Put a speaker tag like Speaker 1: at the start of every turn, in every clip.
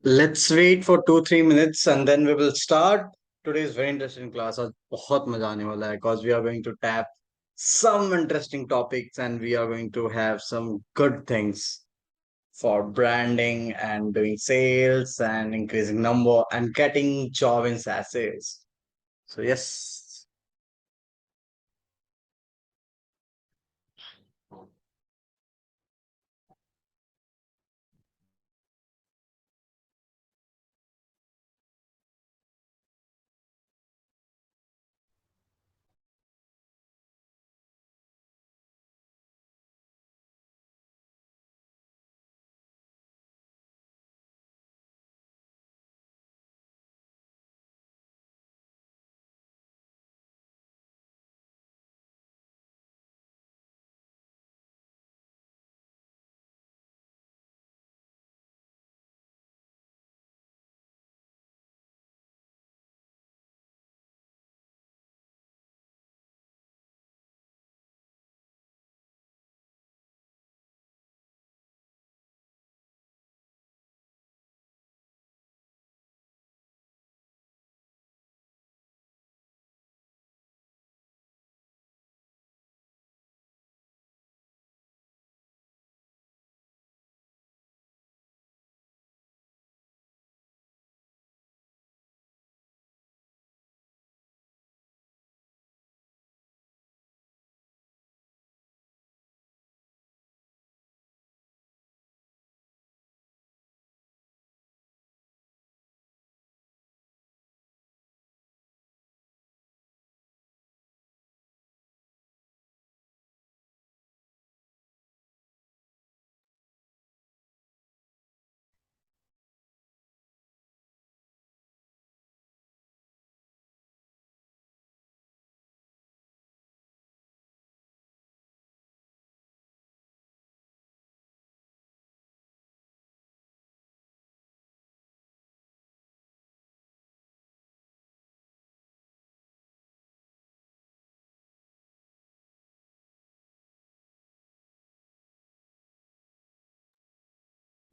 Speaker 1: Let's wait for 2-3 minutes and then we will start. Today's very interesting class. आज बहुत मजा आने वाला है because we are going to tap some interesting topics and we are going to have some good things for branding and doing sales and increasing number and getting job in SaaS sales. So yes.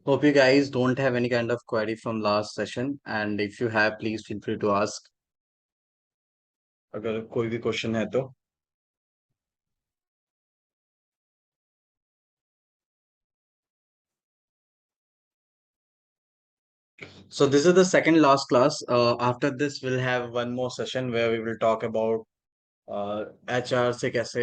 Speaker 1: Hope you guys don't have any kind of query from last session and if you have please feel free to ask अगर कोई भी question है तो. So this is the second last class. After this, we'll have one more session where we will talk about HR से कैसे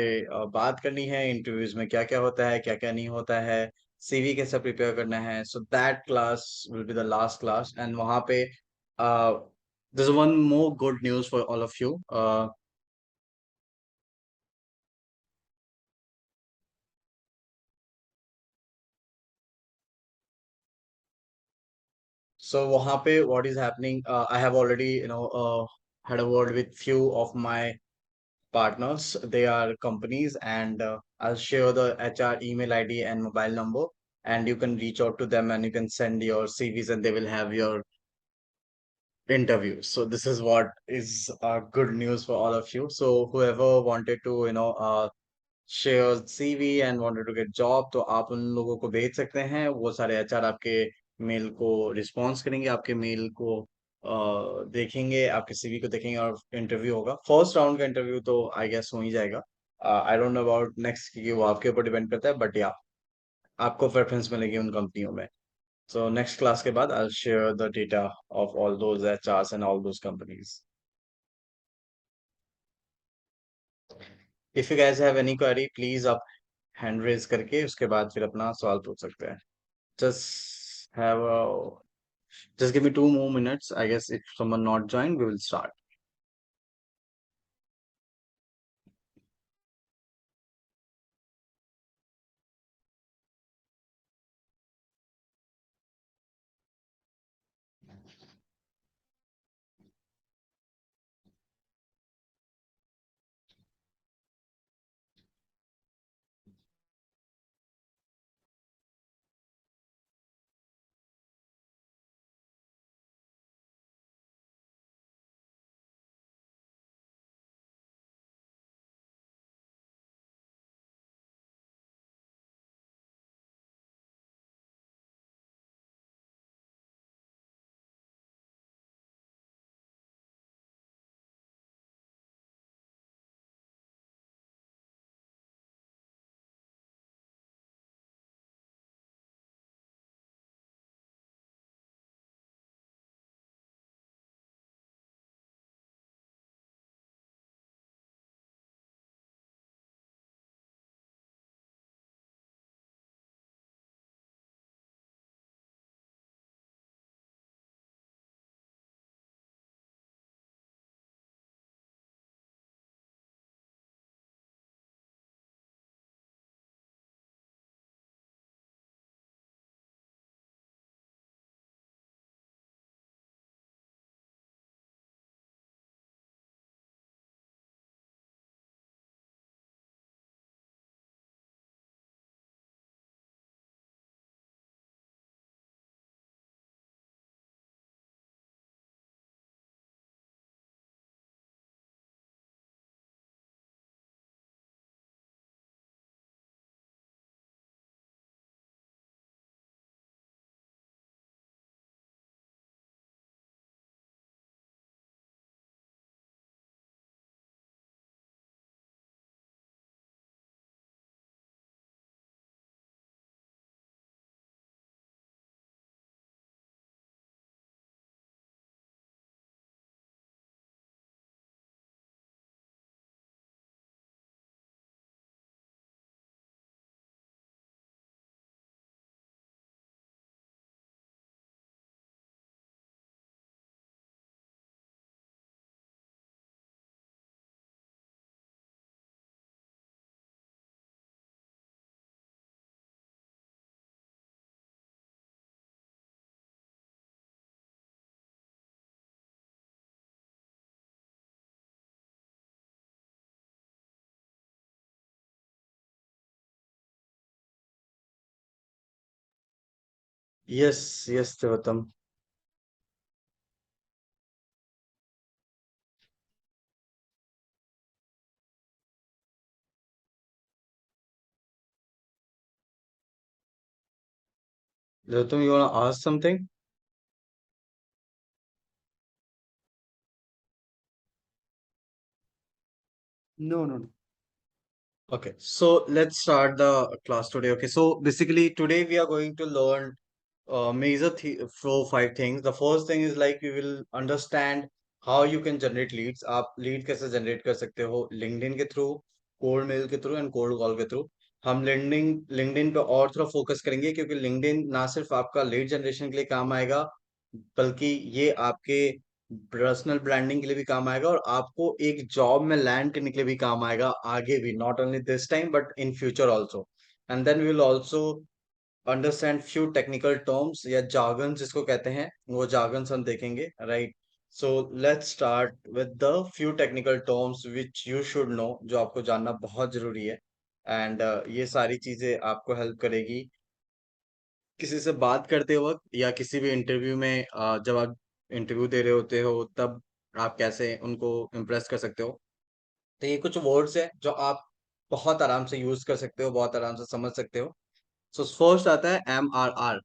Speaker 1: बात करनी है, इंटरव्यूज में क्या क्या होता है, क्या क्या नहीं होता है, सीवी कैसे प्रिपेयर करना है. So that class will be the last class and वहाँ पे there's one more good news for all of you. So वहाँ पे what is happening, I have already had a word with few of my partners. They are companies, and I'll share the HR email ID and mobile number, and you can reach out to them and you can send your CVs, and they will have your interviews. So this is what is good news for all of you. So whoever wanted to, share CV and wanted to get job, तो आप उन लोगों को भेज सकते हैं. वो सारे एचआर आपके मेल को रिस्पॉन्स करेंगे, आपके मेल को देखेंगे, आपके सीवी को देखेंगे और इंटरव्यू होगा. फर्स्ट राउंड का इंटरव्यू तो आई गेस हो ही जाएगा. I don't know about next, क्योंकि वो आपके ऊपर डिपेंड करता है, बट या आपको प्रेफरेंस मिलेगी उन कंपनियों में. सो नेक्स्ट क्लास के बाद I share the data of all those HRs and all those companies. If you guys have any query please आप हैंड रेज करके उसके बाद फिर अपना सवाल पूछ सकते हैं. Just have a just give me 2 more minutes. I guess if someone not joined, we will start. Yes, yes Tilottam. Tilottam, you wanna ask something?
Speaker 2: No, no, no.
Speaker 1: Okay, so let's start the class today. Okay, so basically today we are going to learn major four five things. The first thing is like we will understand how you can generate leads. आप lead कैसे generate कर सकते हो LinkedIn के through, cold mail के through and cold call के through. हम LinkedIn पे और थोड़ा फोकस करेंगे क्योंकि LinkedIn ना सिर्फ आपका लीड जनरेशन के लिए काम आएगा, बल्कि ये आपके पर्सनल ब्रांडिंग के लिए भी काम आएगा और आपको एक जॉब में लैंड करने के लिए भी काम आएगा आगे भी, not only this time but in future also. And then we will also understand few technical terms या jargons जिसको कहते हैं, वो jargons हम देखेंगे, right? So let's start with the few technical terms which you should know, जो आपको जानना बहुत जरूरी है. एंड ये सारी चीजें आपको हेल्प करेगी किसी से बात करते वक्त या किसी भी इंटरव्यू में, जब आप इंटरव्यू दे रहे होते हो तब आप कैसे उनको इम्प्रेस कर सकते हो. तो ये कुछ वर्ड्स है जो आप बहुत आराम से यूज कर सकते हो, बहुत आराम से समझ सकते हो. सो फर्स्ट आता है MRR,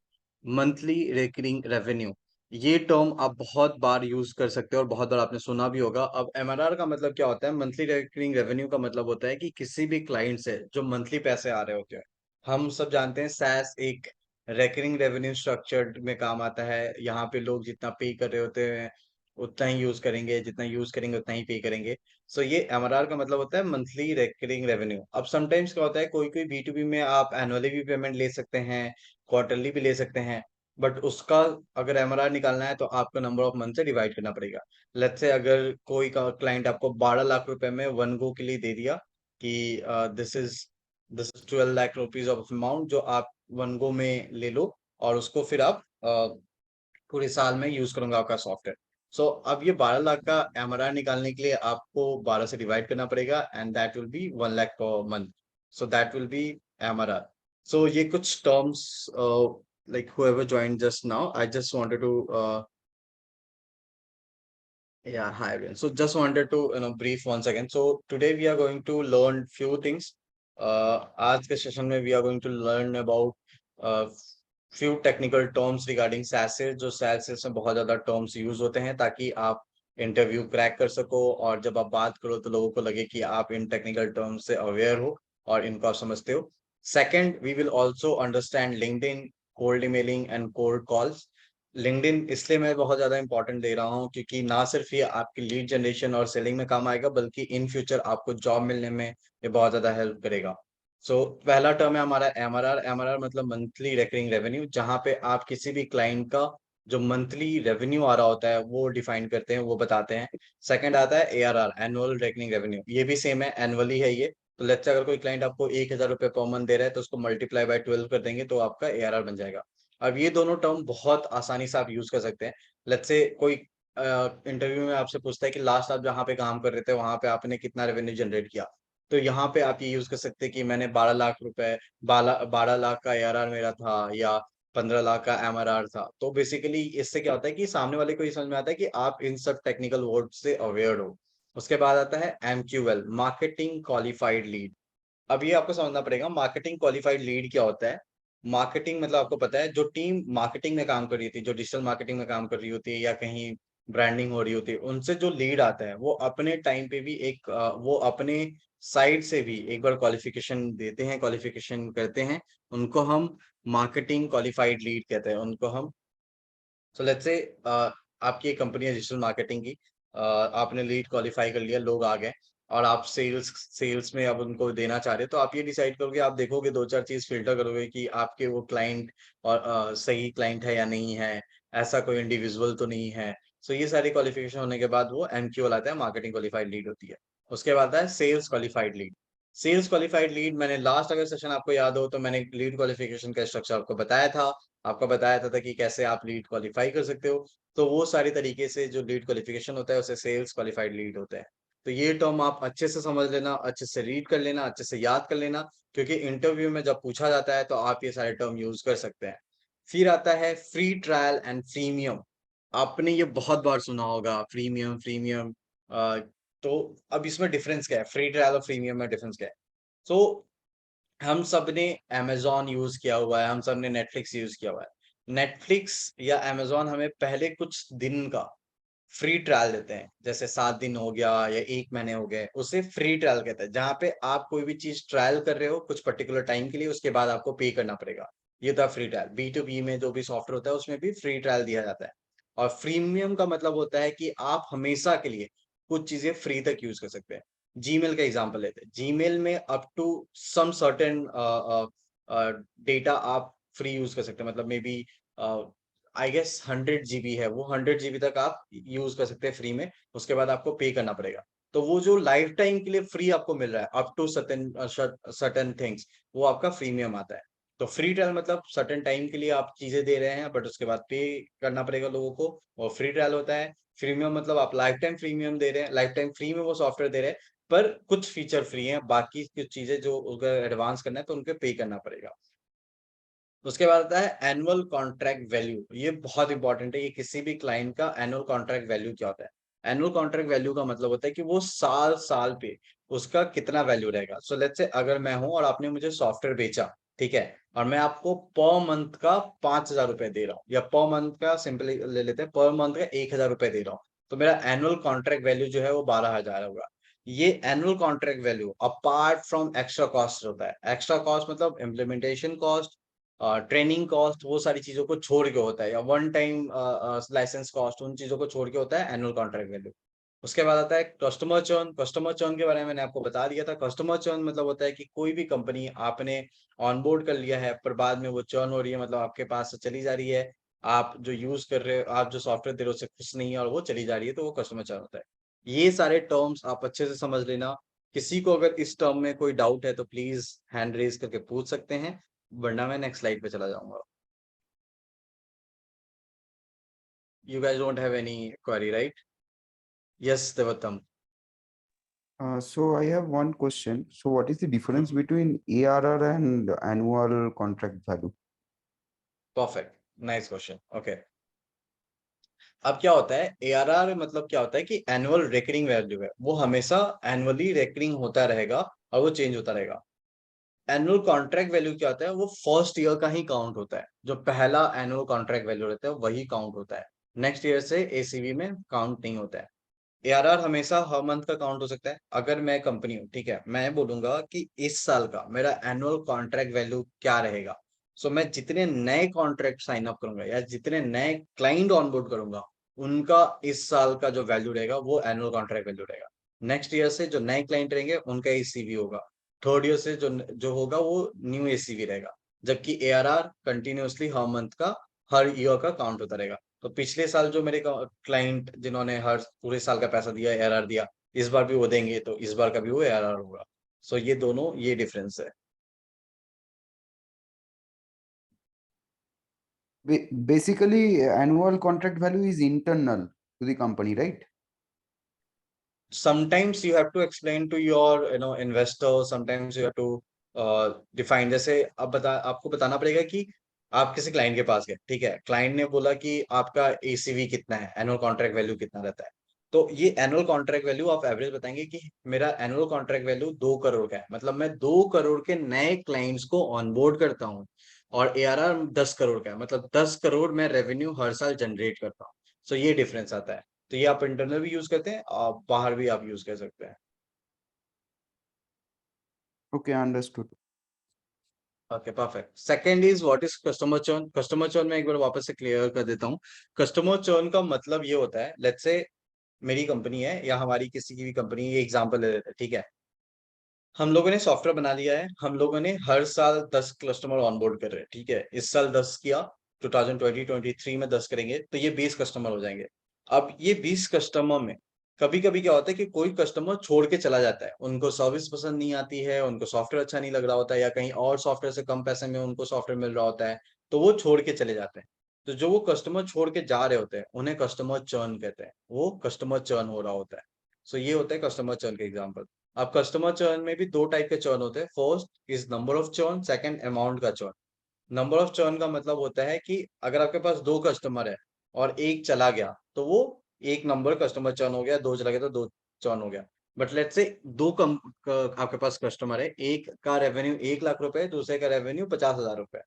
Speaker 1: मंथली रिकरिंग रेवेन्यू. ये टर्म आप बहुत बार यूज कर सकते हो और बहुत बार आपने सुना भी होगा. अब MRR का मतलब क्या होता है? मंथली रिकरिंग रेवेन्यू का मतलब होता है कि किसी भी क्लाइंट से जो मंथली पैसे आ रहे होते हैं. हम सब जानते हैं SaaS एक रिकरिंग रेवेन्यू स्ट्रक्चर में काम आता है. यहाँ पे लोग जितना पे कर रहे होते हैं उतना ही यूज करेंगे, जितना यूज करेंगे उतना ही पे करेंगे. सो ये MRR का मतलब होता है मंथली रिकरिंग रेवेन्यू. अब समटाइम्स क्या होता है, कोई कोई B2B में आप एनुअली भी पेमेंट ले सकते हैं, क्वार्टरली भी ले सकते हैं, बट उसका अगर MRR निकालना है तो आपको नंबर ऑफ मंथ से डिवाइड करना पड़ेगा. लेट्स से अगर कोई का क्लाइंट आपको 12 लाख रुपए में वन गो के लिए दे दिया कि this is 12 lakh rupees of amount जो आप वन गो में ले लो और उसको फिर आप पूरे साल में यूज करूंगा आपका सॉफ्टवेयर. सो अब ये 12 लाख का MRR निकालने के लिए आपको 12 से डिवाइड करना पड़ेगा and that will B 1 lakh per month. So that will B MRR. सो ये कुछ terms, like whoever joined just now, I just wanted to yeah, hi everyone. So just wanted to brief once again. So today we are going to learn few things. आज के session में we are going to learn about uh, few technical terms regarding SaaS. जो SaaS में बहुत ज्यादा terms use होते हैं ताकि आप इंटरव्यू क्रैक कर सको और जब आप बात करो तो लोगों को लगे कि आप इन टेक्निकल टर्म्स से अवेयर हो और इनको आप समझते हो. Second, we will also understand LinkedIn, cold emailing and cold calls. LinkedIn इसलिए मैं बहुत ज्यादा इंपॉर्टेंट दे रहा हूँ क्योंकि ना सिर्फ ये आपकी लीड जनरेशन और सेलिंग में काम आएगा बल्कि इन फ्यूचर आपको जॉब मिलने में ये बहुत ज्यादा हेल्प करेगा. सो पहला टर्म है हमारा MRR. MRR मतलब मंथली रिकरिंग रेवेन्यू, जहाँ पे आप किसी भी क्लाइंट का जो मंथली रेवेन्यू आ रहा होता है वो डिफाइन करते हैं, वो बताते हैं. सेकंड आता है ARR, एनुअल रिकरिंग रेवेन्यू. ये भी सेम है, एनुअली है ये. तो लेट्स से अगर कोई क्लाइंट आपको 1,000 रुपये पर मंथ दे रहा है तो उसको मल्टीप्लाई बाय 12 कर देंगे तो आपका ARR बन जाएगा. अब ये दोनों टर्म बहुत आसानी से आप यूज कर सकते हैं. लेट्स से कोई इंटरव्यू में आपसे पूछता है कि लास्ट आप जहाँ पे काम कर रहे थे वहां पे आपने कितना रेवेन्यू जनरेट किया, तो यहाँ पे आप ये यूज कर सकते हैं कि मैंने 12 लाख रुपए, 12 लाख का ARR मेरा था या 15 लाख का MRR था. तो बेसिकली इससे क्या होता है कि सामने वाले को ये समझ में आता है कि आप इन सब टेक्निकल वर्ड से अवेयर हो. उसके बाद आता है MQL, मार्केटिंग क्वालिफाइड लीड. अब ये आपको समझना पड़ेगा मार्केटिंग क्वालिफाइड लीड क्या होता है. मार्केटिंग मतलब आपको पता है जो टीम मार्केटिंग में काम कर रही थी, जो डिजिटल मार्केटिंग में काम कर रही होती है या कहीं ब्रांडिंग हो रही होती है, उनसे जो लीड आता है वो अपने टाइम पे भी वो अपने साइड से भी एक बार क्वालिफिकेशन देते हैं, क्वालिफिकेशन करते हैं. उनको हम मार्केटिंग क्वालिफाइड लीड कहते हैं, उनको हम. सो लेट्स से आपकी एक कंपनी है डिजिटल मार्केटिंग की, आपने लीड क्वालिफाई कर लिया, लोग आ गए और आप सेल्स सेल्स में अब उनको देना चाह रहे हो, तो आप ये डिसाइड करोगे, आप देखोगे दो चार चीज फिल्टर करोगे कि आपके वो क्लाइंट और सही क्लाइंट है या नहीं है, ऐसा कोई इंडिविजुअल तो नहीं है. सो ये सारी क्वालिफिकेशन होने के बाद वो MQL आता है, मार्केटिंग क्वालिफाइड लीड होती है. उसके बाद है sales qualified lead. Sales qualified lead मैंने लास्ट अगर सेशन आपको याद हो तो मैंने लीड क्वालिफिकेशन का स्ट्रक्चर आपको बताया था. आपको बताया था कि कैसे आप लीड क्वालिफाई कर सकते हो. तो वो सारी तरीके से जो लीड क्वालिफिकेशन होता है उसे सेल्स क्वालिफाइड लीड होता है. तो ये टर्म आप अच्छे से समझ लेना, अच्छे से रीड कर लेना, अच्छे से याद कर लेना, क्योंकि इंटरव्यू में जब पूछा जाता है तो आप ये सारे टर्म यूज कर सकते हैं. फिर आता है फ्री ट्रायल एंड प्रीमियम। आपने ये बहुत बार सुना होगा, प्रीमियम प्रीमियम। तो अब इसमें डिफरेंस क्या है, फ्री ट्रायल और प्रीमियम में डिफरेंस क्या है? तो हम सब ने अमेज़न यूज़ किया हुआ है, हम सब ने नेटफ्लिक्स यूज़ किया हुआ है। नेटफ्लिक्स या अमेज़न हमें पहले कुछ दिन का फ्री ट्रायल देते हैं, जैसे 7 दिन हो गया या 1 महीने हो गए, उसे फ्री ट्रायल कहते हैं। जहाँ पे आप कोई भी चीज़ ट्रायल कर रहे हो कुछ पर्टिकुलर टाइम के लिए, उसके बाद आपको पे करना पड़ेगा। ये था free trial. B to B में जो भी सॉफ्टवेयर होता है उसमें भी फ्री ट्रायल दिया जाता है। और फ्रीमियम का मतलब होता है कि आप हमेशा के लिए कुछ चीज़ें फ्री तक यूज़ कर सकते हैं। जीमेल का एग्जांपल लेते हैं। जीमेल में up to some certain data आप फ्री यूज़ कर सकते हैं। मतलब may be I guess 100 GB है, वो 100 जीबी तक आप यूज कर सकते हैं फ्री में। उसके बाद आपको पे करना पड़ेगा। तो वो जो लाइफ टाइम के लिए फ्री आपको मिल रहा है up to certain certain things, वो आपका प्रीमियम आता है। तो फ्री ट्रायल मतलब सर्टेन टाइम के लिए आप चीजें दे रहे हैं, बट उसके बाद पे करना पड़ेगा लोगों को, और फ्री ट्रायल होता है। प्रीमियम मतलब आप लाइफ टाइम प्रीमियम दे रहे हैं, लाइफ टाइम फ्री में वो सॉफ्टवेयर दे रहे हैं, पर कुछ फीचर फ्री हैं, बाकी कुछ चीजें जो अगर एडवांस करना है तो उनके पे करना पड़ेगा। उसके बाद आता है एनुअल कॉन्ट्रैक्ट वैल्यू। ये बहुत इंपॉर्टेंट है, ये किसी भी क्लाइंट का एनुअल कॉन्ट्रैक्ट वैल्यू क्या होता है? एनुअल कॉन्ट्रैक्ट वैल्यू का मतलब होता है कि वो साल साल पे उसका कितना वैल्यू रहेगा। सो लेट्स से अगर मैं हूं और आपने मुझे सॉफ्टवेयर बेचा, ठीक है, और मैं आपको पर मंथ का 5,000 रुपए दे रहा हूँ, या पर मंथ का सिंपली ले लेते हैं, पर मंथ का 1,000 रुपए दे रहा हूँ, तो मेरा एनुअल कॉन्ट्रैक्ट वैल्यू जो है वो 12,000 होगा। ये annual contract value apart from extra cost होता है। एक्स्ट्रा कॉस्ट मतलब इम्प्लीमेंटेशन कॉस्ट, ट्रेनिंग कॉस्ट, वो सारी चीजों को छोड़ के होता है, या वन टाइम लाइसेंस कॉस्ट, उन चीजों को छोड़ के होता है एनुअल कॉन्ट्रैक्ट वैल्यू। उसके बाद आता है कस्टमर चर्न। कस्टमर चर्न के बारे में मैंने आपको बता दिया था। कस्टमर चर्न मतलब होता है कि कोई भी कंपनी आपने ऑनबोर्ड कर लिया है, पर बाद में वो चर्न हो रही है, मतलब आपके पास से चली जा रही है। आप जो यूज कर रहे हो, आप जो सॉफ्टवेयर दे रहे हो उससे खुश नहीं है और वो चली जा रही है, तो वो कस्टमर चर्न होता है। ये सारे टर्म्स आप अच्छे से समझ लेना। किसी को अगर इस टर्म में कोई डाउट है तो प्लीज हैंड रेज करके पूछ सकते हैं, वरना मैं नेक्स्ट स्लाइड पे चला जाऊंगा। You guys don't have any query, right? Yes, Devatam.
Speaker 2: So I have one question. So what is the difference between ARR and annual contract value?
Speaker 1: Perfect. Nice question. Okay. अब क्या होता है, ARR मतलब क्या होता है कि एनुअल रिकरिंग वैल्यू है, वो हमेशा एनुअली रिकरिंग होता रहेगा और वो चेंज होता रहेगा। एनुअल कॉन्ट्रैक्ट वैल्यू क्या होता है, वो फर्स्ट ईयर का ही काउंट होता है। जो पहला एनुअल कॉन्ट्रैक्ट वैल्यू रहता है वही काउंट होता है। नेक्स्ट ईयर से एसीवी में काउंट नहीं होता है। एआरआर हमेशा हर मंथ का काउंट हो सकता है। अगर मैं कंपनी हूँ, ठीक है, मैं बोलूंगा कि इस साल का मेरा एनुअल कॉन्ट्रैक्ट वैल्यू क्या रहेगा। सो मैं जितने नए कॉन्ट्रैक्ट साइन अप करूंगा या जितने नए क्लाइंट ऑनबोर्ड करूंगा, उनका इस साल का जो वैल्यू रहेगा वो एनुअल कॉन्ट्रैक्ट वैल्यू रहेगा। नेक्स्ट ईयर से जो नए क्लाइंट रहेंगे उनका एसीवी होगा। थर्ड ईयर से जो जो होगा वो न्यू एसीवी रहेगा। जबकि एआरआर कंटिन्यूअसली हर मंथ का, हर ईयर का काउंट होता रहेगा। तो पिछले साल जो मेरे क्लाइंट जिन्होंने हर पूरे साल का पैसा दिया, एआरआर दिया, इस बार भी वो देंगे, तो इस बार का भी वो एआरआर होगा। सो ये दोनों, ये डिफरेंस है।
Speaker 2: Basically, annual contract value is internal to the company, right?
Speaker 1: Sometimes you have to explain to your investor, sometimes you have to define. जैसे अब आपको बताना पड़ेगा कि आप किसी क्लाइंट के पास गए, ठीक है, क्लाइंट ने बोला कि आपका एसीवी कितना है, एनुअल कॉन्ट्रैक्ट वैल्यू कितना रहता है। तो ये एनुअल कॉन्ट्रैक्ट वैल्यू आप एवरेज बताएंगे कि मेरा एनुअल कॉन्ट्रैक्ट वैल्यू 2 करोड़ का है, मतलब मैं 2 करोड़ के नए क्लाइंट्स को ऑनबोर्ड करता हूँ। और एआरआर 10 करोड़ का है, मतलब 10 करोड़ मैं रेवेन्यू हर साल जनरेट करता हूँ। सो ये डिफरेंस आता है। तो ये आप इंटरनल भी यूज करते हैं और बाहर भी आप यूज कर सकते हैं।
Speaker 2: Okay, understood.
Speaker 1: Okay, perfect. Second is what is customer churn. Customer churn में एक बार वापस से क्लियर कर देता हूँ। कस्टमर चर्न का मतलब ये होता है, लेट्स से मेरी कंपनी है या हमारी किसी की भी कंपनी, ये एग्जांपल ले लेते हैं, ठीक है। हम लोगों ने सॉफ्टवेयर बना लिया है, हम लोगों ने हर साल 10 कस्टमर ऑनबोर्ड कर रहे हैं, ठीक है, इस साल 10 किया, 2023 में 10 करेंगे, तो ये 20 कस्टमर हो जाएंगे। अब ये 20 कस्टमर में कभी कभी क्या होता है कि कोई कस्टमर छोड़ के चला जाता है, उनको सर्विस पसंद नहीं आती है, उनको सॉफ्टवेयर अच्छा नहीं लग रहा होता है, या कहीं और सॉफ्टवेयर से कम पैसे में उनको सॉफ्टवेयर मिल रहा होता है, तो वो छोड़ के चले जाते हैं। तो जो वो कस्टमर छोड़ के जा रहे होते हैं उन्हें कस्टमर चर्न कहते हैं, वो कस्टमर चर्न हो रहा होता है। सो ये होता है कस्टमर चर्न के एग्जाम्पल। अब कस्टमर चर्न में भी दो टाइप के चर्न होते हैं। First is number of churn, second amount का चर्न। नंबर ऑफ चर्न का मतलब होता है कि अगर आपके पास 2 कस्टमर है और 1 चला गया, तो वो 1 नंबर कस्टमर चर्न हो गया, 2 चला गया तो 2 चर्न हो गया। बट लेट्स से 2 आपके पास कस्टमर है, एक का रेवेन्यू 1 लाख रुपए, दूसरे का रेवेन्यू 50,000 रुपए।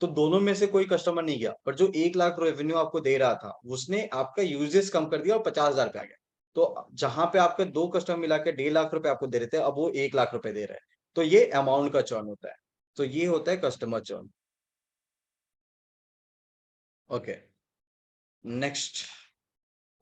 Speaker 1: तो दोनों में से कोई कस्टमर नहीं गया, पर जो 1 लाख रेवेन्यू आपको दे रहा था, उसने आपका यूजेस कम कर दिया और 50,000 पे आ गया। तो जहां पे आपके 2 कस्टमर मिला के 1.5 लाख रुपए आपको दे रहे थे, अब वो 1 लाख रुपए दे रहे हैं। तो ये अमाउंट का चर्न होता है। तो ये होता है कस्टमर चर्न। ओके, नेक्स्ट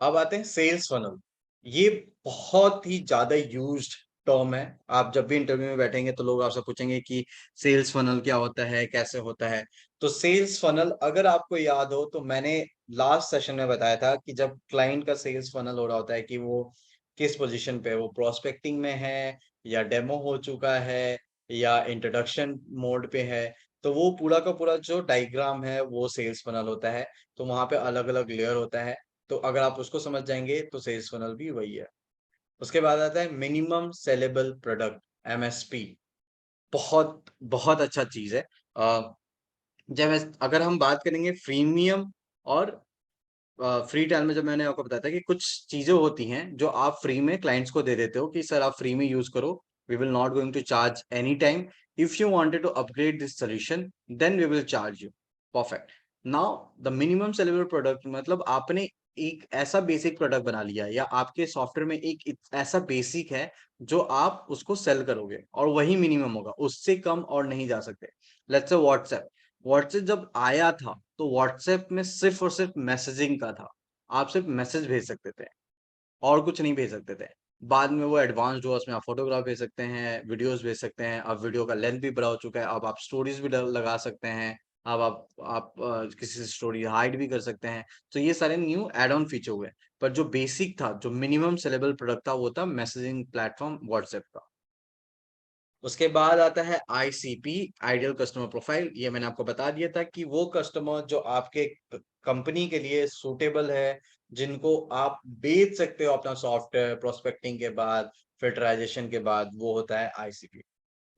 Speaker 1: अब आते हैं सेल्स फनल। ये बहुत ही ज्यादा यूज्ड टर्म है। आप जब भी इंटरव्यू में बैठेंगे तो लोग आपसे पूछेंगे कि सेल्स फनल क्या होता है, कैसे होता है। तो सेल्स फनल अगर आपको याद हो तो मैंने लास्ट सेशन में बताया था कि जब क्लाइंट का सेल्स फनल हो रहा होता है कि वो किस पोजीशन पे है, वो प्रोस्पेक्टिंग में है या डेमो हो चुका है या इंट्रोडक्शन मोड पे है। तो वो पूरा का पूरा जो डायग्राम है वो सेल्स फनल होता है। तो वहां पे अलग अलग लेयर होता है। तो अगर आप उसको समझ जाएंगे तो सेल्स फनल भी वही है। उसके बाद आता है मिनिमम सेलेबल प्रोडक्ट, एमएसपी। बहुत बहुत अच्छा चीज है। अगर हम बात करेंगे फ्रीमियम और फ्री टाइम में, जब मैंने आपको बताया था कि कुछ चीजें होती हैं जो आप फ्री में क्लाइंट्स को दे देते हो कि सर आप फ्री में यूज करो, we will not going to charge any time. If you wanted to upgrade this solution then we will charge you. Perfect. Now the minimum saleable product मतलब आपने एक ऐसा बेसिक प्रोडक्ट बना लिया या आपके सॉफ्टवेयर में एक ऐसा बेसिक है जो आप उसको सेल करोगे और वही मिनिमम होगा, उससे कम और नहीं जा सकते। Let's say WhatsApp. व्हाट्सएप जब आया था तो व्हाट्सएप में सिर्फ और सिर्फ मैसेजिंग का था। आप सिर्फ मैसेज भेज सकते थे और कुछ नहीं भेज सकते थे। बाद में वो एडवांस्ड हुआ, उसमें आप फोटोग्राफ भेज सकते हैं, वीडियोस भेज सकते हैं। अब वीडियो का लेंथ भी बड़ा हो चुका है, अब आप स्टोरीज भी लगा सकते हैं। अब किसी से स्टोरी हाइड भी कर सकते हैं। तो ये सारे न्यू एड ऑन फीचर हुए। पर जो बेसिक था, जो मिनिमम सेलेबल प्रोडक्ट था, वो था मैसेजिंग प्लेटफॉर्म व्हाट्सएप का। उसके बाद आता है आईसीपी, आइडियल कस्टमर प्रोफाइल। ये मैंने आपको बता दिया था कि वो कस्टमर जो आपके कंपनी के लिए सूटेबल है, जिनको आप बेच सकते हो अपना सॉफ्टवेयर प्रोस्पेक्टिंग के बाद, फिल्टराइजेशन के बाद, वो होता है आईसीपी।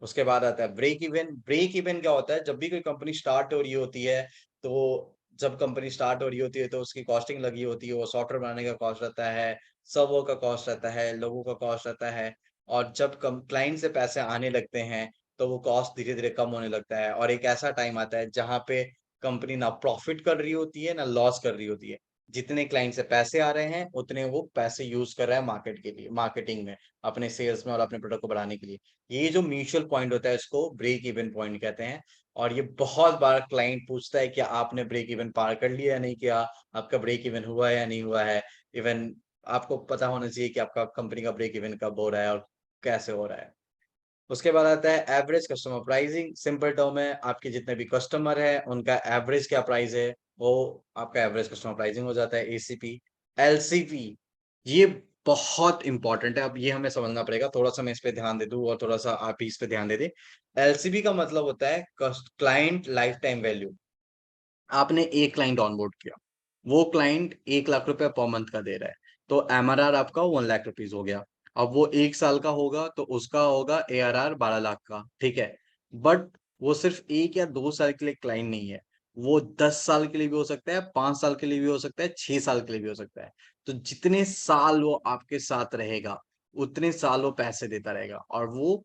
Speaker 1: उसके बाद आता है ब्रेक इवन। ब्रेक इवन क्या होता है? जब भी कोई कंपनी स्टार्ट हो रही होती है, तो जब कंपनी स्टार्ट हो रही होती है तो उसकी कॉस्टिंग लगी होती है, वो सॉफ्टवेयर बनाने का कॉस्ट रहता है, सर्वर का कॉस्ट रहता है, लोगों का कॉस्ट रहता है। और जब कम क्लाइंट से पैसे आने लगते हैं तो वो कॉस्ट धीरे धीरे कम होने लगता है और एक ऐसा टाइम आता है जहां पे कंपनी ना प्रॉफिट कर रही होती है ना लॉस कर रही होती है। जितने क्लाइंट से पैसे आ रहे हैं उतने वो पैसे यूज कर रहा है मार्केट के लिए, मार्केटिंग में, अपने सेल्स में और अपने प्रोडक्ट को बढ़ाने के लिए। ये जो म्यूचुअल पॉइंट होता है इसको ब्रेक इवन पॉइंट कहते हैं। और ये बहुत बार क्लाइंट पूछता है कि आपने ब्रेक इवन पार कर लिया या नहीं किया, आपका ब्रेक इवन हुआ है या नहीं हुआ है। इवन आपको पता होना चाहिए कि आपका कंपनी का ब्रेक इवन कब हो रहा है और कैसे हो रहा है। उसके बाद आता है average customer pricing. Simple term है, आपके जितने भी कस्टमर है उनका एवरेज क्या प्राइस है, वो आपका एवरेज कस्टमर प्राइसिंग हो जाता है, एसीपी। एलसीपी, ये बहुत इंपॉर्टेंट है। अब ये हमें समझना पड़ेगा, थोड़ा सा मैं इस पे ध्यान दे दूं और थोड़ा सा आप भी इस पे ध्यान दे दें। एलसीबी का मतलब होता है क्लाइंट लाइफ टाइम वैल्यू। आपने एक क्लाइंट ऑनबोर्ड किया, वो क्लाइंट 1 लाख रुपए पर मंथ का दे रहा है, तो एमआरआर आपका 1 लाख रुपीज हो गया। अब वो 1 साल का होगा तो उसका होगा एआरआर 12 लाख का, ठीक है। बट वो सिर्फ 1 या 2 साल के लिए क्लाइंट नहीं है, वो 10 साल के लिए भी हो सकता है, 5 साल के लिए भी हो सकता है, 6 साल के लिए भी हो सकता है। तो जितने साल वो आपके साथ रहेगा उतने साल वो पैसे देता रहेगा और वो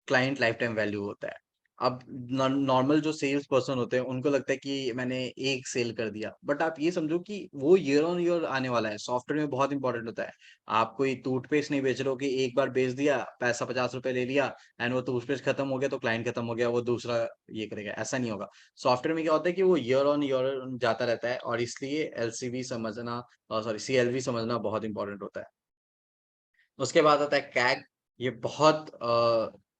Speaker 1: क्लाइंट लाइफ टाइम वैल्यू होता है। अब नॉर्मल जो सेल्स पर्सन होते हैं उनको लगता है कि मैंने एक सेल कर दिया, बट आप ये समझो कि वो ईयर ऑन ईयर आने वाला है। सॉफ्टवेयर में बहुत इंपॉर्टेंट होता है। आप कोई टूथपेस्ट नहीं बेच रहे हो कि एक बार बेच दिया, पैसा 50 रुपए ले लिया एंड वो टूथपेस्ट खत्म हो गया तो क्लाइंट खत्म हो गया, वो दूसरा ये करेगा, ऐसा नहीं होगा। सॉफ्टवेयर में क्या होता है कि वो ईयर ऑन ईयर जाता रहता है और इसलिए एलसीवी समझना, सॉरी सीएलवी समझना बहुत इंपॉर्टेंट होता है। उसके बाद आता है कैग। ये बहुत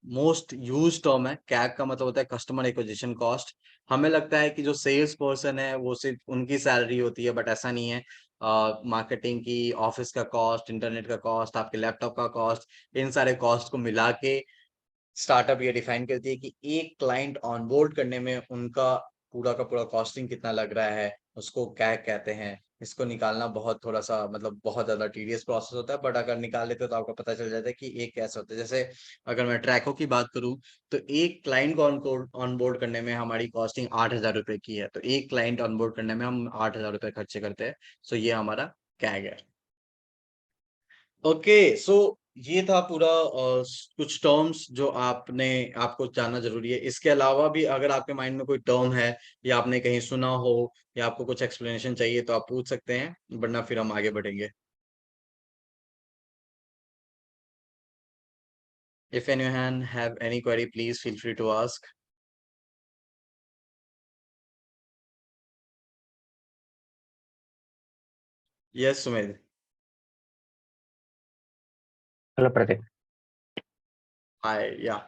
Speaker 1: मोस्ट यूज टर्म है। कैग का मतलब होता है कस्टमर एक्विजिशन कॉस्ट। हमें लगता है कि जो सेल्स पर्सन है वो सिर्फ उनकी सैलरी होती है, बट ऐसा नहीं है। मार्केटिंग की, ऑफिस का कॉस्ट, इंटरनेट का कॉस्ट, आपके लैपटॉप का कॉस्ट, इन सारे कॉस्ट को मिला के स्टार्टअप ये डिफाइन करती है कि एक क्लाइंट ऑनबोर्ड करने में उनका पूरा का पूरा कॉस्टिंग कितना लग रहा है, उसको कैग कहते हैं। इसको निकालना बहुत थोड़ा सा मतलब बहुत ज्यादा टीडियस प्रोसेस होता है, बट अगर निकाल लेते हो तो आपको पता चल जाता है कि एक कैसे होता है। जैसे अगर मैं ट्रैको की बात करूं तो एक क्लाइंट को ऑनबोर्ड करने में हमारी कॉस्टिंग 8,000 रुपए की है, तो एक क्लाइंट ऑनबोर्ड करने में हम 8,000 रुपए खर्चे करते हैं। सो ये हमारा कैग है। ओके, सो ये था पूरा कुछ टर्म्स जो आपने आपको जानना जरूरी है। इसके अलावा भी अगर आपके माइंड में कोई टर्म है या आपने कहीं सुना हो या आपको कुछ एक्सप्लेनेशन चाहिए तो आप पूछ सकते हैं, वरना फिर हम आगे बढ़ेंगे। If anyone have any query, please feel free to ask. Yes, Sumedh.
Speaker 3: Hello, Pratik.
Speaker 1: Hi. Yeah.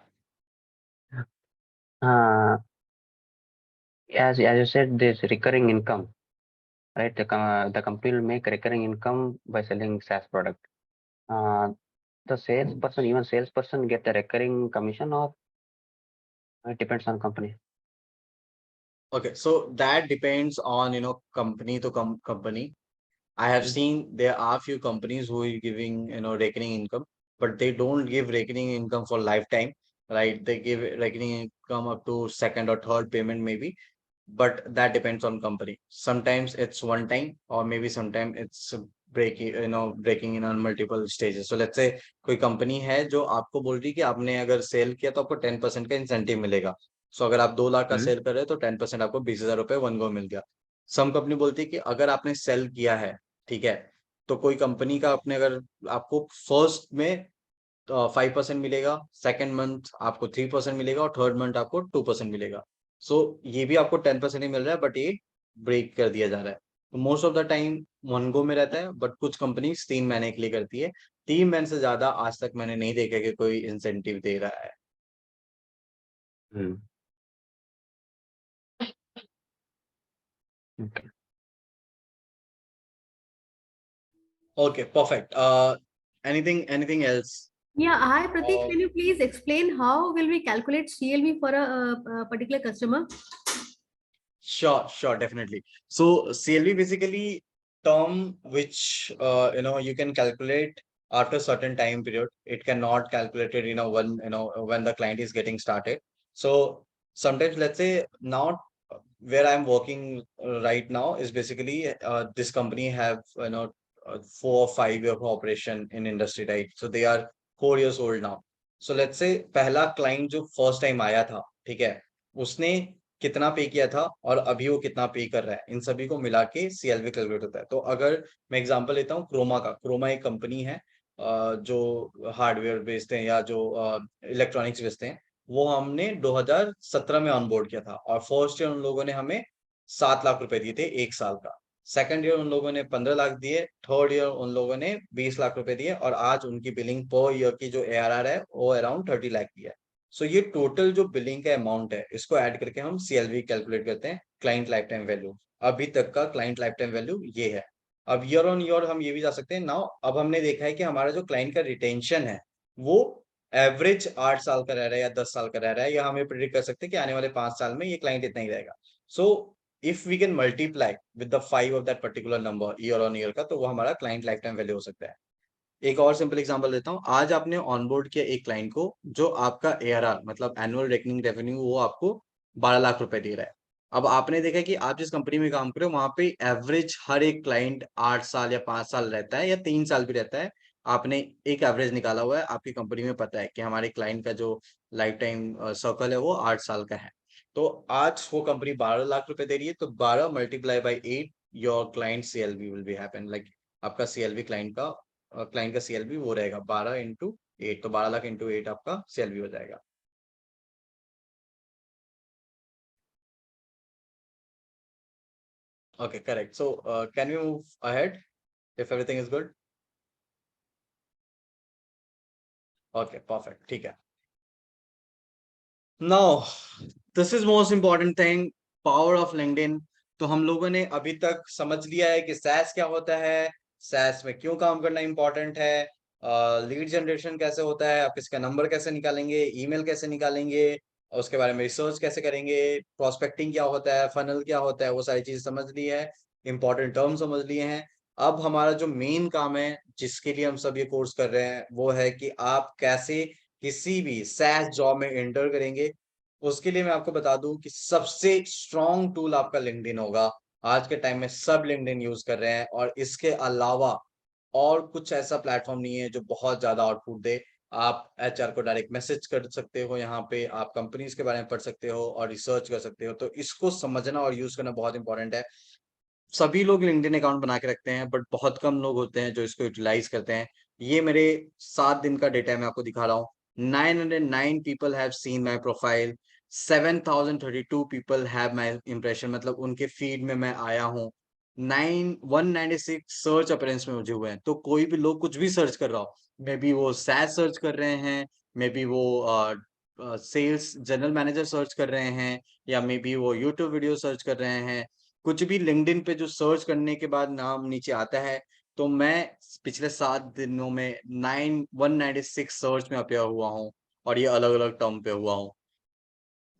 Speaker 3: Uh, as you said, this recurring income, right? The company will make recurring income by selling SaaS product. The salesperson, even salesperson, get the recurring commission, or it depends on company.
Speaker 1: Okay, so that depends on company to company. I have seen there are few companies who are giving recurring income, but they don't give recurring income for lifetime, right? They give recurring income up to second or third payment maybe, but that depends on company. Sometimes it's one time, or maybe sometimes it's breaking in on multiple stages. So let's say कोई company है जो आपको बोल रही है कि आपने अगर सेल किया तो आपको 10% का इंसेंटिव मिलेगा। सो अगर आप 2 लाख का सेल कर रहे हो तो 10% आपको 20,000 रुपए वन गो मिल गया। सम कंपनी बोलती है कि अगर आपने सेल किया है, ठीक है, तो कोई कंपनी का आपने अगर आपको फर्स्ट में 5% मिलेगा, सेकेंड मंथ आपको 3% मिलेगा और थर्ड मंथ आपको 2% मिलेगा। सो ये भी आपको 10% ही मिल रहा है, बट ये ब्रेक कर दिया जा रहा है। तो most of the time one go में रहता है, बट कुछ कंपनी 3 महीने के लिए करती है। 3 महीने से ज्यादा आज तक मैंने नहीं देखा कि कोई इंसेंटिव दे रहा है।
Speaker 3: Okay.
Speaker 1: Okay, perfect. Anything else?
Speaker 4: Yeah, hi Pratik,
Speaker 1: Uh,
Speaker 4: can you please explain how will we calculate CLV for a particular customer?
Speaker 1: Sure, definitely. So CLV basically term which you can calculate after certain time period. It cannot calculate it when when the client is getting started. So sometimes let's say now where I'm working right now is basically this company have 4 or 5 year of operation in industry, right? So they are 4 years old now. So let's say पहला client जो first time आया था, ठीक है, उसने कितना पे किया था और अभी वो कितना पे कर रहा है, इन सभी को मिला के सीएलवी कैलकुलेट होता है। तो अगर मैं एग्जांपल लेता हूँ क्रोमा का, क्रोमा एक कंपनी है जो हार्डवेयर बेचते हैं या जो इलेक्ट्रॉनिक्स बेचते हैं। वो हमने 2017 में ऑनबोर्ड किया था और फर्स्ट ईयर उन लोगों ने हमें 7 लाख रुपए दिए थे 1 साल का। सेकंड ईयर उन लोगों ने 15 लाख दिए, थर्ड ईयर उन लोगों ने 20 लाख रुपए दिए और आज उनकी बिलिंग पर ईयर की जो एआरआर है वो अराउंड 30 लाख की है। सो ये टोटल जो बिलिंग का अमाउंट है इसको ऐड करके हम सीएलवी कैलकुलेट करते हैं, क्लाइंट लाइफ टाइम वैल्यू। अभी तक का क्लाइंट लाइफ टाइम वैल्यू ये है। अब ईयर ऑन ईयर हम ये भी जा सकते हैं नाउ। अब हमने देखा है कि हमारा जो क्लाइंट का रिटेंशन है वो एवरेज 8 साल का रह रहा है या 10 साल का रह रहा है, या हमें प्रिडिक्ट कर सकते हैं कि आने वाले 5 साल में ये क्लाइंट इतना ही रहेगा। So if we can multiply with the 5 of that particular number year on year का, तो वो हमारा क्लाइंट लाइफ टाइम वैल्यू हो सकता है। एक और सिंपल एग्जांपल देता हूँ। आज आपने ऑनबोर्ड किया एक क्लाइंट को जो आपका एआरआर मतलब एनुअल रेकनिंग रेवेन्यू वो आपको 12 लाख रुपए दे रहा है। अब आपने देखा कि आप जिस कंपनी में काम कर रहे हो वहां पे एवरेज हर एक क्लाइंट 8 साल या 5 साल रहता है या 3 साल भी रहता है। आपने एक एवरेज निकाला हुआ है, आपकी कंपनी में पता है कि हमारे क्लाइंट का जो लाइफ टाइम सर्कल है वो 8 साल का है। तो आज वो कंपनी 12 लाख रुपए दे रही है, तो 12 multiply by 8 your client CLV will be happen like आपका सीएलवी क्लाइंट का सीएलवी वो रहेगा 12 × 8, तो 12 लाख × 8 आपका सीएलवी हो जाएगा। Okay, correct. So can we move ahead if everything is good? Okay, perfect, ठीक है। Now this is most important thing, power of LinkedIn. तो हम लोगों ने अभी तक समझ लिया है कि सैस क्या होता है, सैस में क्यों काम करना इंपॉर्टेंट है, लीड जनरेशन कैसे होता है, आप किसका नंबर कैसे निकालेंगे, ईमेल कैसे निकालेंगे, और उसके बारे में रिसर्च कैसे करेंगे, प्रोस्पेक्टिंग क्या होता है, फनल क्या होता है, वो सारी चीज समझ ली है। इंपॉर्टेंट टर्म समझ लिए हैं। अब हमारा जो मेन काम है जिसके लिए हम सब ये कोर्स कर रहे हैं वो है कि आप कैसे किसी भी SaaS जॉब में एंटर करेंगे। उसके लिए मैं आपको बता दूं कि सबसे स्ट्रॉन्ग टूल आपका लिंक्डइन होगा। आज के टाइम में सब लिंक्डइन यूज कर रहे हैं और इसके अलावा और कुछ ऐसा प्लेटफॉर्म नहीं है जो बहुत ज्यादा आउटपुट दे। आप HR को डायरेक्ट मैसेज कर सकते हो, यहाँ पे आप कंपनीज के बारे में पढ़ सकते हो और रिसर्च कर सकते हो। तो इसको समझना और यूज करना बहुत इंपॉर्टेंट है। सभी लोग लिंक्डइन अकाउंट बना के रखते हैं बट बहुत कम लोग होते हैं जो इसको यूटिलाइज करते हैं। ये मेरे 7 दिन का डेटा है, मैं आपको दिखा रहा हूँ। 909 people have seen my profile, 7032 people have my impression, मतलब उनके फीड में मैं आया हूँ। 196 सर्च अपीयरेंस में मुझे हुए हैं। तो कोई भी लोग कुछ भी सर्च कर रहा हो, मे बी वो SaaS सर्च कर रहे हैं, मे बी वो सेल्स जनरल मैनेजर सर्च कर रहे हैं, या मे बी वो यूट्यूब वीडियो सर्च कर रहे हैं। कुछ भी लिंक्डइन पे जो सर्च करने के बाद नाम नीचे आता है, तो मैं पिछले 7 दिनों में 196 सर्च में अपीयर हुआ हूँ और ये अलग अलग टर्म पे हुआ हूँ।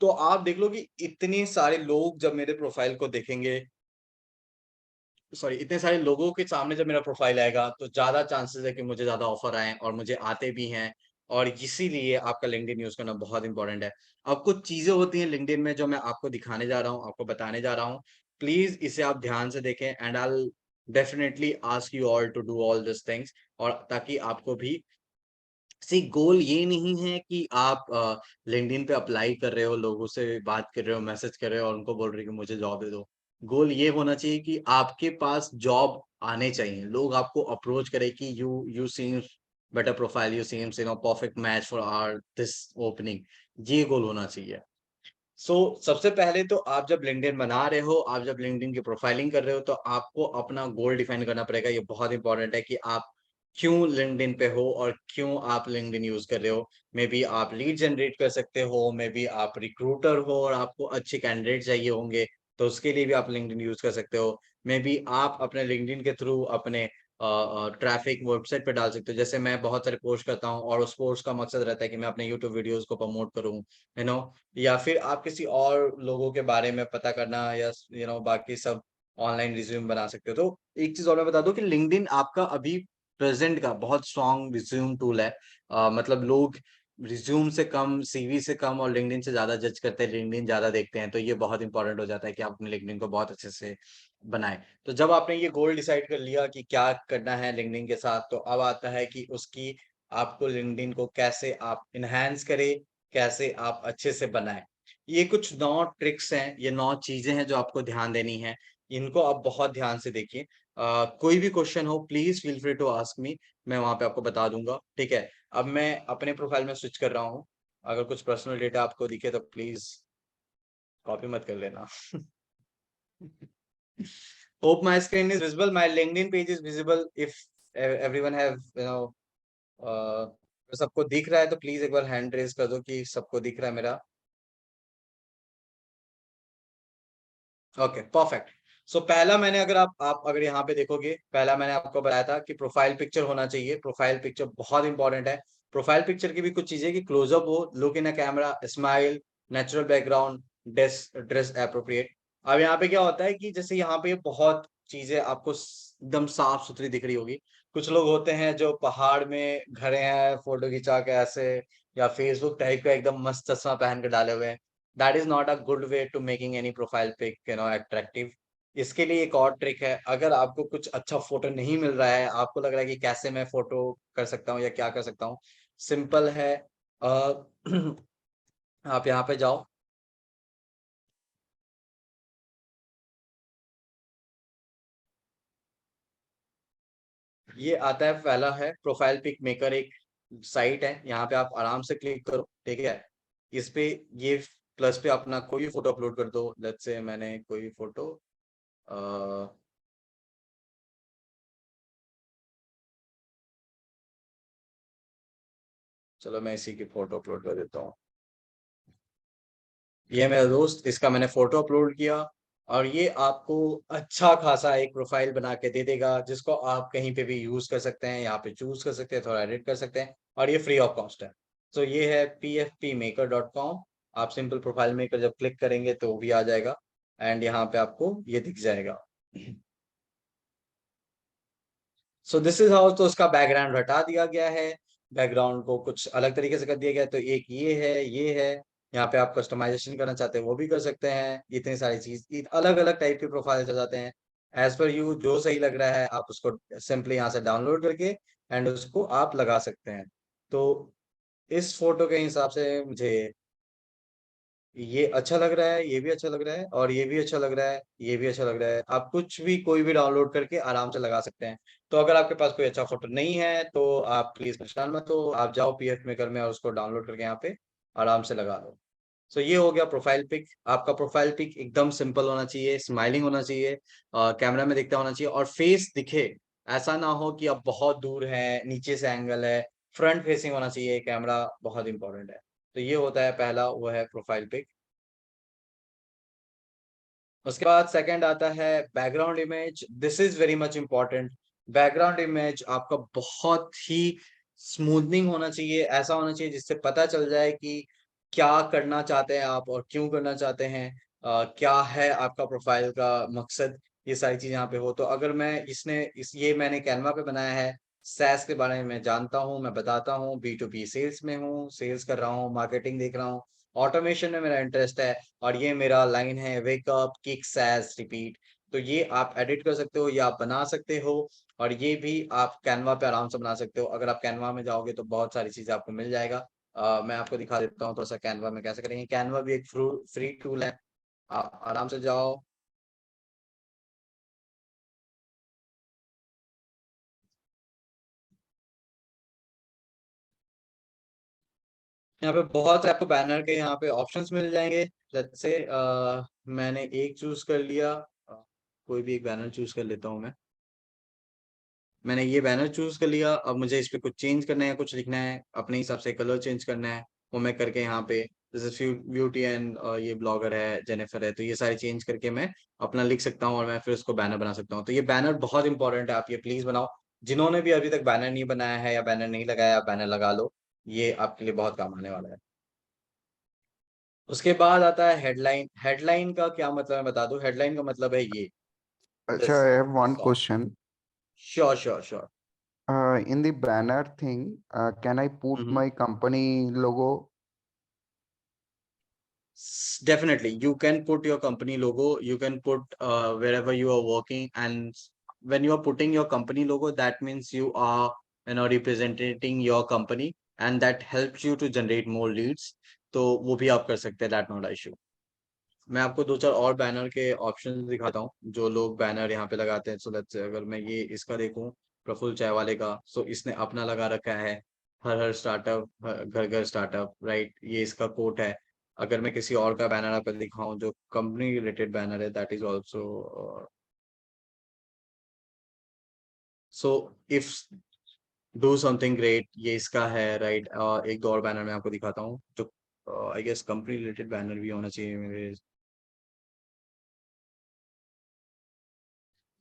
Speaker 1: तो आप देख लो कि इतने सारे लोग जब मेरे प्रोफाइल को देखेंगे, सॉरी, इतने सारे लोगों के सामने जब मेरा प्रोफाइल आएगा तो ज्यादा चांसेस है कि मुझे ज्यादा ऑफर आए और मुझे आते भी हैं। और इसीलिए आपका लिंक्डइन यूज करना बहुत इंपॉर्टेंट है। अब कुछ चीजें होती हैं लिंक्डइन में जो मैं आपको दिखाने जा रहा हूँ, आपको बताने जा रहा हूँ। प्लीज इसे आप ध्यान से देखें and I definitely ask you all to do all this things, और ताकि आपको भी सी गोल ये नहीं है कि आप लिंक्डइन पे अप्लाई कर रहे हो, लोगों से बात कर रहे हो, मैसेज कर रहे हो और उनको बोल रहे हो कि मुझे जॉब दे दो। गोल ये होना चाहिए कि आपके पास जॉब आने चाहिए, लोग आपको अप्रोच करें कि you seems better profile, you seems perfect match for our this opening. ये गोल होना चाहिए। सो सबसे पहले तो आप जब लिंक्डइन बना रहे हो, आप जब लिंक्डइन की प्रोफाइलिंग कर रहे हो, तो आपको अपना गोल डिफाइन करना पड़ेगा। ये बहुत इंपॉर्टेंट है कि आप क्यों लिंक्डइन पे हो और क्यों आप लिंक्डइन यूज कर रहे हो। मे बी आप लीड जनरेट कर सकते हो, मे बी आप रिक्रूटर हो और आपको अच्छे कैंडिडेट चाहिए होंगे, तो उसके लिए भी आप लिंक्डइन यूज कर सकते हो। मे बी आप अपने लिंक्डइन के थ्रू अपने ट्रैफिक वेबसाइट पे डाल सकते हो। जैसे मैं बहुत सारे पोस्ट करता हूँ और उस पोस्ट का मकसद रहता है कि मैं अपने यूट्यूब वीडियोस को प्रमोट करूँ, या फिर आप किसी और लोगों के बारे में पता करना, या बाकी सब ऑनलाइन रिज्यूम बना सकते हो। तो एक चीज और मैं बता दूं कि लिंक्डइन आपका अभी प्रेजेंट का बहुत स्ट्रॉन्ग रिज्यूम टूल है। मतलब लोग रिज्यूम से कम, CV से कम और लिंक्डइन से ज्यादा जज करते हैं, लिंक्डइन ज्यादा देखते हैं। तो ये बहुत इंपॉर्टेंट हो जाता है कि आप अपने लिंक्डइन को बहुत अच्छे से बनाएं। तो जब आपने ये गोल डिसाइड कर लिया कि क्या करना है लिंक्डइन के साथ, तो अब आता है कि उसकी आपको लिंक्डइन को कैसे आप इनहेंस करें, कैसे आप अच्छे से बनाएं। ये कुछ 9 ट्रिक्स हैं, ये 9 चीजें हैं जो आपको ध्यान देनी है। इनको आप बहुत ध्यान से देखिए। कोई भी क्वेश्चन हो please feel free to ask me, मैं वहां पे आपको बता दूंगा। ठीक है, अब मैं अपने प्रोफाइल में स्विच कर रहा हूँ। अगर कुछ पर्सनल डेटा आपको दिखे तो प्लीज कॉपी मत कर लेना। Hope my screen is visible. My LinkedIn page is visible. If everyone have तो सबको दिख रहा है तो प्लीज एक बार हैंड रेज कर दो कि सबको दिख रहा है मेरा। Okay, perfect. सो पहला मैंने, अगर आप अगर यहाँ पे देखोगे, पहला मैंने आपको बताया था कि प्रोफाइल पिक्चर होना चाहिए। प्रोफाइल पिक्चर बहुत इंपॉर्टेंट है। प्रोफाइल पिक्चर की भी कुछ चीजें कि क्लोजअप हो, look in a camera, smile, natural background, dress appropriate. अब यहाँ पे क्या होता है कि जैसे यहाँ पे बहुत चीजें आपको एकदम साफ सुथरी दिख रही होगी। कुछ लोग होते हैं जो पहाड़ में खड़े हैं फोटो खिंचा के ऐसे, या फेसबुक टाइप का एकदम मस्त चश्मा पहन के डाले हुए हैं। That is not a good way to making any profile pic attractive. इसके लिए एक और ट्रिक है। अगर आपको कुछ अच्छा फोटो नहीं मिल रहा है, आपको लग रहा है कि कैसे मैं फोटो कर सकता हूँ या क्या कर सकता हूँ, सिंपल है। आप यहाँ पे जाओ, ये आता है, पहला है प्रोफाइल पिक मेकर, एक साइट है। यहाँ पे आप आराम से क्लिक करो, ठीक है। इस पे ये प्लस पे अपना कोई फोटो अपलोड कर दो। लेट्स से मैंने कोई फोटो चलो मैं इसी की फोटो अपलोड कर देता हूँ। ये मेरा दोस्त, इसका मैंने फोटो अपलोड किया और ये आपको अच्छा खासा एक प्रोफाइल बना के दे देगा, जिसको आप कहीं पे भी यूज कर सकते हैं, यहाँ पे चूज कर सकते हैं, थोड़ा एडिट कर सकते हैं, और ये फ्री ऑफ कॉस्ट है। तो ये है pfpmaker.com। आप सिंपल प्रोफाइल मेकर जब क्लिक करेंगे तो वो भी आ जाएगा एंड यहाँ पे आपको ये दिख जाएगा। सो दिस इज हाउ, तो उसका बैकग्राउंड हटा दिया गया है, बैकग्राउंड को कुछ अलग तरीके से कर दिया गया है। तो एक ये है, यहाँ पे आप कस्टमाइजेशन करना चाहते हैं वो भी कर सकते हैं। इतनी सारी चीज अलग अलग टाइप के प्रोफाइल आ जाते हैं, एज पर यू जो सही लग रहा है आप उसको सिंपली यहाँ से डाउनलोड करके एंड उसको आप लगा सकते हैं। तो इस फोटो के हिसाब से मुझे ये अच्छा लग रहा है, ये भी अच्छा लग रहा है, और ये भी अच्छा लग रहा है, ये भी अच्छा लग रहा है। आप कुछ भी कोई भी डाउनलोड करके आराम से लगा सकते हैं। तो अगर आपके पास कोई अच्छा फोटो नहीं है तो आप प्लीज परेशान मत हो, आप जाओ पीएफ मेकर में और उसको डाउनलोड करके यहाँ पे आराम से लगा लो। सो ये हो गया प्रोफाइल पिक। आपका प्रोफाइल पिक एकदम सिंपल होना चाहिए, स्माइलिंग होना चाहिए, कैमरा में दिखता होना चाहिए और फेस दिखे। ऐसा ना हो कि आप बहुत दूर है, नीचे से एंगल है, फ्रंट फेसिंग होना चाहिए कैमरा, बहुत इंपॉर्टेंट है। तो ये होता है पहला, वो है प्रोफाइल पिक। उसके बाद सेकंड आता है background image. This is very much important. Background image आपका बहुत ही स्मूथनिंग होना चाहिए, ऐसा होना चाहिए जिससे पता चल जाए कि क्या करना चाहते हैं आप और क्यों करना चाहते हैं, क्या है आपका प्रोफाइल का मकसद। ये सारी चीज यहाँ पे हो। तो अगर मैं ये मैंने कैनवा पे बनाया है, सैस के बारे में मैं जानता हूँ, मैं बताता हूँ, B2B सेल्स में हूँ, सेल्स कर रहा हूँ, मार्केटिंग देख रहा हूँ, ऑटोमेशन में मेरा इंटरेस्ट है, और ये मेरा लाइन है वेकअप किक सैस रिपीट। तो ये आप एडिट कर सकते हो, या आप बना सकते हो, और ये भी आप कैनवा पे आराम से बना सकते हो। अगर आप कैनवा में जाओगे तो बहुत सारी चीजें आपको मिल जाएगा। मैं आपको दिखा देता हूँ थोड़ा सा कैनवा में कैसे करेंगे। कैनवा भी एक फ्री टूल है, आप आराम से जाओ। यहाँ पे बहुत से आपको बैनर के यहाँ पे ऑप्शंस मिल जाएंगे। जैसे मैंने एक चूज कर लिया, कोई भी एक बैनर चूज कर लेता हूँ मैं। मैंने ये बैनर चूज कर लिया, अब मुझे इस पे कुछ चेंज करना है, कुछ लिखना है अपने हिसाब से, कलर चेंज करना है, वो मैं करके यहाँ पे जैसे ब्यूटी एंड ये ब्लॉगर है, जेनिफर है, तो ये सारे चेंज करके मैं अपना लिख सकता हूँ और मैं फिर उसको बैनर बना सकता हूँ। तो ये बैनर बहुत इंपॉर्टेंट है, आप ये प्लीज बनाओ। जिन्होंने भी अभी तक बैनर नहीं बनाया है या बैनर नहीं लगाया, आप बैनर लगा लो, ये आपके लिए बहुत काम आने वाला है। उसके बाद आता है हेडलाइन। हेडलाइन का क्या मतलब है बता दूं। हेडलाइन का मतलब है ये,
Speaker 2: Acha,
Speaker 1: this.
Speaker 2: I have one question.
Speaker 1: Sure sure sure.
Speaker 2: In the banner thing, can I put my company logo?
Speaker 1: Definitely, you can put your company logo. You can put wherever you are working, and when you are putting your company logo, that means you are, representing your company, and that helps you to generate more leads. तो वो भी आप कर सकते हैं, that not issue। मैं आपको दो चार और बैनर के ऑप्शन दिखाता हूँ जो लोग बैनर यहाँ पे लगाते हैं। सो लेट्स से अगर मैं ये इसका देखूँ, प्रफुल्ल चाय वाले का, सो इसने अपना लगा रखा है, हर हर स्टार्टअप घर घर स्टार्टअप, राइट, ये इसका कोट है। अगर मैं किसी और का बैनर आपको दिखाऊं जो कंपनी रिलेटेड बैनर है, that is also so if do something great, ये इसका है, राइट। एक दो और बैनर मैं आपको दिखाता हूँ जो I guess company related banner भी होना चाहिए मेरे।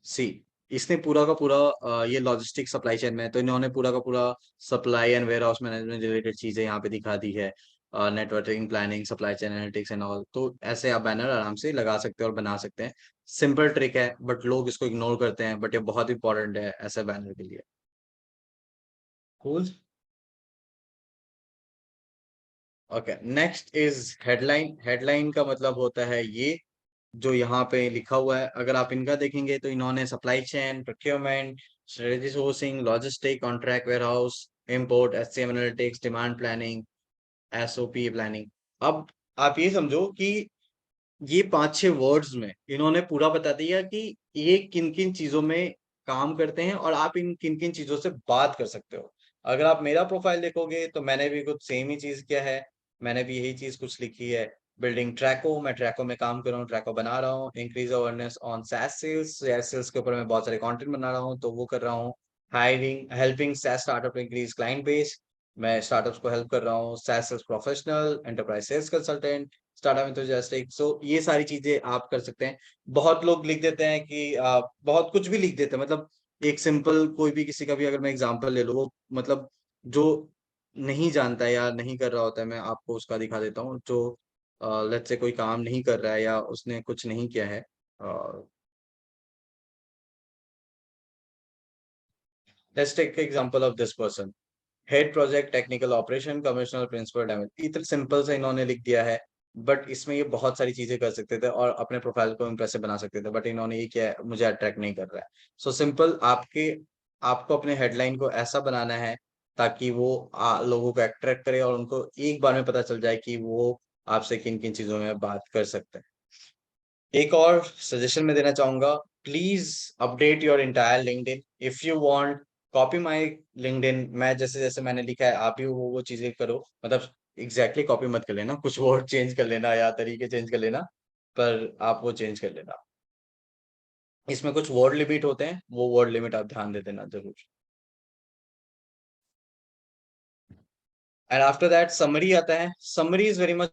Speaker 1: सी, इसने पूरा का पूरा ये लॉजिस्टिक सप्लाई चेन में है, तो इन्होंने पूरा का पूरा supply and warehouse management related चीजें यहाँ पे दिखा दी है, networking planning supply chain analytics and all. तो ऐसे आप बैनर आराम से लगा सकते हैं और बना सकते हैं। सिंपल ट्रिक है बट लोग इसको इग्नोर करते हैं, बट ये बहुत इंपॉर्टेंट है ऐसे बैनर के लिए। Cool. Okay, next is headline. Headline का मतलब होता है ये जो यहाँ पे लिखा हुआ है। अगर आप इनका देखेंगे तो इन्होंने supply chain, procurement, strategy sourcing, logistic, contract warehouse, import, SCM analytics, demand planning, SOP planning. अब आप ये समझो कि ये 5-6 वर्ड्स में इन्होंने पूरा बता दिया कि ये किन किन चीजों में काम करते हैं और आप इन किन किन चीजों से बात कर सकते हो। अगर आप मेरा प्रोफाइल देखोगे तो मैंने भी कुछ सेम ही चीज किया है, मैंने भी यही चीज कुछ लिखी है। बिल्डिंग ट्रैको, मैं ट्रैको में काम कर रहा हूँ, ट्रैको बना रहा हूँ। Increase awareness on SaaS sales, SaaS sales के ऊपर मैं बहुत सारे कंटेंट बना रहा हूँ, तो वो कर रहा हूँ। Hiring, helping SaaS startup increase client base, मैं स्टार्टअप्स को हेल्प कर रहा हूँ। SaaS sales professional, enterprise sales consultant, startup enthusiastic. So ये सारी चीजें आप कर सकते हैं। बहुत लोग लिख देते हैं कि बहुत कुछ भी लिख देते हैं, मतलब एक सिंपल कोई भी किसी का भी अगर मैं एग्जांपल ले लूं, वो मतलब जो नहीं जानता है या नहीं कर रहा होता है, मैं आपको उसका दिखा देता हूँ। जो लेट्स से कोई काम नहीं कर रहा है या उसने कुछ नहीं किया है, let's take example of this person, head project technical operation commissioner principal damage, इतना सिंपल सा इन्होंने लिख दिया है, बट इसमें ये बहुत सारी चीजें कर सकते थे और अपने प्रोफाइल को इम्प्रेसिव बना सकते थे, बट इन्होंने ये किया है, मुझे अट्रैक्ट नहीं कर रहा है। सो सिंपल, आपको अपने हेडलाइन को ऐसा बनाना है ताकि वो लोगों को अट्रैक्ट करे और उनको एक बार में पता चल जाए कि वो आपसे किन किन चीजों में बात कर सकते हैं। एक और सजेशन मैं देना चाहूंगा, please update your entire LinkedIn if you want, copy my LinkedIn. मैं जैसे जैसे मैंने लिखा है आप भी वो चीजें करो, मतलब एग्जैक्टली कॉपी मत कर लेना, कुछ वर्ड चेंज कर लेना या तरीके चेंज कर लेना, पर आप वो चेंज कर लेना। इसमें कुछ वर्ड लिमिट होते हैं, वो वर्ड लिमिट आप ध्यान दे देना जरूर। एंड आफ्टर दैट समरी आता है, समरी इज वेरी मच।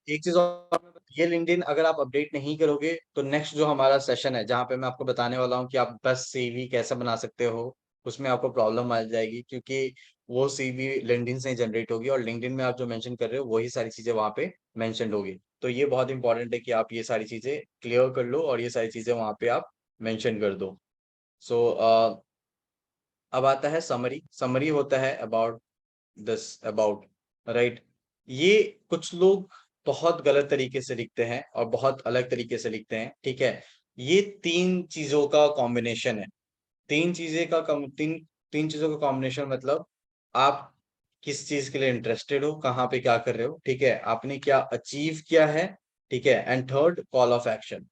Speaker 1: एक चीज और, ये लिंक्डइन अगर आप अपडेट नहीं करोगे तो नेक्स्ट जो हमारा सेशन है जहाँ पे मैं आपको बताने वाला हूँ कि आप बस सीवी कैसे बना सकते हो, उसमें आपको प्रॉब्लम आ जाएगी, क्योंकि वो सीवी लिंक्डइन से जनरेट होगी और लिंक्डइन में आप जो मेंशन कर रहे हो वही सारी चीजें वहां पे मेंशन होगी। तो ये बहुत इंपॉर्टेंट है कि आप ये सारी चीजें क्लियर कर लो और ये सारी चीजें वहां पे आप मेंशन कर दो। सो अब आता है समरी। समरी होता है अबाउट दिस, अबाउट, राइट। ये कुछ लोग बहुत गलत तरीके से लिखते हैं और बहुत अलग तरीके से लिखते हैं, ठीक है। ये तीन चीजों का कॉम्बिनेशन है। तीन तीन चीजों का कॉम्बिनेशन मतलब आप किस चीज के लिए इंटरेस्टेड हो, कहाँ पे क्या कर रहे हो, ठीक है, आपने क्या अचीव किया है, ठीक है, and third call of action.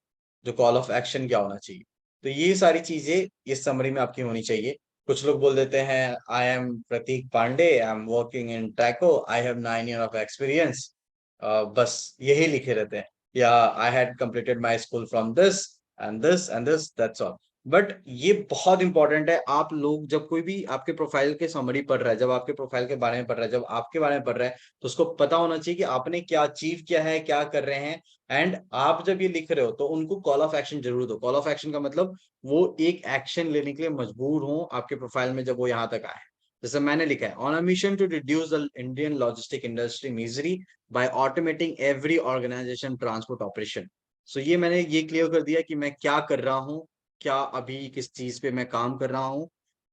Speaker 1: जो कॉल ऑफ एक्शन क्या होना चाहिए, तो ये सारी चीजें इस समरी में आपकी होनी चाहिए। कुछ लोग बोल देते हैं I am Pratik Pandey, I am working in Traco, I have 9 years of experience, बस यही लिखे रहते हैं, या I had completed my school from this and this and this, that's all. But ये बहुत इंपॉर्टेंट है, आप लोग जब कोई भी आपके प्रोफाइल के समरी पढ़ रहा है, जब आपके प्रोफाइल के बारे में पढ़ रहा है, जब आपके बारे में पढ़ रहा है, तो उसको पता होना चाहिए कि आपने क्या अचीव किया है, क्या कर रहे हैं। एंड आप जब ये लिख रहे हो तो उनको कॉल ऑफ एक्शन जरूर दो। कॉल ऑफ एक्शन का मतलब वो एक एक्शन लेने के लिए मजबूर हो आपके प्रोफाइल में जब वो यहाँ तक आए। जैसे मैंने लिखा है, on a mission to reduce the Indian logistic industry misery by automating every organisation transport operation. So ये मैंने ये क्लियर कर दिया कि मैं क्या कर रहा हूँ, क्या अभी किस चीज पे मैं काम कर रहा हूँ।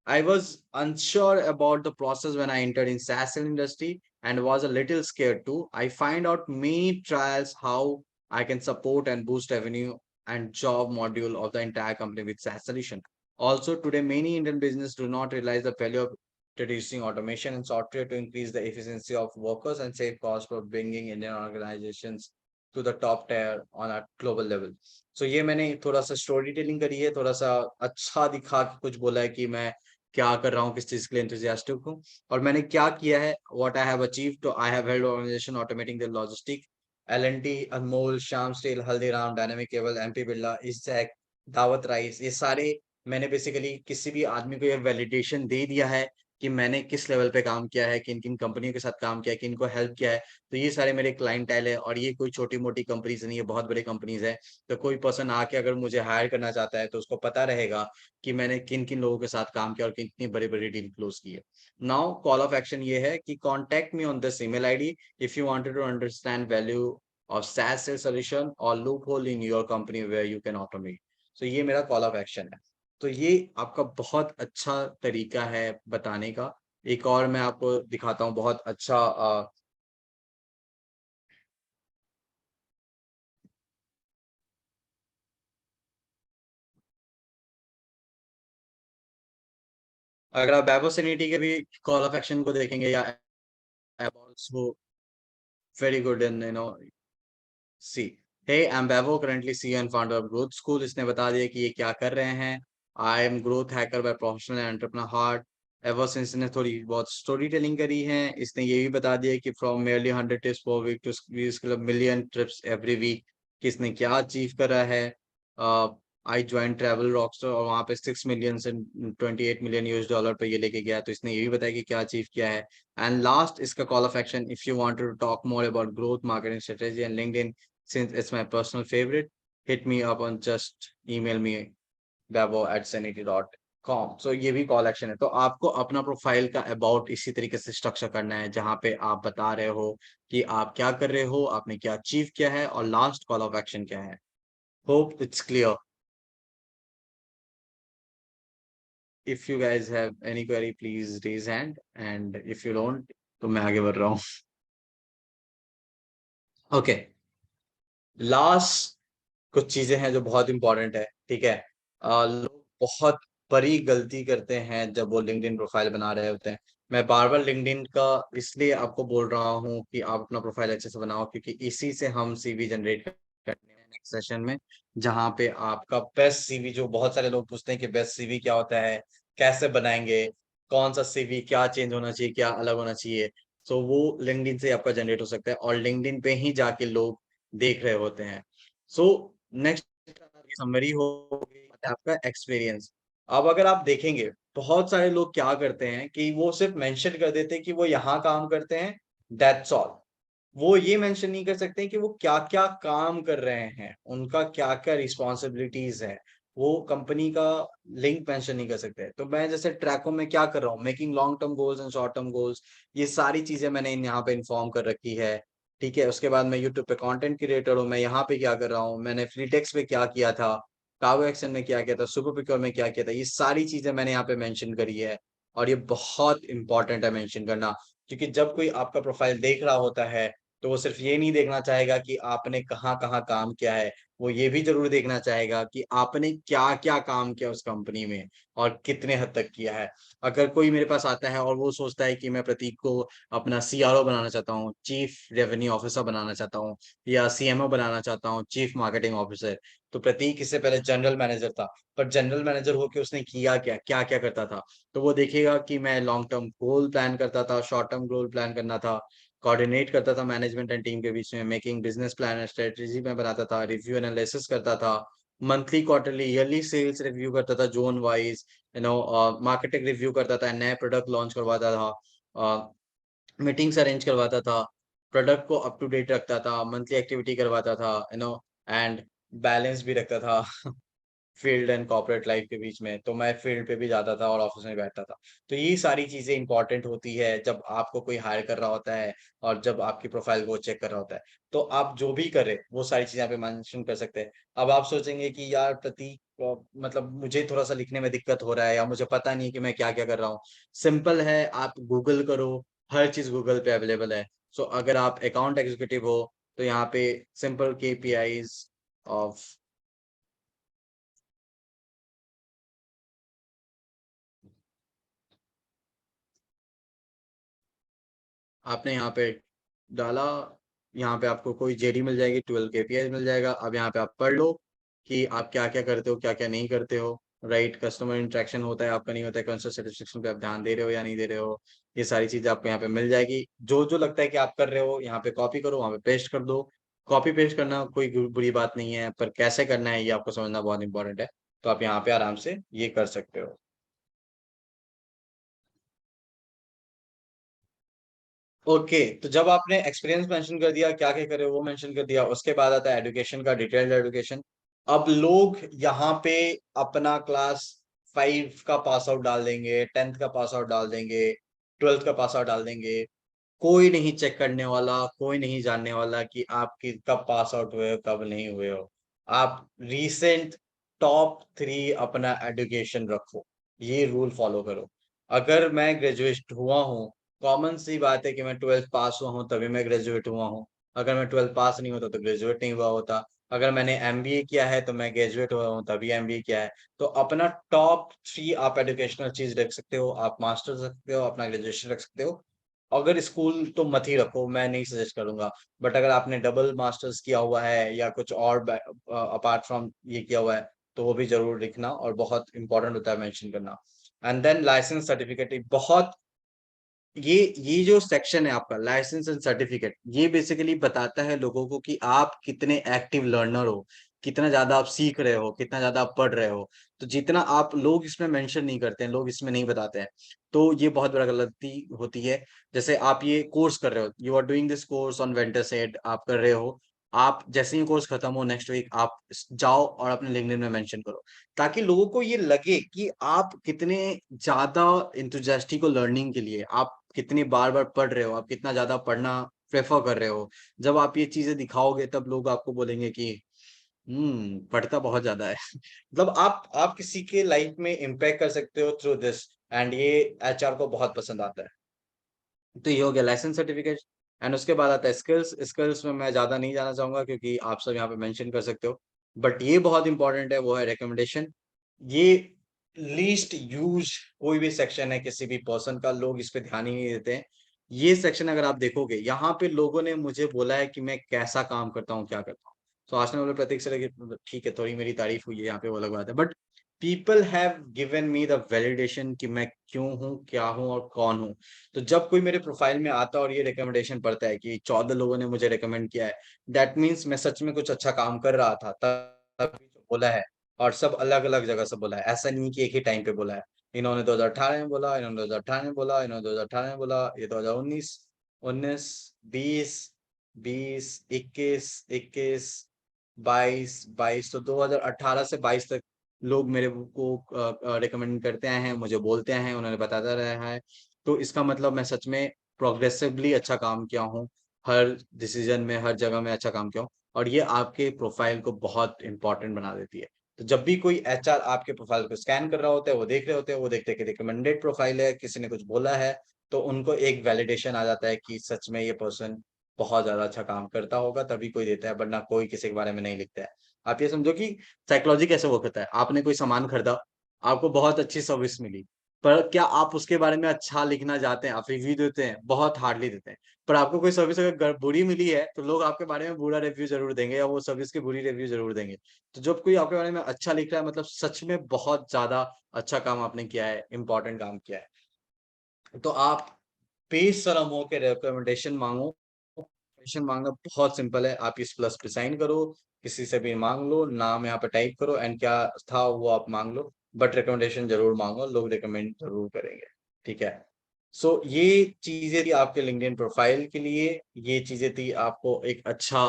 Speaker 1: I was unsure about the process when I entered in SaaS industry and was a little scared too. I find out many trials how I can support and boost revenue and job module of the entire company with SaaS solution. Also, today many Indian business do not realize the value of introducing automation and software to increase the efficiency of workers and save costs for bringing Indian organizations to the top tier on a global level. So ये मैंने थोड़ा सा story telling करी है, थोड़ा सा अच्छा दिखा के कुछ बोला है कि मैं क्या कर रहा हूँ, किस चीज के लिए एंथुसियास्टिक हूँ और मैंने क्या किया है, व्हाट आई हैव अचीव्ड। तो I have held organisation automating the logistic, L&T, Anmol, Shyam Steel, Haldiram, Dynamic Cable, MP Birla, ईस्टैक, दावत राइस, ये सारे मैंने बेसिकली किसी भी आदमी को ये वैलिडेशन दे दिया है कि मैंने किस लेवल पे काम किया है, किन किन कंपनियों के साथ काम किया है, किन को हेल्प किया है। तो ये सारे मेरे क्लाइंटेल है और ये कोई छोटी मोटी कंपनीज नहीं है, बहुत बड़े कंपनीज है। तो कोई पर्सन आके अगर मुझे हायर करना चाहता है तो उसको पता रहेगा कि मैंने किन किन लोगों के साथ काम किया और कितनी बड़ी बड़ी डील क्लोज की है। नाउ कॉल ऑफ एक्शन ये है कि contact me on this email ID if you wanted to understand value of SaaS sales solution or loophole in your company where you can automate. So ये मेरा call of action है। तो ये आपका बहुत अच्छा तरीका है बताने का। एक और मैं आपको दिखाता हूँ बहुत अच्छा अगर आप Babossanity के भी कॉल ऑफ एक्शन को देखेंगे या also very good in See, hey, I'm Bavo, currently CEO and founder of Growth School. इसने बता दिया कि ये क्या कर रहे हैं। I am growth hacker by professional and entrepreneur heart. Ever since इसने थोड़ी बहुत स्टोरी टेलिंग करी है, इसने ये भी बता दिया कि from merely 100 trips per week to squeeze club million trips every week, किसने क्या अचीव करा है। I joined Travel Rockstar और वहाँ पे 6 million से 28 million US डॉलर पे ये लेके गया, तो इसने ये भी बताया कि क्या अचीव किया है। And last इसका call of action, if you want to talk more about growth, marketing strategy and LinkedIn, since it's my personal favorite, hit me up on just email me babo@sanity.com. So ये भी call action है। तो आपको अपना profile का about इसी तरीके से स्ट्रक्चर करना है जहां पे आप बता रहे हो कि आप क्या कर रहे हो, आपने क्या अचीव किया है और लास्ट कॉल ऑफ एक्शन क्या है। Hope it's clear. if you guys have any query, please raise hand, and if you don't, तो मैं आगे बढ़ रहा हूँ. Okay, लास्ट कुछ चीजें हैं जो बहुत इंपॉर्टेंट है. ठीक है, लोग बहुत बड़ी गलती करते हैं जब वो लिंक्डइन प्रोफाइल बना रहे होते हैं. मैं बार बार लिंक्डइन का इसलिए आपको बोल रहा हूँ कि आप अपना प्रोफाइल अच्छे से बनाओ, क्योंकि इसी से हम सीवी जनरेट करने हैं नेक्स्ट सेशन में, जहाँ पे आपका बेस्ट सीवी, जो बहुत सारे लोग पूछते हैं कि बेस्ट सीवी क्या होता है, कैसे बनाएंगे, कौन सा सीवी, क्या चेंज होना चाहिए, क्या अलग होना चाहिए. तो वो लिंक्डइन से आपका जनरेट हो सकता है, और लिंक्डइन पे ही जाके लोग देख रहे होते हैं. सो नेक्स्ट समरी हो गई आपका एक्सपीरियंस. अब अगर आप देखेंगे, बहुत सारे लोग क्या करते हैं कि वो सिर्फ मेंशन कर देते हैं कि वो यहाँ काम करते हैं, दैट्स ऑल. वो ये मेंशन नहीं कर सकते कि वो क्या क्या काम कर रहे हैं, उनका क्या क्या रिस्पॉन्सिबिलिटीज है, वो कंपनी का लिंक मेंशन नहीं कर सकते. तो मैं जैसे ट्रैको में क्या कर रहा हूँ, making long term goals and short term goals, ये सारी चीजें मैंने यहाँ पे इन्फॉर्म कर रखी है. ठीक है, उसके बाद मैं यूट्यूब पे कंटेंट क्रिएटर हूँ, मैं यहाँ पे क्या कर रहा हूँ, मैंने फ्रीटेक्स पे क्या किया था, कार्गो एक्शन में क्या किया था, सुपर पिक्योर में क्या किया था, ये सारी चीजें मैंने यहाँ पे मेंशन करी है. और ये बहुत इंपॉर्टेंट है मेंशन करना, क्योंकि जब कोई आपका प्रोफाइल देख रहा होता है, तो वो सिर्फ ये नहीं देखना चाहेगा कि आपने कहाँ कहाँ काम किया है, वो ये भी जरूर देखना चाहेगा कि आपने क्या क्या काम किया उस कंपनी में, और कितने हद तक किया है. अगर कोई मेरे पास आता है और वो सोचता है कि मैं प्रतीक को अपना सीआरओ बनाना चाहता हूँ, चीफ रेवेन्यू ऑफिसर बनाना चाहता हूँ, या सीएमओ बनाना चाहता हूँ, चीफ मार्केटिंग ऑफिसर, तो प्रतीक इससे पहले जनरल मैनेजर था, पर जनरल मैनेजर होके उसने किया क्या, क्या क्या करता था. तो वो देखेगा कि मैं लॉन्ग टर्म गोल प्लान करता था, शॉर्ट टर्म गोल प्लान करना था, कोऑर्डिनेट करता था मैनेजमेंट एंड टीम के बीच में, making business plan and strategy में बनाता था, रिव्यू एनालिसिस करता था, monthly quarterly yearly sales review करता था, जोन वाइज, मार्केटिंग रिव्यू करता था, नए प्रोडक्ट लॉन्च करवाता था, मीटिंग्स अरेंज करवाता था, प्रोडक्ट को अप टू डेट रखता था, मंथली एक्टिविटी करवाता था, एंड बैलेंस भी रखता था फील्ड एंड कॉर्पोरेट लाइफ के बीच में. तो मैं फील्ड पे भी जाता था और ऑफिस में बैठता था. तो ये सारी चीजें इंपॉर्टेंट होती है जब आपको कोई हायर कर रहा होता है, और जब आपकी प्रोफाइल को चेक कर रहा होता है, तो आप जो भी करें वो सारी चीजें यहाँ पे मेंशन कर सकते हैं. अब आप सोचेंगे कि यार प्रतीक, मतलब मुझे थोड़ा सा लिखने में दिक्कत हो रहा है, या मुझे पता नहीं कि मैं क्या क्या कर रहा हूँ. सिंपल है, आप गूगल करो, हर चीज गूगल पे अवेलेबल है. सो अगर आप अकाउंट एग्जीक्यूटिव हो, तो यहाँ पे सिंपल केपीआईज ऑफ, आपने यहाँ पे डाला, यहाँ पे आपको कोई जेडी मिल जाएगी, 12 केपीआई मिल जाएगा. अब यहाँ पे आप पढ़ लो कि आप क्या क्या करते हो, क्या क्या नहीं करते हो. राइट, कस्टमर इंटरेक्शन होता है आपका, नहीं होता है, कस्टमर सेटिस्फेक्शन पे आप ध्यान दे रहे हो या नहीं दे रहे हो, ये सारी चीजें आपको यहाँ पे मिल जाएगी. जो जो लगता है कि आप कर रहे हो, यहाँ पे कॉपी करो, वहाँ पे पेस्ट कर दो. कॉपी पेस्ट करना कोई बुरी बात नहीं है, पर कैसे करना है ये आपको समझना बहुत इंपॉर्टेंट है. तो आप यहाँ पे आराम से ये कर सकते हो. ओके, तो जब आपने एक्सपीरियंस मेंशन कर दिया, क्या क्या करे वो मेंशन कर दिया, उसके बाद आता है एजुकेशन का, डिटेल्ड एजुकेशन. अब लोग यहाँ पे अपना क्लास 5 का पास आउट डाल देंगे, 10th का पास आउट डाल देंगे, 12th का पास आउट डाल देंगे. कोई नहीं चेक करने वाला, कोई नहीं जानने वाला कि आप कब पास आउट हुए हो, कब नहीं हुए हो. आप रीसेंट टॉप 3 अपना एजुकेशन रखो, ये रूल फॉलो करो. अगर मैं ग्रेजुएट हुआ हूँ, कॉमन सी बात है कि मैं 12th पास हुआ हूँ तभी मैं ग्रेजुएट हुआ हूँ. अगर मैं 12th पास नहीं होता तो ग्रेजुएट नहीं हुआ होता. अगर मैंने एमबीए किया है तो मैं ग्रेजुएट हुआ हूँ तभी एमबीए किया है. तो अपना टॉप 3 आप एजुकेशनल चीज रख सकते हो, आप मास्टर्स रख सकते हो, अपना ग्रेजुएशन रख सकते हो. अगर स्कूल तो मत ही रखो, मैं नहीं सजेस्ट करूंगा. बट अगर आपने डबल मास्टर्स किया हुआ है या कुछ और अपार्ट फ्रॉम ये किया हुआ है, तो वो भी जरूर लिखना, और बहुत इंपॉर्टेंट होता है मेंशन करना. एंड देन लाइसेंस सर्टिफिकेट, बहुत, ये जो सेक्शन है आपका लाइसेंस एंड सर्टिफिकेट, ये बेसिकली बताता है लोगों को कि आप कितने एक्टिव लर्नर हो, कितना ज्यादा आप सीख रहे हो, कितना ज्यादा आप पढ़ रहे हो. तो जितना आप, लोग इसमें मेंशन नहीं करते हैं, लोग इसमें नहीं बताते हैं. तो ये बहुत बड़ा गलती होती है. जैसे आप ये कोर्स कर रहे हो, you are doing this course on वेंटरसेट, आप कर रहे हो, आप जैसे ही कोर्स खत्म हो नेक्स्ट वीक आप जाओ और अपने लिंक्डइन में मेंशन करो, ताकि लोगों को ये लगे कि आप कितने ज्यादा इंथुजियास्टिक हो लर्निंग के लिए, आप कितनी बार बार पढ़ रहे हो, आप कितना ज्यादा पढ़ना प्रेफर कर रहे हो. जब आप ये चीजें दिखाओगे तब लोग आपको बोलेंगे कि पढ़ता बहुत ज्यादा है। मतलब आप किसी के लाइफ में इम्पैक्ट कर सकते हो थ्रू दिस, एंड ये एचआर को बहुत पसंद आता है। तो ये हो गया लाइसेंस सर्टिफिकेट। एंड उसके बाद आता है स्किल्स। स्किल्स में मैं ज्यादा नहीं जाना चाहूंगा क्योंकि आप सब यहाँ पे मेंशन कर सकते हो, बट ये बहुत इंपॉर्टेंट है, वो है रिकमेंडेशन। ये लीस्ट यूज कोई भी सेक्शन है किसी भी पर्सन का, लोग इस पे ध्यान ही नहीं देते हैं। ये सेक्शन अगर आप देखोगे, यहाँ पे लोगों ने मुझे बोला है कि मैं कैसा काम करता हूँ, क्या करता हूँ। तो आज ने बोले प्रतीक सर कि ठीक है, थोड़ी मेरी तारीफ हुई है यहाँ पे, वो अलग बात है, but people have given me the validation कि मैं क्यों हूँ, क्या हूँ और कौन हूँ। तो जब कोई मेरे प्रोफाइल में आता है और ये रिकमेंडेशन पड़ता है कि 14 लोगों ने मुझे रिकमेंड किया है, दैट मीन्स मैं सच में कुछ अच्छा काम कर रहा था, तब बोला है। और सब अलग अलग जगह से बोला है, ऐसा नहीं कि एक ही टाइम पे बोला है। इन्होंने 2018 में बोला, इन्होंने 2018 में बोला, इन्होंने 2018 में बोला, ये 2019, 19, 20, 20, 21, 22, 22, तो 2018 से 22 तक लोग मेरे को रिकमेंड करते आए हैं, मुझे बोलते हैं, उन्होंने बताता रहा है। तो इसका मतलब मैं सच में प्रोग्रेसिवली अच्छा काम किया हूँ, हर डिसीजन में, हर जगह में अच्छा काम किया हूँ। और ये आपके प्रोफाइल को बहुत इंपॉर्टेंट बना देती है। तो जब भी कोई एचआर आपके प्रोफाइल को स्कैन कर रहा होता है, वो देख रहे होते हैं, वो देखते हैं कि रिकमेंडेड प्रोफाइल है, किसी ने कुछ बोला है, तो उनको एक वैलिडेशन आ जाता है कि सच में ये पर्सन बहुत ज्यादा अच्छा काम करता होगा, तभी कोई देता है, वरना कोई किसी के बारे में नहीं लिखता है। आप ये समझो कि साइकोलॉजी कैसे वर्क होता है। आपने कोई सामान खरीदा, आपको बहुत अच्छी सर्विस मिली, पर क्या आप उसके बारे में अच्छा लिखना चाहते हैं? आप रिव्यू देते हैं? बहुत हार्डली देते हैं। पर आपको कोई सर्विस अगर बुरी मिली है, तो लोग आपके बारे में बुरा रिव्यू जरूर देंगे, या वो सर्विस की बुरी रिव्यू जरूर देंगे। तो जब कोई आपके बारे में अच्छा लिख रहा है, मतलब सच में बहुत ज्यादा अच्छा काम आपने किया है, इंपॉर्टेंट काम किया है। तो आप बेशरम हो के रिकमेंडेशन मांगो। रिकमेंडेशन मांगना बहुत सिंपल है, आप इस प्लस पे साइन करो, किसी से भी मांग लो, नाम यहाँ पे टाइप करो, एंड क्या था वो आप मांग लो, बट रिकमेंडेशन जरूर मांगो, लोग रिकमेंड जरूर करेंगे। ठीक है। सो ये चीजें थी आपके लिंक्डइन प्रोफाइल के लिए, ये चीजें थी आपको एक अच्छा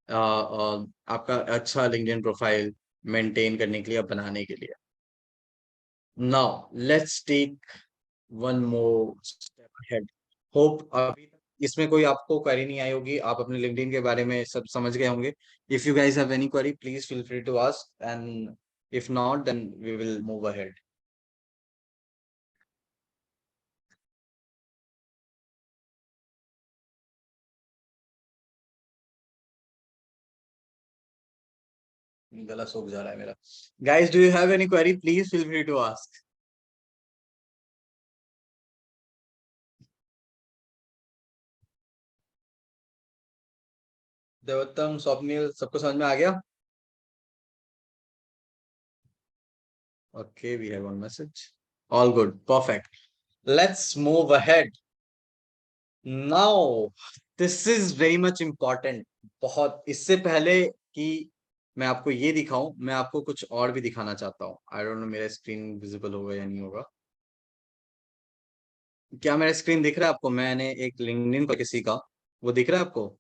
Speaker 1: आपका अच्छा लिंक्डइन प्रोफाइल मेंटेन करने के लिए, बनाने के लिए। Now let's take one more step ahead. Hope अभी तक इसमें कोई आपको क्वेरी नहीं आई होगी, आप अपने लिंक्डइन के बारे में सब समझ गए होंगे। If you guys have any query, please feel free to ask, and if not, then we will move ahead. गला सूख जा रहा है मेरा। Guys, do you have any query? Please feel free to ask. Devottam, Swapnil, सबको समझ में आ गया? Okay, we have one message. All good. Perfect. Let's move ahead. Now, this is very much important. बहुत इससे पहले कि मैं आपको ये दिखाऊं, मैं आपको कुछ और भी दिखाना चाहता हूँ। आई डोंट नो मेरा स्क्रीन विजिबल होगा या नहीं होगा। क्या मेरा स्क्रीन दिख रहा है आपको? मैंने एक लिंक्डइन पर किसी का, वो दिख रहा है आपको?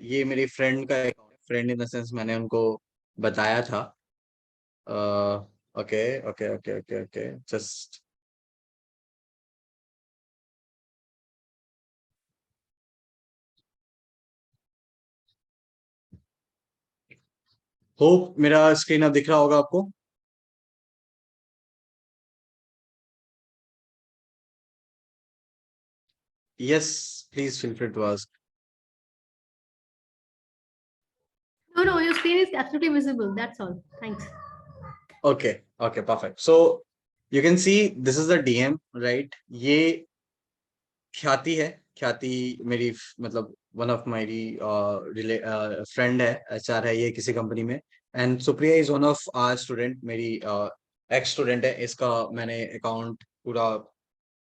Speaker 1: ये मेरी फ्रेंड का account, friend in the sense मैंने उनको बताया था। Okay okay okay okay okay, just hope मेरा स्क्रीन अब दिख रहा होगा आपको। Yes, please feel free to ask.
Speaker 4: No, no, your screen is absolutely visible. That's all. Thanks.
Speaker 1: Okay, okay, perfect. So you can see this is the DM, right? ये ख्याति है। ख्याति मेरी मतलब वन ऑफ माई फ्रेंड है, HR है ये किसी company में। And Supriya is one of our student, मेरी एक्स स्टूडेंट है। इसका मैंने अकाउंट पूरा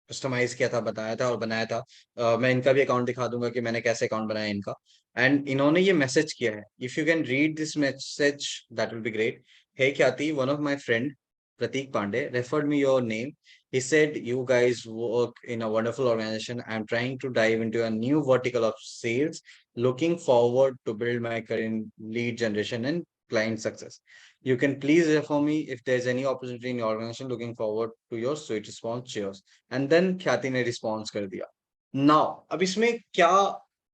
Speaker 1: कस्टमाइज किया था, बताया था और बनाया था। मैं इनका भी अकाउंट दिखा दूंगा कि मैंने कैसे अकाउंट बनाया इनका। एंड इन्होंने ये मैसेज किया है, if you can read this message that will be great. Hey Khyati, one of my friend Pratik Pandey referred me your name. He said you guys work in a wonderful organization. I'm trying to dive into a new vertical of sales, looking forward to build my career in lead generation and client success. You can please refer me if there's any opportunity in your organization. Looking forward to your sweet response. Cheers. And then Khyati ने response कर दिया। Now अब इसमें क्या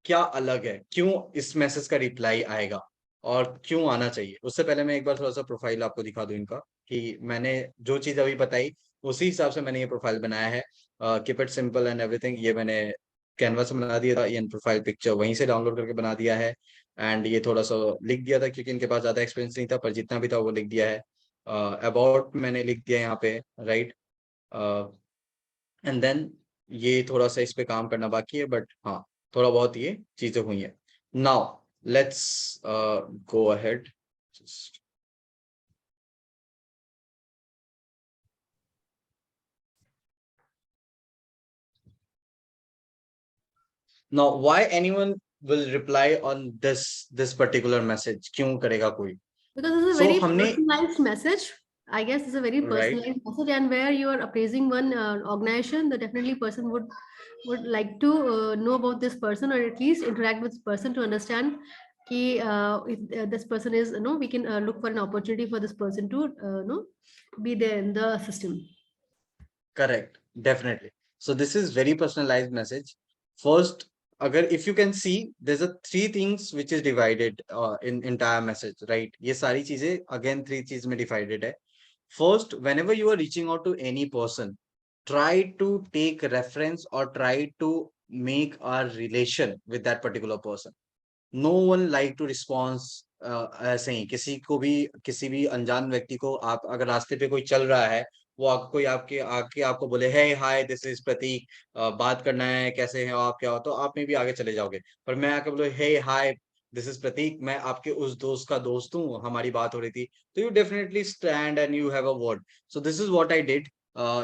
Speaker 1: क्या अलग है, क्यों इस मैसेज का रिप्लाई आएगा और क्यों आना चाहिए, उससे पहले मैं एक बार थोड़ा सा प्रोफाइल आपको दिखा दूं इनका, कि मैंने जो चीज अभी बताई उसी हिसाब से मैंने ये प्रोफाइल बनाया है। Keep it simple and everything, ये मैंने कैनवा से बना दिया था, ये प्रोफाइल पिक्चर वहीं से डाउनलोड करके बना दिया है। एंड ये थोड़ा सा लिख दिया था क्योंकि इनके पास ज्यादा एक्सपीरियंस नहीं था, पर जितना भी था वो लिख दिया है। अबाउट मैंने लिख दिया यहाँ पे, राइट। एंड देन ये थोड़ा सा इस पे काम करना बाकी है, बट हाँ थोड़ा बहुत ये चीजें हुई हैं। Now let's go ahead. Now why anyone will reply on this particular message, क्यों करेगा कोई?
Speaker 4: Because it's a
Speaker 1: so
Speaker 4: very
Speaker 1: हमने,
Speaker 4: personalized message. I guess it's a very
Speaker 1: right,
Speaker 4: personalized message, and where you are appraising one organization, the definitely person would like to know about this person, or at least interact with this person to understand कि if this person is, we can look for an opportunity for this person to be there in the system.
Speaker 1: correct, definitely. So this is very personalized message. First, agar if you can see, there's a three things which is divided in entire message, right? ये सारी चीजें again three चीज में divided है. First, whenever you are reaching out to any person, try to take reference or try to make a relation with that particular person. No one like to response ऐसे ही किसी भी अनजान व्यक्ति को, आप अगर रास्ते पे कोई चल रहा है, वो कोई आपके आके आपको बोले हे हाय दिस इज प्रतीक, बात करना है, कैसे हैं आप, क्या हो, तो आप में भी आगे चले जाओगे। पर मैं आके बोले हे हाय दिस इज प्रतीक, मैं आपके उस दोस्त का दोस्त हूँ, हमारी बात हो रही थी, तो you definitely stand and you have a word. So this is what I did.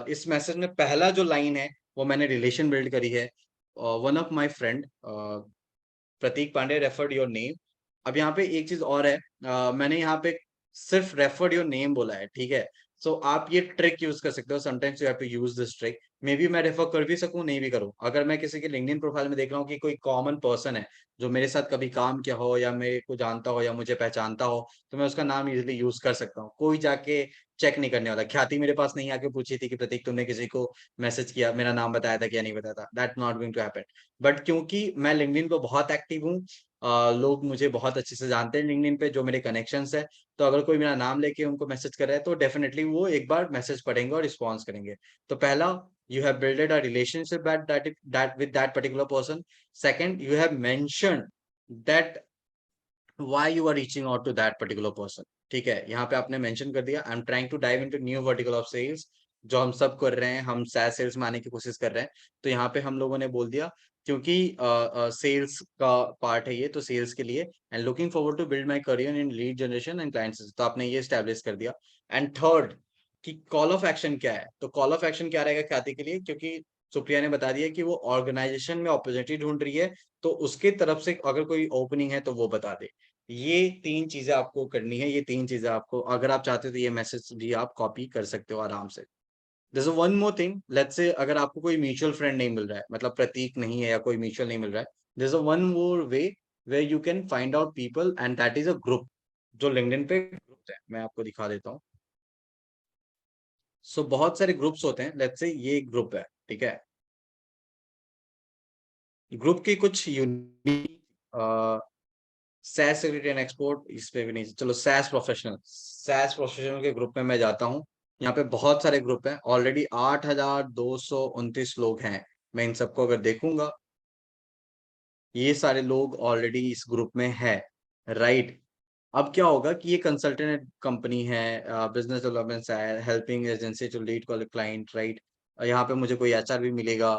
Speaker 1: इस मैसेज में पहला जो लाइन है वो मैंने रिलेशन बिल्ड करी है। One of my friend Prateek Pandey referred your name. अब यहाँ पे एक चीज और है, मैंने यहाँ पे सिर्फ रेफर्ड योर नेम बोला है, ठीक है। सो आप ये ट्रिक यूज कर सकते हो, sometimes you have to use this trick. Maybe मैं रेफर कर भी सकूं, नहीं भी करूं। अगर मैं किसी के लिंक्डइन प्रोफाइल में देख रहा हूँ कि कोई कॉमन पर्सन है जो मेरे साथ कभी काम किया हो या मेरे को जानता हो या मुझे पहचानता हो, तो मैं उसका नाम इजिली यूज कर सकता हूँ। कोई जाके चेक नहीं करने वाला। ख्याति मेरे पास नहीं आके पूछी थी कि प्रतीक तुमने किसी को मैसेज किया, मेरा नाम बताया था क्या नहीं बताया था, that not going to happen. But क्योंकि मैं लिंक्डइन पे बहुत एक्टिव हूँ, लोग मुझे बहुत अच्छे से जानते हैं लिंक्डइन पे, जो मेरे कनेक्शंस है, तो अगर कोई मेरा नाम लेके उनको मैसेज कर रहा है तो डेफिनेटली वो एक बार मैसेज पढ़ेंगे और रिस्पॉन्स करेंगे। तो पहला, you have built a relationship with that particular person. Second, you have mentioned that why you are reaching out to that particular person. ठीक है, यहाँ पे आपने मेंशन कर दिया I am trying to dive into new vertical of sales, जो हम सब कर रहे हैं, हम SaaS सेल्स में आने की कोशिश कर रहे हैं। तो यहाँ पे हम लोगों ने बोल दिया क्योंकि सेल्स का पार्ट है ये, तो सेल्स के लिए and looking forward to build my career in lead generation and clients, तो आपने ये स्टैब्लिश कर दिया। एंड थर्ड कि कॉल ऑफ एक्शन क्या है, तो कॉल ऑफ एक्शन क्या रहेगा ख्याति के लिए, क्योंकि सुप्रिया ने बता दिया कि वो ऑर्गेनाइजेशन में अपॉर्चुनिटी ढूंढ रही है, तो उसके तरफ से अगर कोई ओपनिंग है तो वो बता दे। ये तीन चीजें आपको करनी है, ये तीन चीजें आपको, अगर आप चाहते हो तो ये मैसेज भी आप कॉपी कर सकते हो आराम से। There's one more thing, let's say अगर आपको कोई म्यूचुअल फ्रेंड नहीं मिल रहा है, मतलब प्रतीक नहीं है या कोई म्यूचुअल नहीं मिल रहा है, there's one more way where you can find out people and that is a group, जो लिंक्डइन पे ग्रुप है, मैं आपको दिखा देता हूँ। सो बहुत सारे ग्रुप्स होते हैं, लेट्स से ये ग्रुप है, ठीक है। ग्रुप की कुछ unique SaaS secretary and export, इस पे भी नहीं, चलो SaaS प्रोफेशनल के ग्रुप में मैं जाता हूँ। यहाँ पे बहुत सारे ग्रुप हैं, ऑलरेडी 8,229 लोग हैं। मैं इन सबको अगर देखूंगा, ये सारे लोग ऑलरेडी इस ग्रुप में है, राइट। अब क्या होगा कि ये कंसल्टेंट कंपनी है, बिजनेस डेवलपमेंट है, helping agency to lead client, right. यहाँ पे मुझे कोई HR भी मिलेगा,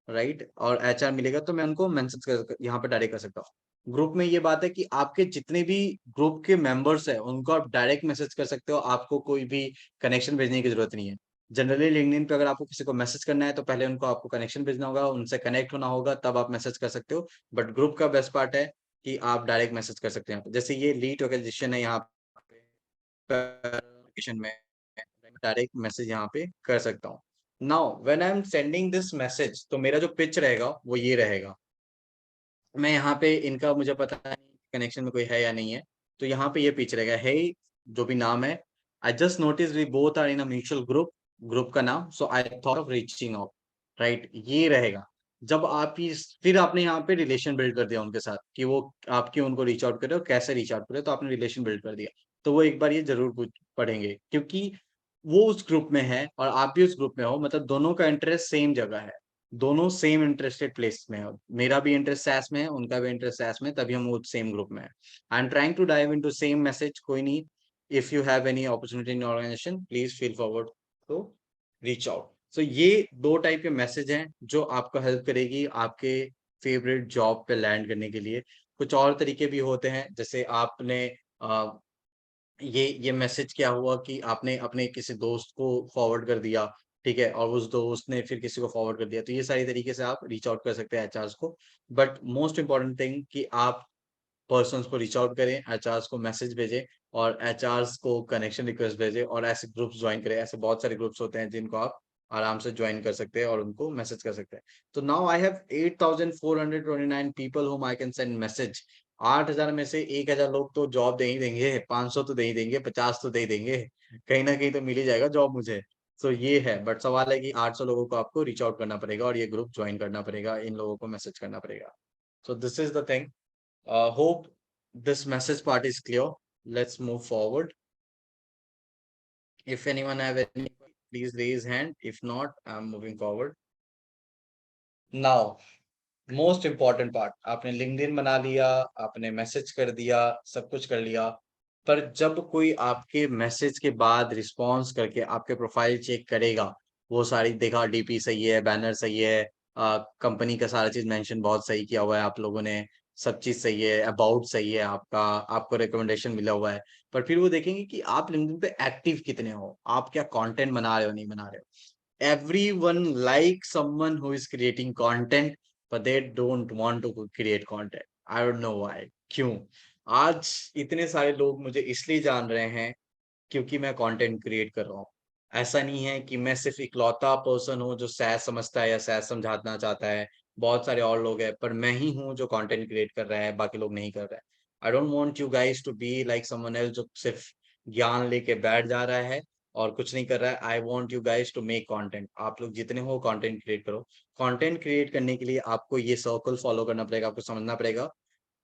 Speaker 1: राइट, और HR मिलेगा तो मैं उनको मैसेज कर यहाँ पे डायरेक्ट कर सकता हूँ। ग्रुप में ये बात है कि आपके जितने भी ग्रुप के मेंबर्स है उनको आप डायरेक्ट मैसेज कर सकते हो, आपको कोई भी कनेक्शन भेजने की जरूरत नहीं है। जनरली लिंक्डइन पे अगर आपको किसी को मैसेज करना है तो पहले उनको आपको कनेक्शन भेजना होगा, उनसे कनेक्ट होना होगा, तब आप मैसेज कर सकते हो। बट ग्रुप का बेस्ट पार्ट है कि आप डायरेक्ट मैसेज कर सकते हैं। जैसे ये लीड ऑर्गेनाइजेशन है, यहाँ पे में डायरेक्ट मैसेज यहाँ पे कर सकता हूँ। Now when I am sending this message, तो मेरा जो पिच रहेगा वो ये रहेगा। मैं यहाँ पे इनका मुझे पता नहीं कनेक्शन में कोई है या नहीं है, तो यहाँ पे ये पिच रहेगा, हे जो भी नाम है, I just notice we both are in a mutual group, group का नाम, so I thought of reaching out, right, ये रहेगा। जब आप फिर आपने यहाँ पे रिलेशन बिल्ड कर दिया उनके साथ कि वो आपकी उनको रीच आउट करे और कैसे रीच आउट करे, तो आपने रिलेशन बिल्ड कर दिया, तो वो एक बार ये जरूर पढ़ेंगे, क्योंकि वो उस ग्रुप में है और आप भी उस ग्रुप में हो, मतलब दोनों का इंटरेस्ट सेम जगह है, दोनों सेम इंटरेस्टेड प्लेस में है। मेरा भी इंटरेस्ट सैस में है, उनका भी इंटरेस्ट सैस में, तभी हम वो सेम ग्रुप में है। I am trying to dive into same message, कोई नहीं, if you have any opportunity in organisation please feel forward to reach out. So ये 2 टाइप के मैसेज हैं जो आपको हेल्प करेगी आपके फेवरेट जॉब पे लैंड करने के लिए। कुछ और तरीके भी होते हैं, जैसे आपने ये मैसेज क्या हुआ कि आपने अपने किसी दोस्त को फॉरवर्ड कर दिया, ठीक है, और उस दोस्त ने फिर किसी को फॉरवर्ड कर दिया, तो ये सारी तरीके से आप रीच आउट कर सकते हैं एचआरस को। बट मोस्ट इंपॉर्टेंट थिंग कि आप पर्सन्स को रीच आउट करें, एचआरस को मैसेज भेजें और एचआरस को कनेक्शन रिक्वेस्ट भेजें और ऐसे ग्रुप्स ज्वाइन करें। ऐसे बहुत सारे ग्रुप्स होते हैं जिनको आप आराम से ज्वाइन कर सकते हैं और उनको मैसेज कर सकते हैं। तो now I have 8429 people whom I can send message. 8000 में से 1000 लोग तो जॉब दे ही देंगे, 500 तो दे ही देंगे, 50 तो दे ही देंगे, कहीं ना कहीं तो मिल ही जाएगा जॉब मुझे। तो ये है, बट सवाल है कि 800 लोगों को आपको रीच आउट करना पड़ेगा और ये ग्रुप ज्वाइन करना पड़ेगा, इन लोगों को मैसेज करना पड़ेगा। So this is the thing. Hope this message part is clear. Let's move forward. If anyone have any, please raise hand. If not, I'm moving forward. Now, most important part, आपने LinkedIn बना लिया, आपने message कर दिया, सब कुछ कर लिया, पर जब कोई आपके मैसेज के बाद रिस्पॉन्स करके आपके प्रोफाइल चेक करेगा, वो सारी देखा डीपी सही है, बैनर सही है, कंपनी का सारा चीज मेंशन बहुत सही किया हुआ है आप लोगों ने, सब चीज सही है, अबाउट सही है आपका, आपको रिकमेंडेशन मिला हुआ है, पर फिर वो देखेंगे कि आप लिंक्डइन पे एक्टिव कितने हो, आप क्या कंटेंट बना रहे हो नहीं बना रहे हो। Everyone likes someone who is creating content, but they don't want to create content. I don't know why. क्यों? आज इतने सारे लोग मुझे इसलिए जान रहे हैं क्योंकि मैं कंटेंट क्रिएट कर रहा हूँ। ऐसा नहीं है कि मैं सिर्फ इकलौता पर्सन हूँ जो सैस समझता है या सैस समझाना चाहता है। बहुत सारे और लोग हैं, पर मैं ही हूँ जो कंटेंट क्रिएट कर रहा है, बाकी लोग नहीं कर रहे हैं। I don't want you guys to be like someone else जो सिर्फ ज्ञान लेके बैठ जा रहा है और कुछ नहीं कर रहा है। I want you guys to make content. आप लोग जितने हो कंटेंट क्रिएट करो। कंटेंट क्रिएट करने के लिए आपको ये सर्कल फॉलो करना पड़ेगा, आपको समझना पड़ेगा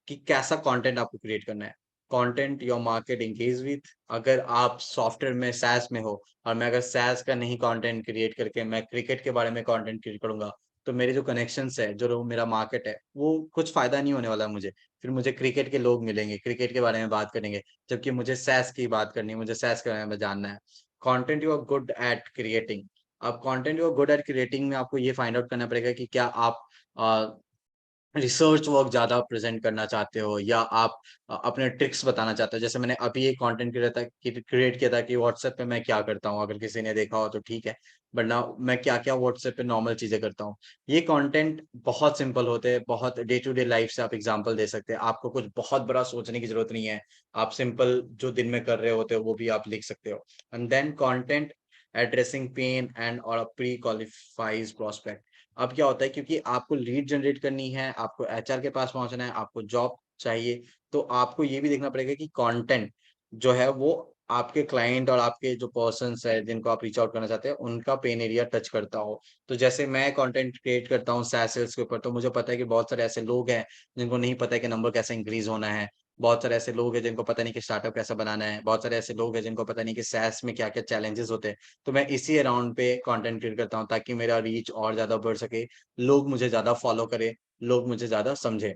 Speaker 1: कि कैसा कंटेंट आपको क्रिएट करना है। Content your market engage with. अगर आप सॉफ्टवेयर में सैस में हो और मैं अगर सैस का नहीं कंटेंट क्रिएट करके मैं क्रिकेट के बारे में कंटेंट क्रिएट करूंगा, तो मेरे जो कनेक्शंस है, जो मेरा मार्केट है, वो कुछ फायदा नहीं होने वाला मुझे। फिर मुझे क्रिकेट के लोग मिलेंगे, क्रिकेट के बारे में बात करेंगे, जबकि मुझे सैस की बात करनी है, मुझे सैस के बारे में जानना है। Content you are good at creating. अब content you are good at creating में आपको ये फाइंड आउट करना पड़ेगा कि क्या आप रिसर्च वर्क ज्यादा प्रेजेंट करना चाहते हो या आप अपने ट्रिक्स बताना चाहते हो। जैसे मैंने अभी एक कंटेंट क्रिएट किया था कि व्हाट्सएप पे मैं क्या करता हूँ, अगर किसी ने देखा हो तो ठीक है, बट ना मैं क्या क्या व्हाट्सएप पे नॉर्मल चीजें करता हूँ। ये कंटेंट बहुत सिंपल होते हैं, बहुत डे टू डे लाइफ से आप एग्जांपल दे सकते हैं। आपको कुछ बहुत बड़ा सोचने की जरूरत नहीं है, आप सिंपल जो दिन में कर रहे होते हो वो भी आप लिख सकते हो। And then content addressing pain and और प्री क्वालिफाइज प्रोस्पेक्ट। अब क्या होता है, क्योंकि आपको लीड जनरेट करनी है, आपको एचआर के पास पहुंचना है, आपको जॉब चाहिए, तो आपको ये भी देखना पड़ेगा कि कंटेंट जो है वो आपके क्लाइंट और आपके जो पर्सन्स है जिनको आप रीच आउट करना चाहते हैं उनका पेन एरिया टच करता हो। तो जैसे मैं कंटेंट क्रिएट करता हूँ सैस सेल्स के ऊपर, तो मुझे पता है कि बहुत सारे ऐसे लोग हैं जिनको नहीं पता है कि नंबर कैसे इंक्रीज होना है। बहुत सारे ऐसे लोग हैं जिनको पता नहीं कि स्टार्टअप कैसे बनाना है। बहुत सारे ऐसे लोग हैं जिनको पता नहीं कि सैस में क्या क्या चैलेंजेस होते हैं। तो मैं इसी अराउंड पे कंटेंट क्रिएट करता हूँ ताकि मेरा रीच और ज्यादा बढ़ सके, लोग मुझे ज्यादा फॉलो करें, लोग मुझे ज्यादा समझे।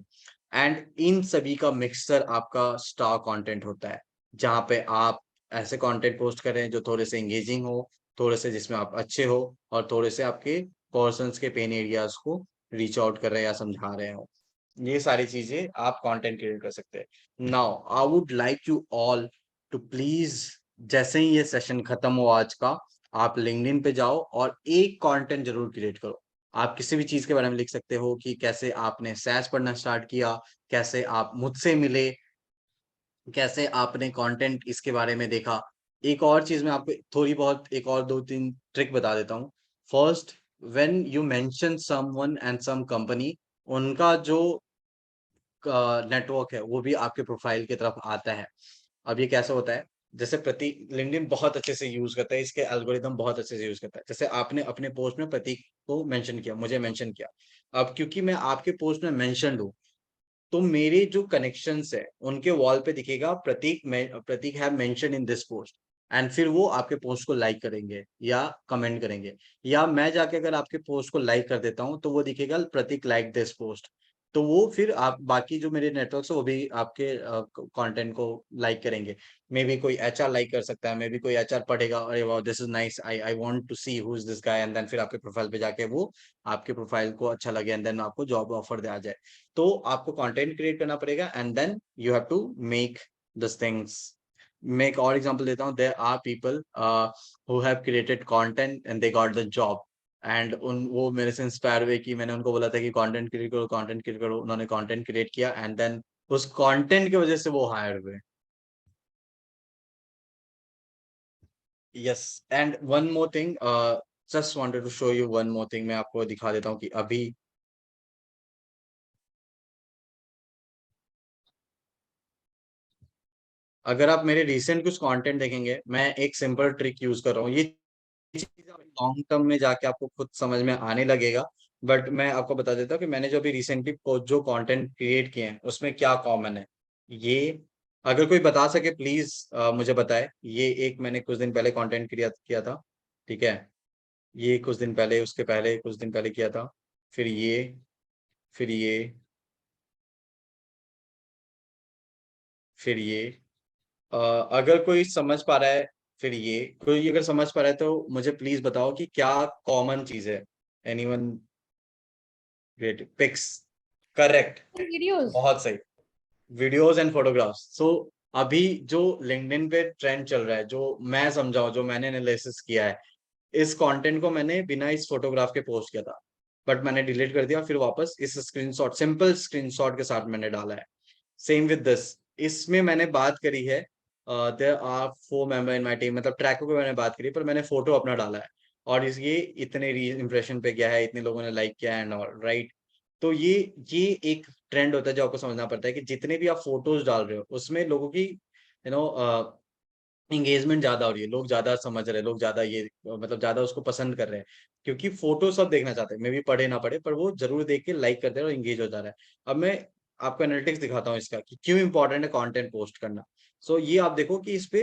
Speaker 1: एंड इन सभी का मिक्सचर आपका स्टार कंटेंट होता है, जहाँ पे आप ऐसे कंटेंट पोस्ट करें जो थोड़े से एंगेजिंग हो, थोड़े से जिसमें आप अच्छे हो और थोड़े से आपके पर्सन्स के पेन एरियाज को रीच आउट कर रहे हैं या समझा रहे हो। ये सारी चीजें आप कंटेंट क्रिएट कर सकते हैं। Now I would like you all to please, जैसे ही ये सेशन खत्म हो आज का, आप लिंक्डइन पे जाओ और एक कंटेंट जरूर क्रिएट करो। आप किसी भी चीज के बारे में लिख सकते हो कि कैसे आपने सैस पढ़ना स्टार्ट किया, कैसे आप मुझसे मिले, कैसे आपने कंटेंट इसके बारे में देखा। एक और चीज मैं आपको थोड़ी बहुत एक और 2-3 ट्रिक बता देता हूँ। First, when you mention someone and some company, उनका जो नेटवर्क है वो भी आपके प्रोफाइल की तरफ आता है। अब ये कैसे होता है, जैसे प्रतीक लिंक्डइन बहुत अच्छे से यूज करता है, इसके एल्गोरिदम बहुत अच्छे से यूज करता है। जैसे आपने अपने पोस्ट में प्रतीक को मेंशन किया, मुझे मेंशन किया, अब क्योंकि मैं आपके पोस्ट में मेंशनड हूँ, तो मेरे जो कनेक्शंस है उनके वॉल पे दिखेगा Pratik have mention in this post, and फिर वो आपके पोस्ट को लाइक करेंगे या कमेंट करेंगे। या मैं जाके अगर आपके पोस्ट को लाइक कर देता हूँ तो वो दिखेगा प्रतीक लाइक दिस पोस्ट, तो वो फिर आप बाकी जो मेरे नेटवर्क है वो भी आपके कंटेंट को लाइक करेंगे। मे बी कोई एचआर लाइक कर सकता है, मे बी कोई एचआर पढ़ेगा, अरे वाह this is nice, I want to see who is this guy, and then फिर आपके प्रोफाइल पे जाके वो आपके प्रोफाइल को अच्छा लगे एंड देन आपको जॉब ऑफर दिया जाए। तो आपको कंटेंट क्रिएट करना पड़ेगा and then you have to make this things. मैं एक और एग्जांपल देता हूँ, there are people who have created content and they got the job, and उन वो मेरे से इंस्पायर हुए कि मैंने उनको बोला था कि कंटेंट क्रिएट करो, कंटेंट क्रिएट करो, उन्होंने कंटेंट क्रिएट किया एंड देन उस कंटेंट की वजह से वो हायर हुए। Yes, and one more thing, just wanted to show you one more thing, मैं आपको दिखा देता हूँ कि अभी अगर आप मेरे रिसेंट कुछ कंटेंट देखेंगे, मैं एक सिंपल ट्रिक यूज कर रहा हूँ, ये चीज लॉन्ग टर्म में जाके आपको खुद समझ में आने लगेगा, बट मैं आपको बता देता हूँ कि मैंने जो अभी रिसेंटली जो कंटेंट क्रिएट किए हैं उसमें क्या कॉमन है। ये अगर कोई बता सके प्लीज मुझे बताए। ये एक मैंने कुछ दिन पहले कंटेंट किया किया था, ठीक है, ये कुछ दिन पहले, उसके पहले कुछ दिन पहले किया था, फिर ये, फिर ये, फिर ये। अ, अगर कोई समझ पा रहा है, फिर ये, कोई अगर समझ पा रहा है तो मुझे प्लीज बताओ कि क्या कॉमन चीज है। Anyone? Great, pics, correct,
Speaker 5: Videos.
Speaker 1: बहुत सही, वीडियोस एंड फोटोग्राफ्स। सो अभी जो लिंक्डइन पे ट्रेंड चल रहा है, जो मैं समझाऊं, जो मैंने एनालिसिस किया है, इस कंटेंट को मैंने बिना इस फोटोग्राफ के पोस्ट किया था, बट मैंने डिलीट कर दिया, फिर वापस इस स्क्रीनशॉट, सिंपल स्क्रीनशॉट के साथ मैंने डाला है। सेम विद दिस, इसमें मैंने बात करी है, there are 4 member in my team, मतलब ट्रैको पे मैंने बात करी, पर मैंने फोटो अपना डाला है, और इस ये इतने इंप्रेशन पे गया है, इतने लोगों ने लाइक किया है एंड ऑल राइट। तो ये एक ट्रेंड होता है जो आपको समझना पड़ता है कि जितने भी आप फोटोज डाल रहे हो उसमें लोगों की एंगेजमेंट ज्यादा हो रही है, लोग ज्यादा समझ रहे हैं, लोग ज्यादा ये मतलब ज्यादा उसको पसंद कर रहे हैं, क्योंकि फोटो सब देखना चाहते हैं, मे भी पढ़े ना पढ़े, पर वो जरूर देख के लाइक करते हैं और एंगेज हो जा रहा है। अब मैं आपको एनालिटिक्स दिखाता हूँ इसका कि क्यों इंपॉर्टेंट है कंटेंट पोस्ट करना। सो ये आप देखो कि इस पे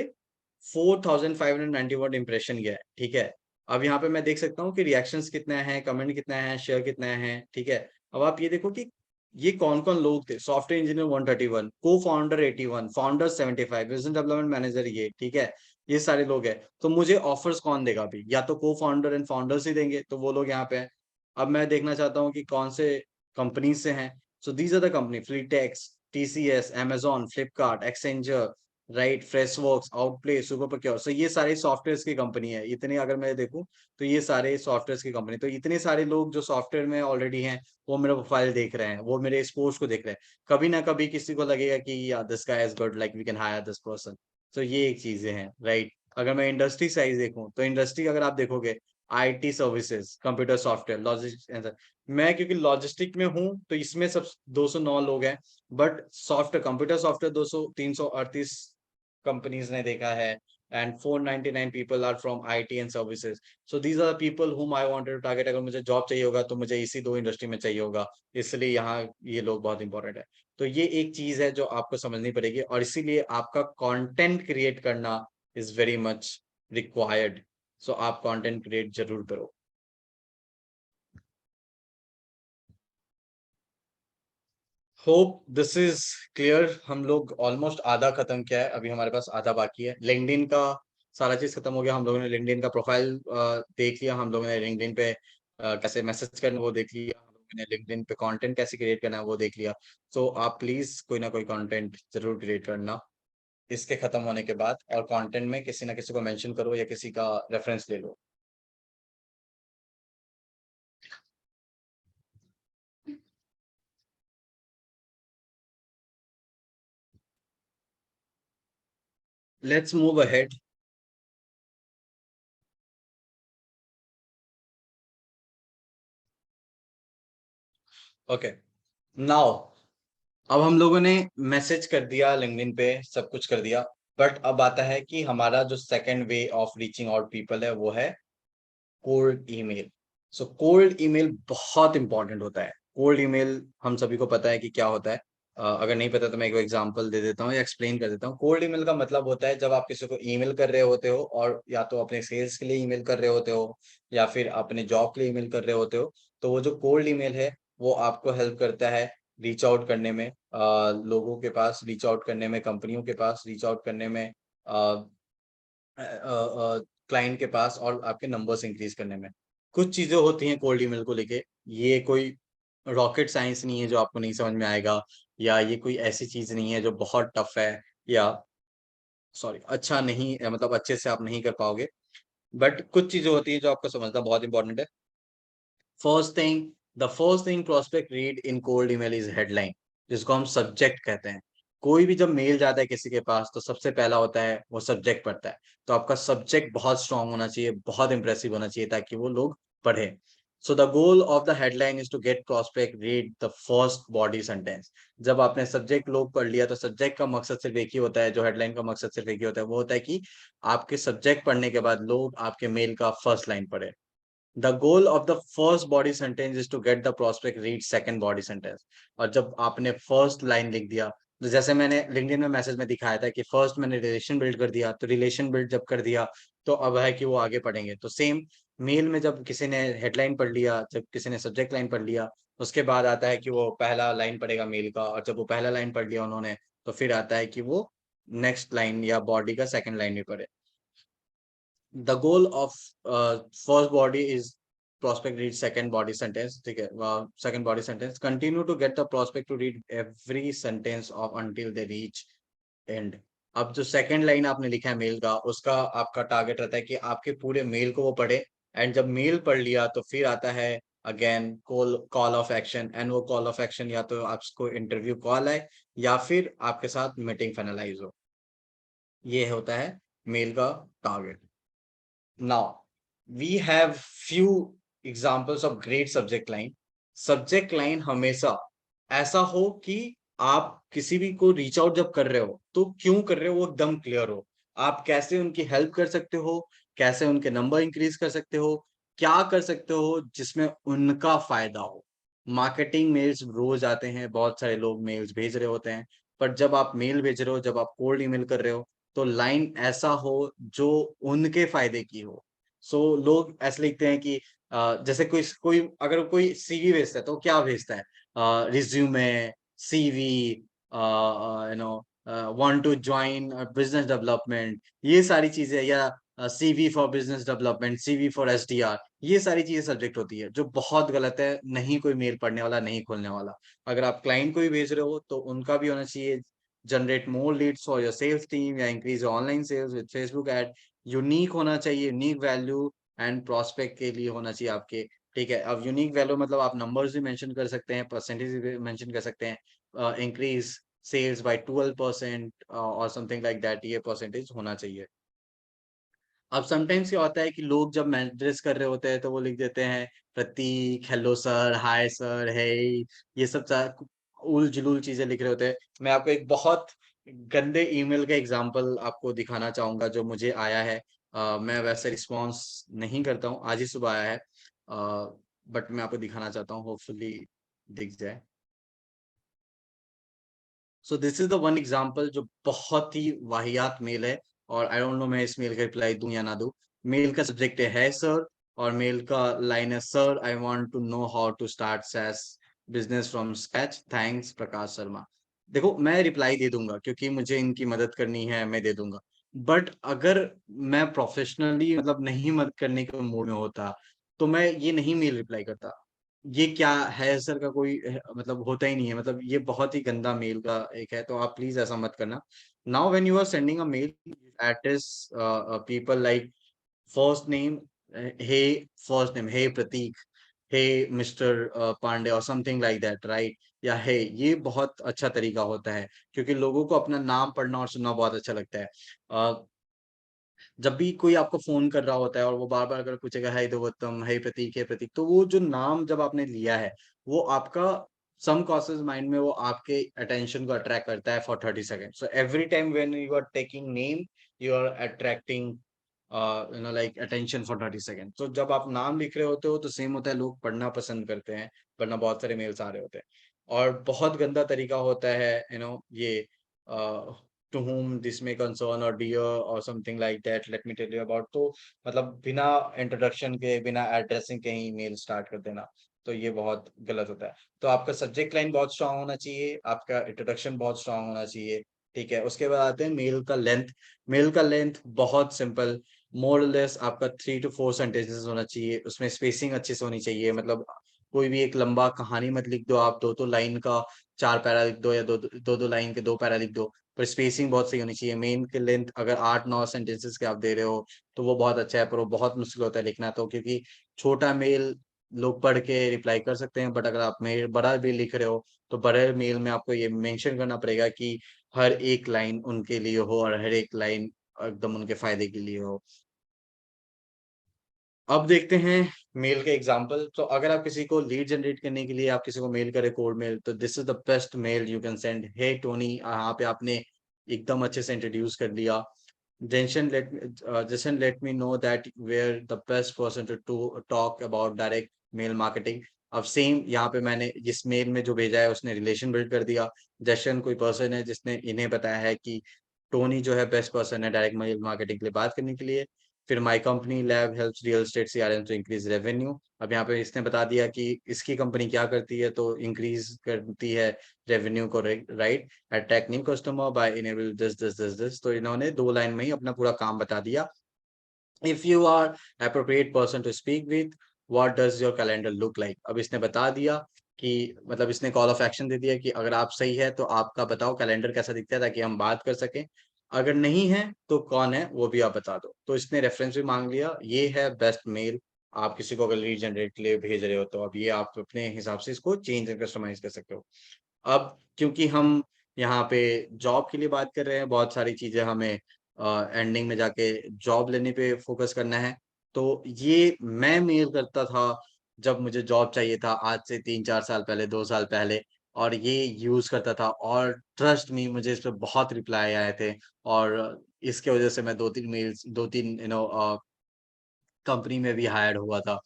Speaker 1: 4591 इंप्रेशन गया है, ठीक है। अब यहाँ पे मैं देख सकता हूँ कि रिएक्शंस कितने हैं, कमेंट कितने हैं, शेयर कितने हैं, ठीक है। अब आप ये देखो कि ये कौन कौन लोग थे। सॉफ्टवेयर इंजीनियर 131, को founder 81, founder 75, business development manager ये, ठीक है, ये सारे लोग हैं। तो मुझे ऑफर्स कौन देगा अभी? या तो को फाउंडर एंड फाउंडर्स ही देंगे, तो वो लोग यहाँ पे हैं। अब मैं देखना चाहता हूँ कि कौन से कंपनी से हैं। So these are the company, Fleetx, TCS, Amazon, Flipkart, Accenture, right, Freshworks, Outplay, Super Procure. So ये सारे सॉफ्टवेयर की कंपनी है, इतने अगर मैं देखूं तो ये सारे सॉफ्टवेयर की कंपनी, तो इतने सारे लोग जो सॉफ्टवेयर में ऑलरेडी हैं वो मेरा प्रोफाइल देख रहे हैं, वो मेरे इस पोस्ट को देख रहे हैं। कभी ना कभी किसी को लगेगा कि yeah this guy is good, like we can hire this person. तो ये एक चीजें हैं, राइट। अगर मैं इंडस्ट्री साइज देखूं तो इंडस्ट्री अगर आप देखोगे, IT services, computer software, logistics, मैं क्योंकि लॉजिस्टिक में हूं तो इसमें सब 209 लोग हैं, but software, computer software 200 338 companies ने देखा है, and 499 people are from IT and services. So these are the people whom I wanted to target. अगर मुझे जॉब चाहिए होगा तो मुझे इसी 2 इंडस्ट्री में चाहिए होगा, इसलिए यहाँ ये लोग बहुत इंपॉर्टेंट है। तो ये एक चीज है जो आपको समझनी पड़ेगी, और इसीलिए आपका कंटेंट क्रिएट करना इज वेरी मच रिक्वायर्ड। सो आप कंटेंट क्रिएट जरूर करो। Hope this is clear. हम लोग ऑलमोस्ट आधा खत्म किया है, अभी हमारे पास आधा बाकी है। लिंक्डइन का सारा चीज खत्म हो गया, हम लोगों ने लिंक्डइन का प्रोफाइल देख लिया, हम लोगों ने लिंक्डइन पे कैसे मैसेज करना वो देख लिया, हम लोगों ने लिंक्डइन पे कंटेंट कैसे क्रिएट करना है वो देख लिया। सो आप प्लीज कोई ना कोई कंटेंट जरूर क्रिएट करना इसके खत्म होने के बाद, और कंटेंट में किसी ना किसी को मेंशन करो या किसी का रेफरेंस ले लो। Let's move ahead. Okay, now अब हम लोगों ने मैसेज कर दिया लिंक्डइन पे, सब कुछ कर दिया। बट अब आता है कि हमारा जो second way of reaching out people है वो है cold email. So cold email बहुत इंपॉर्टेंट होता है। कोल्ड ईमेल हम सभी को पता है कि क्या होता है। अगर नहीं पता तो मैं एक एग्जांपल दे देता हूँ या एक्सप्लेन कर देता हूँ। कोल्ड ईमेल का मतलब होता है जब आप किसी को ईमेल कर रहे होते हो, और या तो अपने सेल्स के लिए ईमेल कर रहे होते हो या फिर अपने जॉब के लिए ईमेल कर रहे होते हो, तो वो जो कोल्ड ईमेल है वो आपको हेल्प करता है रीच आउट करने में, लोगों के पास रीच आउट करने में, कंपनियों के पास रीच आउट करने में, क्लाइंट के पास, और आपके नंबर्स इंक्रीज करने में। कुछ चीजें होती हैं कोल्ड ईमेल को लेके, ये कोई रॉकेट साइंस नहीं है जो आपको नहीं समझ में आएगा, या ये कोई ऐसी चीज नहीं है जो बहुत टफ है, या सॉरी अच्छा नहीं मतलब अच्छे से आप नहीं कर पाओगे। बट कुछ चीजें होती हैं जो आपको समझना बहुत इंपॉर्टेंट है। First thing prospect read in cold email is headline, जिसको हम सब्जेक्ट कहते हैं। कोई भी जब मेल जाता है किसी के पास तो सबसे पहला होता है वो सब्जेक्ट पढ़ता है। तो आपका सब्जेक्ट बहुत स्ट्रांग होना चाहिए, बहुत इंप्रेसिव होना चाहिए ताकि वो लोग पढ़े। So the goal of the headline is to get prospect read the first body sentence. जब आपने सब्जेक्ट लोग पढ़ लिया तो सब्जेक्ट का मकसद सिर्फ एक ही होता है, जो हेडलाइन का मकसद सिर्फ एक ही होता है, वो होता है कि आपके सब्जेक्ट पढ़ने के बाद लोग आपके मेल का फर्स्ट लाइन पढ़े। The goal of the first body sentence is to get the prospect read second body sentence। और जब आपने फर्स्ट लाइन लिख दिया, तो जैसे मैंने लिंक्डइन में मैसेज में दिखाया था कि फर्स्ट मैंने रिलेशन बिल्ड कर दिया, तो रिलेशन बिल्ड जब कर दिया तो अब है कि वो आगे पढ़ेंगे। तो सेम मेल में जब किसी ने हेडलाइन पढ़ लिया, जब किसी ने सब्जेक्ट लाइन पढ़ लिया, उसके बाद आता है कि वो पहला लाइन पढ़ेगा मेल का, और जब वो पहला लाइन पढ़ लिया उन्होंने, तो फिर आता है कि वो नेक्स्ट लाइन या बॉडी का सेकंड लाइन भी पढ़े। The goal of first body is prospect read second body sentence, ठीक है, second body sentence continue to get the prospect to read every sentence of until they reach end। अब जो second line आपने लिखा है mail का, उसका आपका टारगेट रहता है कि आपके पूरे मेल को वो पढ़े, एंड जब मेल पढ़ लिया तो फिर आता है again call of action, and वो कॉल ऑफ एक्शन या तो आपको इंटरव्यू कॉल है या फिर आपके साथ मीटिंग फाइनलाइज हो। ये होता है मेल का target. Now, we have few examples of great subject line। Subject line हमेशा ऐसा हो कि आप किसी भी को रीच आउट जब कर रहे हो तो क्यों कर रहे हो वो एकदम क्लियर हो। आप कैसे उनकी हेल्प कर सकते हो, कैसे उनके नंबर इंक्रीज कर सकते हो, क्या कर सकते हो जिसमें उनका फायदा हो। मार्केटिंग मेल्स रोज आते हैं, बहुत सारे लोग मेल्स भेज रहे होते हैं, पर जब आप मेल भेज रहे हो, जब आप कोल्ड ईमेल कर रहे हो, तो लाइन ऐसा हो जो उनके फायदे की हो। सो लोग ऐसे लिखते हैं कि जैसे कोई कोई अगर कोई सीवी भेजता है तो क्या भेजता है, resume, CV, you know, want to join business development, ये सारी चीजें, या CV for business development, CV for SDR, ये सारी चीजें सब्जेक्ट होती है, जो बहुत गलत है। नहीं कोई मेल पढ़ने वाला, नहीं खोलने वाला। अगर आप क्लाइंट को भी भेज रहे हो तो उनका भी होना चाहिए generate more leads for your sales team या increase online sales with Facebook ad. Unique होना चाहिए, यूनिक वैल्यू एंड प्रोस्पेक्ट के लिए होना चाहिए आपके। ठीक है, अब यूनिक वैल्यू मतलब आप नंबर्स भी मेंशन कर सकते हैं, परसेंटेज भी मेंशन कर सकते हैं, इंक्रीज सेल्स बाय 12% और समथिंग लाइक दैट, ये परसेंटेज होना चाहिए। अब समटाइम्स क्या होता है कि लोग जब मैसेज कर रहे होते हैं तो वो लिख देते हैं प्रतीक, हेलो सर, हाय सर, हे, ये सब उल जुलूल चीजें लिख रहे होते हैं। मैं आपको एक बहुत गंदे ईमेल का एग्जांपल आपको दिखाना चाहूंगा जो मुझे आया है। मैं वैसे रिस्पॉन्स नहीं करता हूँ, आज ही सुबह आया है, बट मैं आपको दिखाना चाहता हूँ, होपफुली दिख जाए। So this is the one example जो बहुत ही वाहियात मेल है, और आई डोंट नो मैं इस मेल का रिप्लाई दूं या ना दूं। मेल का सब्जेक्ट है सर, और मेल का लाइन है, sir I want to know how to start SaaS business from scratch, thanks Prakash Sharma. देखो मैं रिप्लाई दे दूंगा क्योंकि मुझे इनकी मदद करनी है, मैं दे दूंगा। बट अगर मैं प्रोफेशनली मतलब नहीं मदद करने के मूड में होता तो मैं ये नहीं मेल रिप्लाई करता। ये क्या है सर का कोई मतलब होता ही नहीं है, मतलब ये बहुत ही गंदा मेल का एक है, तो आप प्लीज ऐसा मत करना। Now when you are sending a mail at is people like first name, hey, first name hey Prateek, hey mister Pandey और समथिंग लाइक दैट, राइट, या हे, ये बहुत अच्छा तरीका होता है क्योंकि लोगों को अपना नाम पढ़ना और सुनना बहुत अच्छा लगता है। जब भी कोई आपको फोन कर रहा होता है और वो बार बार अगर पूछेगा है देवोत्तम, है प्रतीक, है प्रतीक, तो वो जो नाम जब आपने लिया है वो आपका सम कॉसेस माइंड में वो आपके अटेंशन को अट्रैक्ट करता है for 30 second. So every time when you are taking name, you are attracting like attention for 30 second. तो जब आप नाम लिख रहे होते हो तो सेम होता है, लोग पढ़ना पसंद करते हैं, वरना बहुत सारे मेल्स आ रहे होते हैं. और बहुत गंदा तरीका होता है ये to whom this may concern और डियर और something like that, let me tell you about. तो मतलब बिना इंट्रोडक्शन के, बिना एड्रेसिंग के ही मेल स्टार्ट कर देना, तो ये बहुत गलत होता है. तो आपका सब्जेक्ट लाइन बहुत स्ट्रांग होना चाहिए, आपका इंट्रोडक्शन बहुत स्ट्रांग होना चाहिए. ठीक है, उसके बाद आते हैं मेल का लेंथ. मेल का लेंथ बहुत सिंपल, मोर लेस आपका 3 to 4 सेंटेंसेस होना चाहिए. उसमें स्पेसिंग अच्छे से होनी चाहिए, मतलब कोई भी एक लंबा कहानी मत लिख दो आप, 2 लाइन का 4 पैरा लिख दो, या दो लाइन के 2 पैरा लिख दो, पर स्पेसिंग बहुत सही होनी चाहिए. मेन की लेंथ अगर 8-9 सेंटेंसेस के आप दे रहे हो तो वो बहुत अच्छा है, पर वो बहुत मुश्किल होता है लिखना, तो क्योंकि छोटा मेल लोग पढ़ के रिप्लाई कर सकते हैं, बट अगर आप मेल बड़ा भी लिख रहे हो तो बड़े मेल में आपको ये मेंशन करना पड़ेगा कि हर एक लाइन उनके लिए हो और हर एक लाइन एकदम उनके फायदे के लिए हो. अब देखते हैं मेल के एग्जांपल. तो अगर आप किसी को लीड जनरेट करने के लिए आप किसी को मेल करें, कोल्ड मेल, तो this is the best mail you can send. Hey Tony, यहाँ पे आपने एकदम अच्छे से इंट्रोड्यूस कर लिया. Jason let me know that we're the best person to talk about direct mail marketing. अब सेम यहाँ पे मैंने जिस मेल में जो भेजा है उसने रिलेशन बिल्ड कर दिया. जशन कोई पर्सन है जिसने इन्हें बताया है कि टोनी जो है बेस्ट पर्सन है डायरेक्ट मेल मार्केटिंग के लिए बात करने के लिए. फिर my company lab helps real estate CRM to increase revenue. अब यहाँ पे इसने बता दिया कि इसकी कंपनी क्या करती है, तो इंक्रीज करती है रेवेन्यू को, right. Attract new customer bye enable this. तो इन्होंने 2 लाइन में ही अपना पूरा काम बता दिया. If you are appropriate person to speak with, what does your calendar look like. अब इसने बता दिया कि मतलब इसने कॉल ऑफ एक्शन दे दिया कि अगर आप सही है तो आपका बताओ कैलेंडर कैसा दिखता है, ताकि हम बात कर सकें. अगर नहीं है तो कौन है वो भी आप बता दो. तो इसने रेफरेंस भी मांग लिया. ये है बेस्ट मेल. आप किसी को अगर लीड जनरेट के लिए भेज रहे हो तो अब ये आप अपने हिसाब से इसको चेंज एंड कस्टमाइज कर सकते हो. अब क्योंकि हम यहाँ पे जॉब के लिए बात कर रहे हैं, बहुत सारी चीजें हमें एंडिंग में जाके जॉब लेने पे फोकस करना है. तो ये मैं मेल करता था जब मुझे जॉब चाहिए था, आज से 3-4 साल पहले, 2 साल पहले, और ये यूज करता था. और ट्रस्ट मी, मुझे इस पे बहुत रिप्लाई आए थे, और इसके वजह से मैं 2-3 मेल्स, 2-3 कंपनी में भी हायर्ड हुआ था.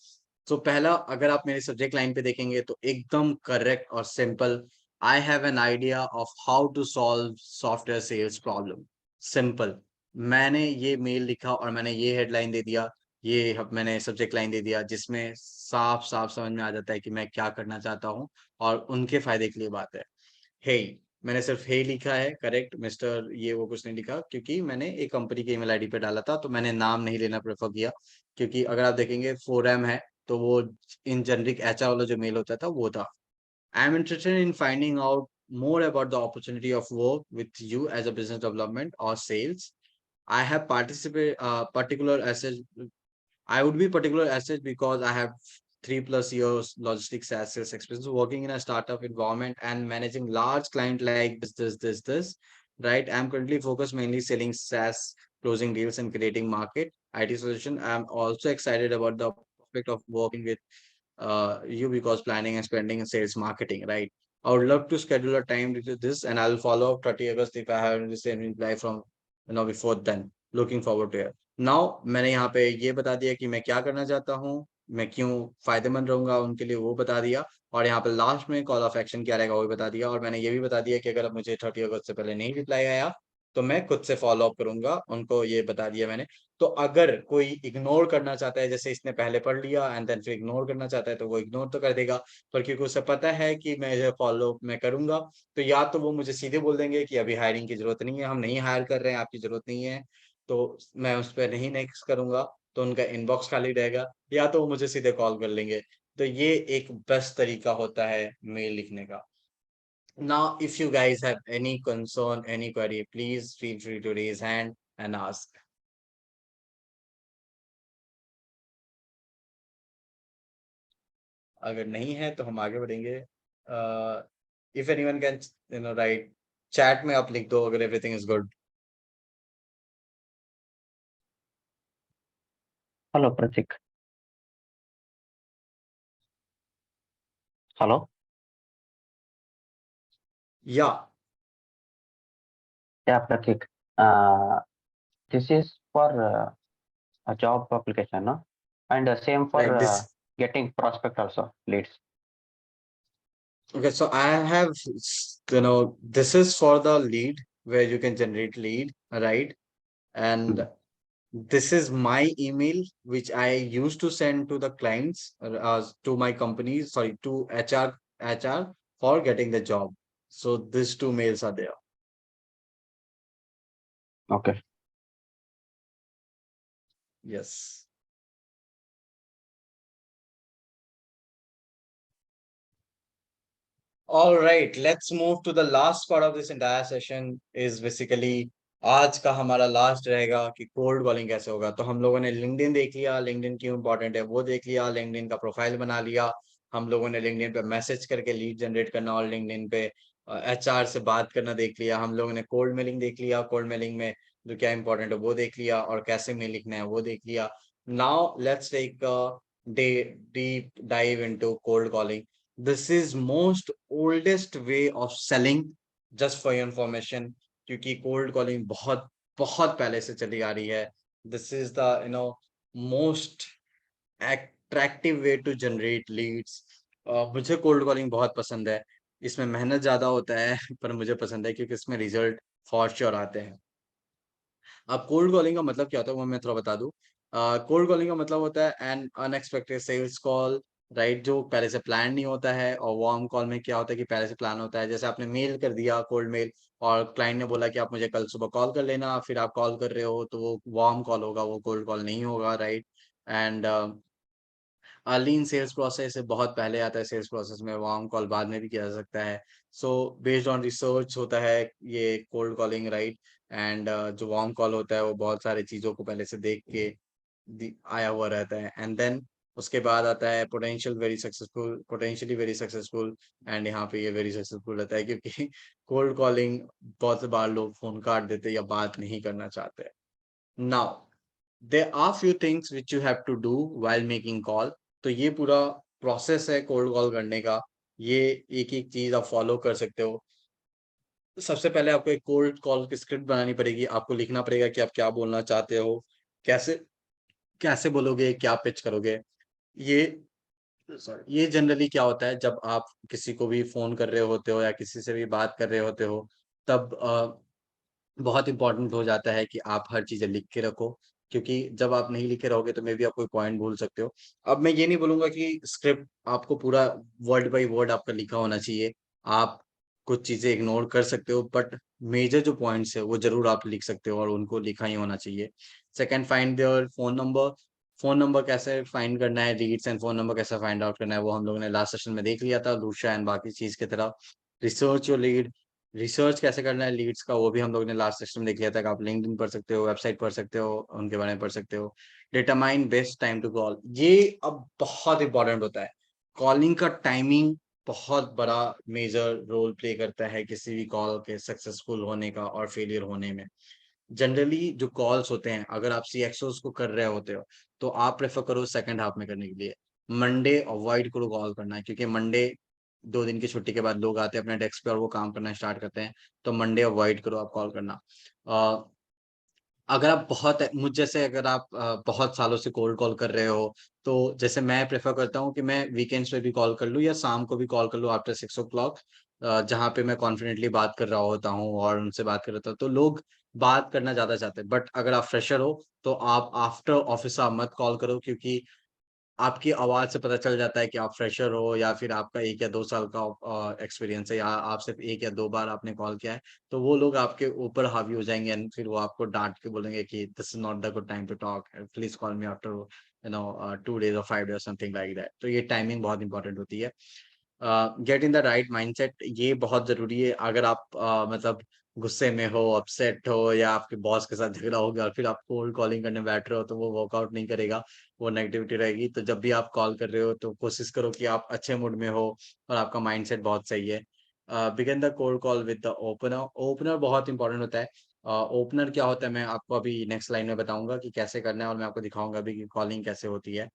Speaker 1: तो पहला, अगर आप मेरे सब्जेक्ट लाइन पे देखेंगे तो एकदम करेक्ट और simple. I have an idea of how to solve software sales problem. Simple. मैंने ये मेल लिखा और मैंने ये हेडलाइन दे दिया, मैंने सब्जेक्ट लाइन दे दिया, जिसमें साफ साफ समझ में आ जाता है कि मैं क्या करना चाहता हूँ और उनके फायदे के लिए बात है. हे, मैंने सिर्फ हे लिखा है, करेक्ट मिस्टर, ये वो कुछ नहीं लिखा, क्योंकि मैंने एक कंपनी के ईमेल आईडी पे डाला था, तो मैंने नाम नहीं लेना प्रेफर किया. क्योंकि अगर आप देखेंगे 4M है, तो वो इन जनरिक एचआर वाला जो मेल होता था वो था. I am interested in finding out more about the opportunity of work with you as a business development or sales. I have particular assets. I would be particular assets because I have 3+ years logistics as sales experience working in a startup environment and managing large client like this. Right. I'm currently focused mainly selling SaaS, closing deals and creating market IT solution. I'm also excited about the prospect of working with you because planning and spending and sales marketing, right? I would love to schedule a time to do this and I'll follow up 30 August if I haven't received reply from before then. Looking forward to it. Now मैंने यहाँ पे ये बता दिया कि मैं क्या करना चाहता हूँ, मैं क्यों फायदेमंद रहूंगा उनके लिए, वो बता दिया. और यहाँ पे लास्ट में कॉल ऑफ एक्शन क्या रहेगा वो भी बता दिया. और मैंने ये भी बता दिया कि अगर मुझे 30 अगस्त से पहले नहीं रिप्लाई आया तो मैं खुद से फॉलो अप करूंगा, उनको ये बता दिया मैंने. तो अगर कोई इग्नोर करना चाहता है, जैसे इसने पहले पढ़ लिया एंड देन फिर इग्नोर करना चाहता है, तो वो इग्नोर तो कर देगा, पर क्योंकि उसे पता है कि मैं फॉलो अप मैं करूंगा, तो या तो वो मुझे सीधे बोल देंगे कि अभी हायरिंग की जरूरत नहीं है, हम नहीं हायर कर रहे हैं, आपकी जरूरत नहीं है, तो मैं उस पर नहीं नेक्स्ट करूंगा, तो उनका इनबॉक्स खाली रहेगा, या तो वो मुझे सीधे कॉल कर लेंगे. तो ये एक बेस्ट तरीका होता है मेल लिखने का. Now, if you guys have any concern, any query, please feel free to raise hand and ask. अगर नहीं है तो हम आगे बढ़ेंगे. If anyone can, write chat में आप लिख दो अगर everything is good.
Speaker 3: Hello, Pratik. Hello.
Speaker 1: Yeah,
Speaker 3: Yeah, Pratik. This is for a job application, no? And same for
Speaker 1: right. This
Speaker 3: getting prospect also leads.
Speaker 1: okay. So I have this is for the lead where you can generate lead, right? And
Speaker 3: Mhm.
Speaker 1: this is my email which I used to send to the clients, to my companies, sorry, to HR for getting the job. So these two mails are there.
Speaker 3: Okay.
Speaker 1: Yes. All right, let's move to the last part of this entire session is basically आज का हमारा last रहेगा कि cold calling कैसे होगा। तो हम लोगों ने लिंक्डइन देख लिया, लिंक्डइन क्यों इंपॉर्टेंट है वो देख लिया, लिंक्डइन का प्रोफाइल बना लिया, हम लोगों ने लिंक्डइन पे मैसेज करके लीड जनरेट करना और लिंक्डइन पे एचआर से बात करना देख लिया, हम लोगों ने कोल्ड मेलिंग देख लिया, कोल्ड मेलिंग में जो क्या इंपॉर्टेंट है वो देख लिया और कैसे मेल लिखना है वो देख लिया। Now let's take deep dive into cold calling. This is most oldest way of selling, just for your information, क्योंकि कोल्ड कॉलिंग बहुत बहुत पहले से चली आ रही है। This is the most attractive way to generate leads. मुझे कोल्ड कॉलिंग बहुत पसंद है, इसमें मेहनत ज्यादा होता है पर मुझे पसंद है क्योंकि इसमें रिजल्ट फॉर श्योर आते हैं। अब कोल्ड कॉलिंग का मतलब क्या होता है वो मैं थोड़ा बता दूं। कोल्ड कॉलिंग का मतलब होता है an unexpected sales call, right, जो पहले से प्लान नहीं होता है। और वार्म कॉल में क्या होता है कि पहले से प्लान होता है, जैसे आपने मेल कर दिया कोल्ड मेल और क्लाइंट ने बोला कि आप मुझे कल सुबह कॉल कर लेना, फिर आप कॉल कर रहे हो तो वो वार्म कॉल होगा, वो कोल्ड कॉल नहीं होगा, right. And lean sales process से बहुत पहले आता है, सेल्स प्रोसेस में वार्म कॉल बाद में भी किया जा सकता है। सो बेस्ड ऑन रिसर्च होता है ये कोल्ड कॉलिंग, राइट। एंड जो वार्म कॉल होता है वो बहुत सारी चीजों को पहले से देख के आया हुआ रहता है। एंड देन उसके बाद आता है पोटेंशियली वेरी सक्सेसफुल। एंड यहाँ पे ये वेरी सक्सेसफुल रहता है क्योंकि कोल्ड कॉलिंग बहुत से बार लोग फोन काट देते या बात नहीं करना चाहते। Now there are few things which you have to do while making call। तो ये पूरा प्रोसेस है कोल्ड कॉल करने का, ये एक एक चीज आप फॉलो कर सकते हो। सबसे पहले आपको एक कोल्ड कॉल की स्क्रिप्ट बनानी पड़ेगी, आपको लिखना पड़ेगा कि आप क्या बोलना चाहते हो, कैसे कैसे बोलोगे, क्या पिच करोगे। ये ये जनरली क्या होता है जब आप किसी को भी फोन कर रहे होते हो या किसी से भी बात कर रहे होते हो, तब बहुत इंपॉर्टेंट हो जाता है कि आप हर चीजें लिख के रखो, क्योंकि जब आप नहीं लिखे रहोगे तो मे बी आप कोई पॉइंट भूल सकते हो। अब मैं ये नहीं बोलूंगा कि स्क्रिप्ट आपको पूरा वर्ड बाय वर्ड आपका लिखा होना चाहिए, आप कुछ चीजें इग्नोर कर सकते हो, बट मेजर जो पॉइंट्स है वो जरूर आप लिख सकते हो और उनको लिखा ही होना चाहिए। Second, find their phone number. Phone number कैसे फाइंड करना है, लीड्स एंड फोन नंबर कैसे फाइंड आउट करना है, वो हम लोगों ने लास्ट सेशन में देख लिया था, लूशा एंड बाकी चीज की तरह। रिसर्च योर लीड, रिसर्च कैसे करना है लीड्स का वो भी हम लोग ने लास्ट सेशन में देख लिया था कि आप लिंक्डइन पढ़ सकते हो, वेबसाइट पढ़ सकते हो, उनके बारे में पढ़ सकते हो। Determine best time to call, ये अब बहुत इंपॉर्टेंट होता है। कॉलिंग का टाइमिंग बहुत बड़ा मेजर रोल प्ले करता है किसी भी कॉल के सक्सेसफुल होने का और फेलियर होने में। जनरली जो कॉल्स होते हैं, अगर आप सीएक्सओस को कर रहे होते हो तो आप प्रेफर करो सेकंड हाफ में करने के लिए। मंडे अवॉइड करो कॉल करना, क्योंकि मंडे 2 दिन की छुट्टी के बाद लोग आते हैं अपने डेस्क पे और वो काम करना स्टार्ट करते हैं। तो मंडे अवॉइड करो आप कॉल करना। अगर आप बहुत मुझ जैसे अगर आप बहुत सालों से कोल्ड कॉल कर रहे हो, तो जैसे मैं प्रेफर करता हूँ कि मैं वीकेंड्स पे भी कॉल कर लूँ या शाम को भी कॉल कर लूँ आफ्टर 6 o'clock, जहाँ पे मैं कॉन्फिडेंटली बात कर रहा होता हूँ और उनसे बात कर रहा था, तो लोग बात करना ज्यादा चाहते हैं। बट अगर आप फ्रेशर हो तो आप आफ्टर ऑफिस आप मत कॉल करो, क्योंकि आपकी आवाज से पता चल जाता है कि आप फ्रेशर हो या फिर आपका 1 या 2 साल का एक्सपीरियंस है या आप सिर्फ 1 या 2 बार आपने कॉल किया है। तो वो लोग आपके ऊपर हावी हो जाएंगे एंड फिर वो आपको डांट के बोलेंगे कि this is not the good time to talk, please call me after 2 days or 5 days something like that. तो ये टाइमिंग बहुत इंपॉर्टेंट होती है। Get in the right mindset, ये बहुत जरूरी है। अगर आप मतलब गुस्से में हो, अपसेट हो या आपके बॉस के साथ झगड़ा हो गया और फिर आप कोल्ड कॉलिंग करने बैठ रहे हो, तो वो वर्कआउट नहीं करेगा, वो नेगेटिविटी रहेगी। तो जब भी आप कॉल कर रहे हो तो कोशिश करो कि आप अच्छे मूड में हो और आपका माइंडसेट बहुत सही है। Begin the cold call with the opener, opener बहुत इंपॉर्टेंट होता है। ओपनर क्या होता है मैं आपको अभी नेक्स्ट लाइन में बताऊंगा कि कैसे करना है और मैं आपको दिखाऊंगा अभी कि कॉलिंग कैसे होती है।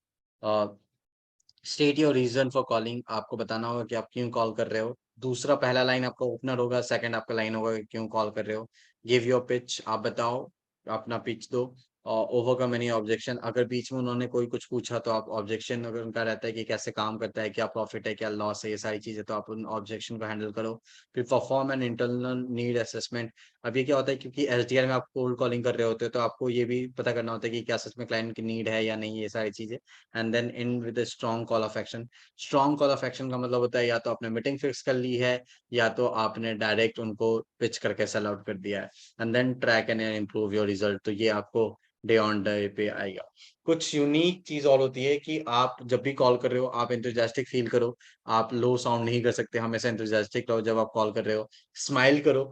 Speaker 1: State your reason for calling, आपको बताना होगा कि आप क्यों कॉल कर रहे हो। दूसरा पहला लाइन आपका ओपनर होगा, सेकंड आपका लाइन होगा कि क्यों कॉल कर रहे हो, गिव योर पिच, आप बताओ, अपना पिच दो, और ओवरकम एनी ऑब्जेक्शन। अगर बीच में उन्होंने कोई कुछ पूछा तो आप ऑब्जेक्शन, अगर उनका रहता है कि कैसे काम करता है, क्या प्रॉफिट है, क्या लॉस है, ये सारी चीजें, तो आप उन ऑब्जेक्शन को हैंडल करो। फिर perform an internal need assessment. अब ये क्या होता है, क्योंकि एसडीआर में आप कोल्ड कॉलिंग कर रहे होते हो तो आपको ये भी पता करना होता है कि क्या सच में क्लाइंट की नीड है या नहीं, ये सारी चीजें। And then end with a strong call of action. Strong call of action का मतलब होता है या तो आपने मीटिंग फिक्स कर ली है, या तो आपने डायरेक्ट उनको पिच करके सेल आउट कर दिया है। And then track and improve your result. तो ये आपको डे ऑन डे पे आएगा। कुछ यूनिक चीज और होती है कि आप जब भी कॉल कर रहे हो आप एंथुसियास्टिक फील करो। आप लो साउंड नहीं कर सकते, हमेशा एंथुसियास्टिक रहो जब आप कॉल कर रहे हो। स्माइल करो,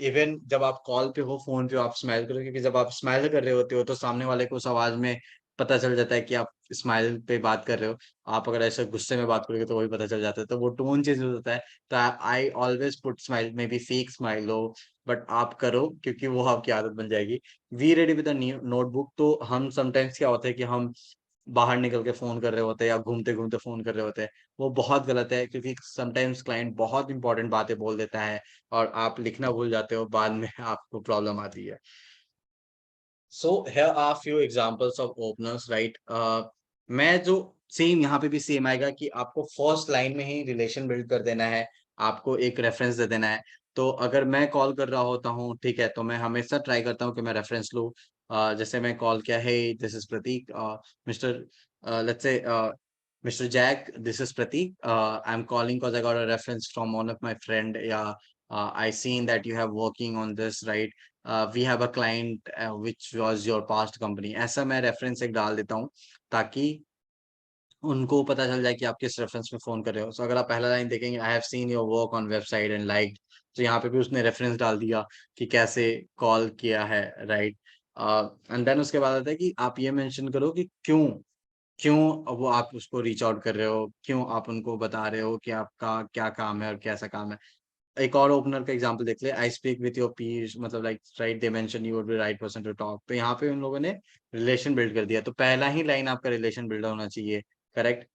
Speaker 1: इवन जब आप कॉल पे हो, फोन पे हो, आप स्माइल करो, क्योंकि जब आप स्माइल कर रहे होते हो तो सामने वाले को उस आवाज में पता चल जाता है कि आप स्माइल पे बात कर रहे हो। आप अगर ऐसे गुस्से में बात करोगे तो वही पता चल जाता है, तो वो टोन चेंज हो जाता है। तो I always put smile, maybe fake smile हो, बट आप करो क्योंकि वो आपकी आदत बन जाएगी। We ready with notebook. तो हम समटाइम्स क्या होता है कि हम बाहर निकल के फोन कर रहे होते हैं या घूमते घूमते फोन कर रहे होते हैं, वो बहुत गलत है, क्योंकि समटाइम्स क्लाइंट बहुत इंपॉर्टेंट बातें बोल देता है और आप लिखना भूल जाते हो, बाद में आपको प्रॉब्लम आती है। So here are few examples of openers, right? मैं जो सेम यहाँ पे भी सेम आएगा कि आपको फर्स्ट लाइन में ही रिलेशन बिल्ड कर देना है, आपको एक रेफरेंस दे देना है। तो अगर मैं कॉल कर रहा होता हूँ, ठीक है, तो मैं हमेशा ट्राई करता हूँ कि मैं रेफरेंस लूँ। जैसे मैं कॉल किया है, this is Prateek, mister, let's say Mr. Jack, this is Pratik. I'm calling because I got a reference from one of my friend. Yeah, I seen that you have working on this, right? We have a client which was your past company. ऐसा मैं reference एक डाल देता हूँ ताकि उनको पता चल जाए कि आप किस रेफरेंस में फोन कर रहे हो। सो अगर आप पहला लाइन देखेंगे, I have seen your work on website and like, तो यहाँ पे भी उसने रेफरेंस डाल दिया कि कैसे कॉल किया है, राइट। एंड देन उसके बाद आता है कि आप ये मेंशन करो कि क्यों क्यों वो आप उसको रीच आउट कर रहे हो, क्यों आप उनको बता रहे हो कि आपका क्या काम है और कैसा काम है। एक और ओपनर का एग्जांपल देख ले, I speak with your peers, मतलब like right, they mention you would be right person to talk. तो यहाँ पे उन लोगों ने रिलेशन बिल्ड कर दिया, तो पहला ही लाइन आपका रिलेशन बिल्ड होना चाहिए, करेक्ट।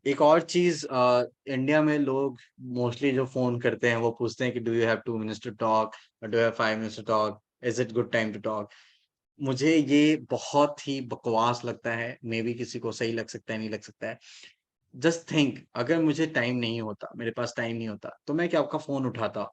Speaker 1: एक और चीज, इंडिया में लोग मोस्टली जो फोन करते हैं वो पूछते हैं कि do you have 2 minutes to talk, do you have 5 minutes to talk, is it good time to talk. मुझे ये बहुत ही बकवास लगता है, मे बी किसी को सही लग सकता है, नहीं लग सकता है। जस्ट थिंक, अगर मुझे टाइम नहीं होता, मेरे पास टाइम नहीं होता, तो मैं क्या आपका फोन उठाता?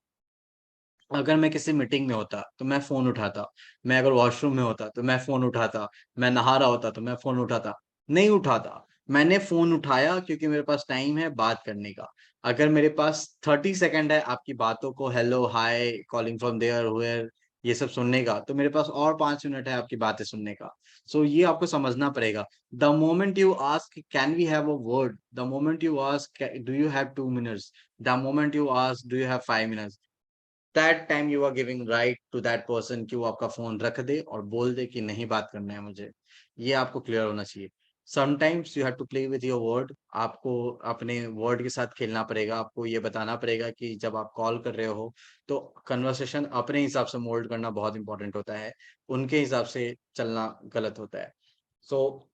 Speaker 1: अगर मैं किसी मीटिंग में होता तो मैं फोन उठाता, मैं अगर वॉशरूम में होता तो मैं फोन उठाता, मैं नहा रहा होता तो मैं फोन उठाता? नहीं उठाता। मैंने फोन उठाया क्योंकि मेरे पास टाइम है बात करने का। अगर मेरे पास 30 सेकंड है आपकी बातों को hello hi calling from there where ये सब सुनने का, तो मेरे पास और 5 मिनट है आपकी बातें सुनने का। सो ये आपको समझना पड़ेगा। The moment you ask can we have a word, the moment you ask do you have 2 minutes, the moment you ask do you have 5 minutes, that time you are giving right to that person कि वो आपका phone रख दे और बोल दे कि नहीं बात करना है मुझे। ये आपको क्लियर होना चाहिए। Sometimes you have to play with your word. आपको अपने वर्ड के साथ खेलना पड़ेगा। आपको ये बताना पड़ेगा कि जब आप कॉल कर रहे हो तो कन्वर्सेशन अपने हिसाब से मोल्ड करना बहुत इंपॉर्टेंट होता है, उनके हिसाब से चलना गलत होता है। So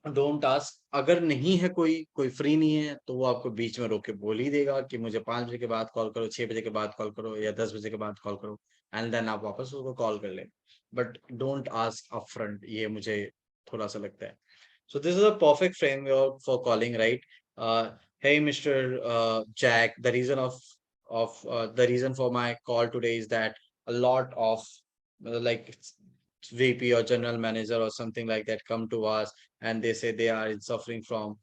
Speaker 1: don't ask. अगर नहीं है कोई कोई फ्री नहीं है तो वो आपको बीच में रोक के बोल ही देगा कि मुझे 5 बजे के बाद कॉल करो, 6 बजे के बाद कॉल करो या 10 बजे के बाद कॉल करो, एंड देन आप वापस उसको कॉल कर ले। But don't ask up front, ये मुझे थोड़ा सा लगता है। So this is a perfect framework for calling, right? Hey, Mr. Jack, the reason for my call today is that a lot of like VP or general manager or something like that come to us and they say they are suffering from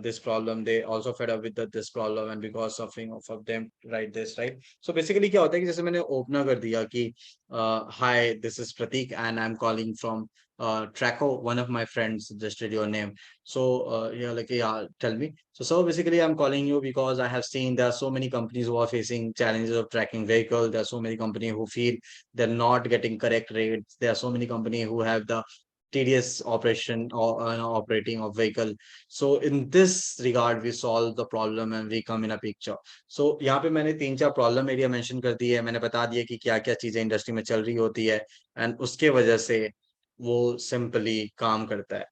Speaker 1: this problem. They also fed up with this problem and because suffering of them write this, right? So basically क्या होता है कि जैसे मैंने opener कर दिया कि hi, this is Pratik and I'm calling from Traco. One of my friends suggested your name. So yeah, like yeah, tell me. So basically I'm calling you because I have seen there are so many companies who are facing challenges of tracking vehicle. There are so many companies who feel they're not getting correct rates. There are so many companies who have the tedious operation or operating of vehicle. So in this regard we solve the problem and we come in a picture. So यहाँ पे मैंने 3-4 problem area mention कर दी है, मैंने बता दिया कि क्या क्या चीजें इंडस्ट्री में चल रही होती है एंड उसके वजह से वो सिंपली काम करता है।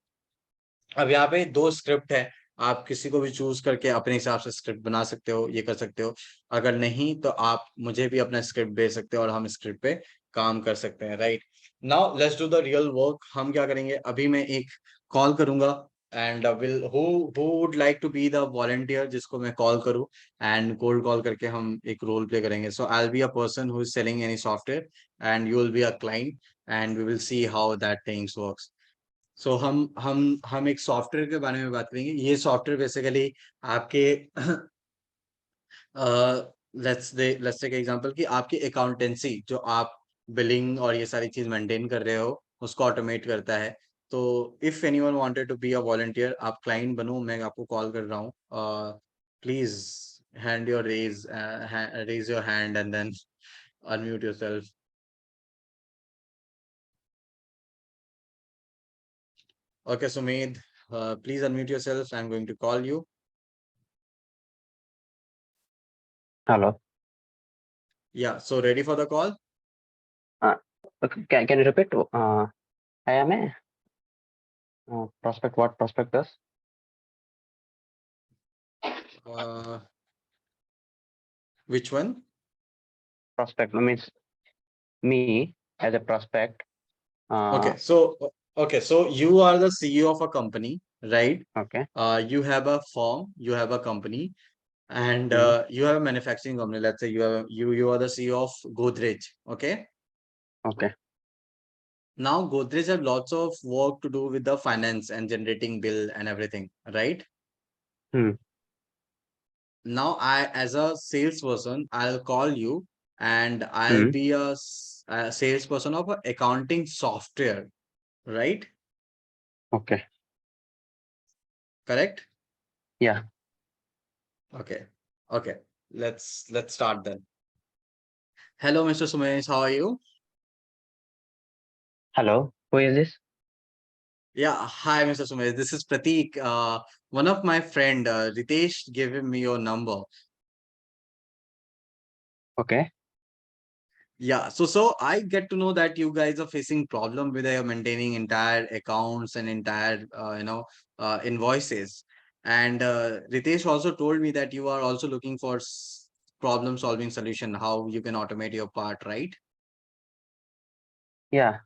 Speaker 1: अब यहाँ पे 2 स्क्रिप्ट है, आप किसी को भी चूज करके अपने हिसाब से स्क्रिप्ट बना सकते हो, ये कर सकते हो। अगर नहीं तो आप मुझे भी अपना स्क्रिप्ट भेज सकते हो और हम स्क्रिप्ट पे काम कर सकते हैं, right. Now let's do the real work. हम क्या करेंगे, अभी मैं एक कॉल करूंगा and will who would like to be the volunteer जिसको मैं कॉल करूं, एंड कोल्ड कॉल करके हम एक रोल प्ले करेंगे। So I will be a person who is selling any software and you will be a client and we will see how that things works. So हम एक software के बारे में बात करेंगे। ये सॉफ्टवेयर बेसिकली आपके लेट्स टेक एग्जांपल कि आपकी अकाउंटेंसी जो आप बिलिंग और ये सारी चीज मेंटेन कर रहे हो उसको ऑटोमेट करता है। तो if anyone wanted to be a volunteer, आप क्लाइंट बनो, मैं आपको कॉल कर रहा हूँ, please hand your raise your hand and then unmute yourself. Okay, Sumedh, please unmute yourself. I'm going to call you.
Speaker 3: Hello.
Speaker 1: Yeah, so ready for the call?
Speaker 3: Okay, can you repeat? I am a prospect. What prospect does?
Speaker 1: Uh, which one?
Speaker 3: Prospect means me as a prospect.
Speaker 1: Okay, so you are the CEO of a company, right?
Speaker 3: Okay.
Speaker 1: You have a firm, you have a company, and you have a manufacturing company. Let's say you are the CEO of Godrej, okay?
Speaker 3: Okay.
Speaker 1: Now Godrej have lots of work to do with the finance and generating bill and everything, right? Now as a salesperson, I'll call you and I'll be a salesperson of a accounting software, right?
Speaker 3: Okay.
Speaker 1: Correct?
Speaker 3: Yeah.
Speaker 1: Okay. Let's start then. Hello, Mr. Sumesh, how are you?
Speaker 3: Hello. Who is this?
Speaker 1: Yeah, hi, Mr. Sumesh. This is Prateek. One of my friend, Ritesh, gave me your number.
Speaker 3: Okay.
Speaker 1: Yeah, so I get to know that you guys are facing problem with maintaining entire accounts and entire invoices. And Ritesh also told me that you are also looking for problem solving solution, how you can automate your part, right?
Speaker 3: Yeah.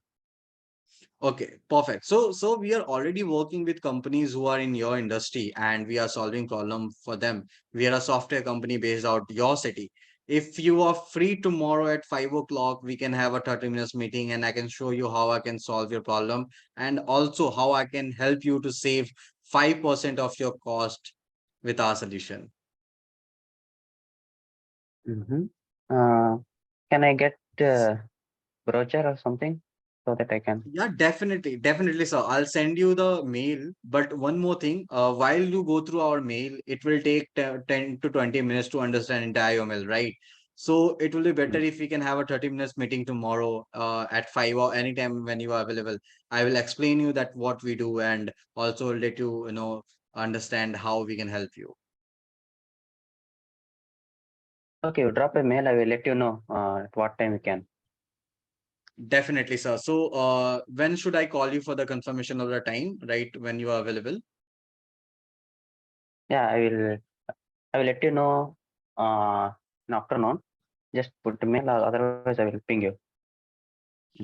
Speaker 1: Okay, perfect. So we are already working with companies who are in your industry and we are solving problem for them. We are a software company based out your city. If you are free tomorrow at 5 o'clock, we can have a 30 minutes meeting and I can show you how I can solve your problem and also how I can help you to save 5% of your cost with our solution.
Speaker 3: Can I get brochure or something so that I can?
Speaker 1: Yeah, definitely, sir. I'll send you the mail. But one more thing, while you go through our mail, it will take 10 to 20 minutes to understand entire mail, right? So it will be better if we can have a 30 minutes meeting tomorrow at 5 or anytime when you are available. I will explain you that what we do and also let you, understand how we can help you.
Speaker 3: Okay, you drop a mail. I will let you know at what time we can.
Speaker 1: Definitely, sir. So when should I call you for the confirmation of the time, right? When you are available?
Speaker 3: Yeah, I will let you know in afternoon. Just put a mail, or otherwise I will ping you.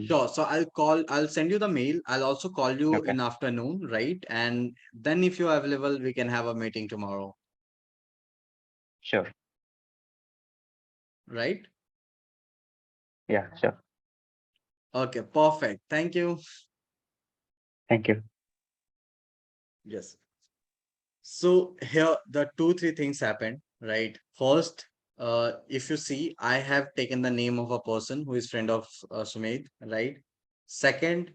Speaker 1: Sure. So I'll send you the mail. I'll also call you
Speaker 3: Okay.
Speaker 1: in afternoon, right? And then if you're available, we can have a meeting tomorrow,
Speaker 3: Sure.
Speaker 1: right?
Speaker 3: Yeah, sure.
Speaker 1: Okay, perfect. Thank you.
Speaker 3: Thank you.
Speaker 1: Yes. So here the 2-3 things happened, right? First, if you see, I have taken the name of a person who is friend of Sumedh, right? Second,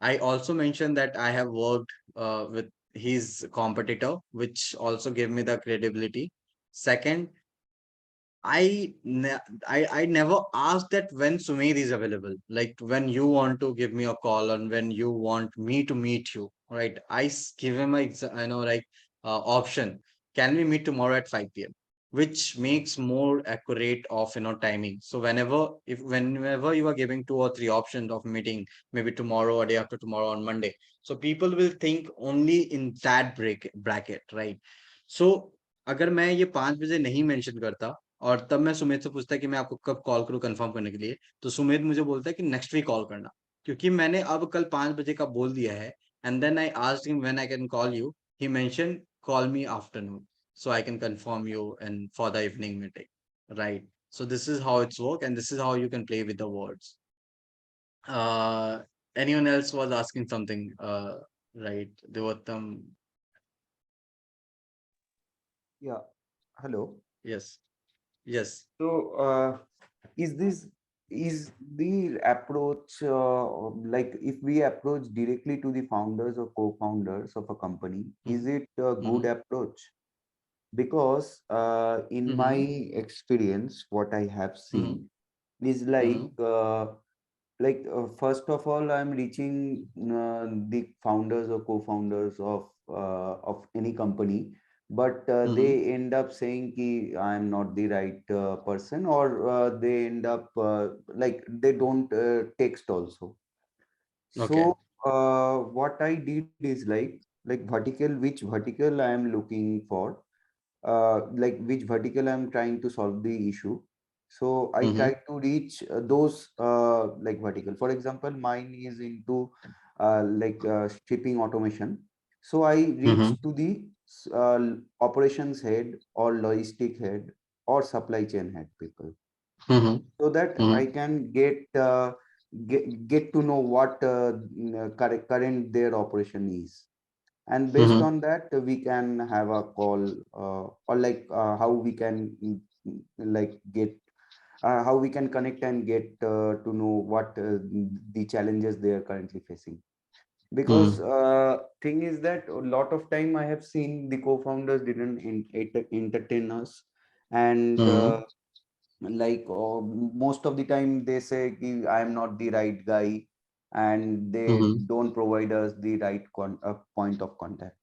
Speaker 1: I also mentioned that I have worked with his competitor, which also gave me the credibility. Second, I never asked that when Sumedh is available, like when you want to give me a call and when you want me to meet you, right? Give him a option. Can we meet tomorrow at 5 p.m., which makes more accurate of timing. So whenever you are giving 2 or 3 options of meeting, maybe tomorrow or day after tomorrow on Monday, So people will think only in that bracket, right? So अगर मैं ये 5 बजे नहीं mention करता और तब मैं सुमित से पूछता कि मैं आपको कब कॉल करूं कंफर्म करने के लिए, तो सुमित मुझे बोलता है कि नेक्स्ट वीक कॉल करना, क्योंकि मैंने अब कल 5 बजे का बोल दिया है. And then I asked him when I can call you. He mention call me afternoon, so I can confirm you and for the evening meeting, right? So this is how it's work, and this is how you can play with the words. uh Anyone else was asking something, right, Devattam?
Speaker 2: Yeah. Hello.
Speaker 1: Yes, yes.
Speaker 2: So, is the approach like if we approach directly to the founders or co-founders of a company, is it a good approach? Because in my experience, what I have seen is first of all, I'm reaching the founders or co-founders of any company, but they end up saying ki I'm not the right person, or they end up like they don't text also.
Speaker 1: Okay.
Speaker 2: So what I did is like vertical, which vertical I am looking for, like which vertical I'm trying to solve the issue. So I try to reach those like vertical. For example, mine is into shipping automation. So I reach to the operations head or logistic head or supply chain head people, so that I can get to know what current their operation is, and based on that we can have a call or how we can like get how we can connect and get to know what the challenges they are currently facing. Because thing is that a lot of time I have seen the co-founders didn't entertain us, and most of the time they say ki, I am not the right guy, and they don't provide us the right point of contact.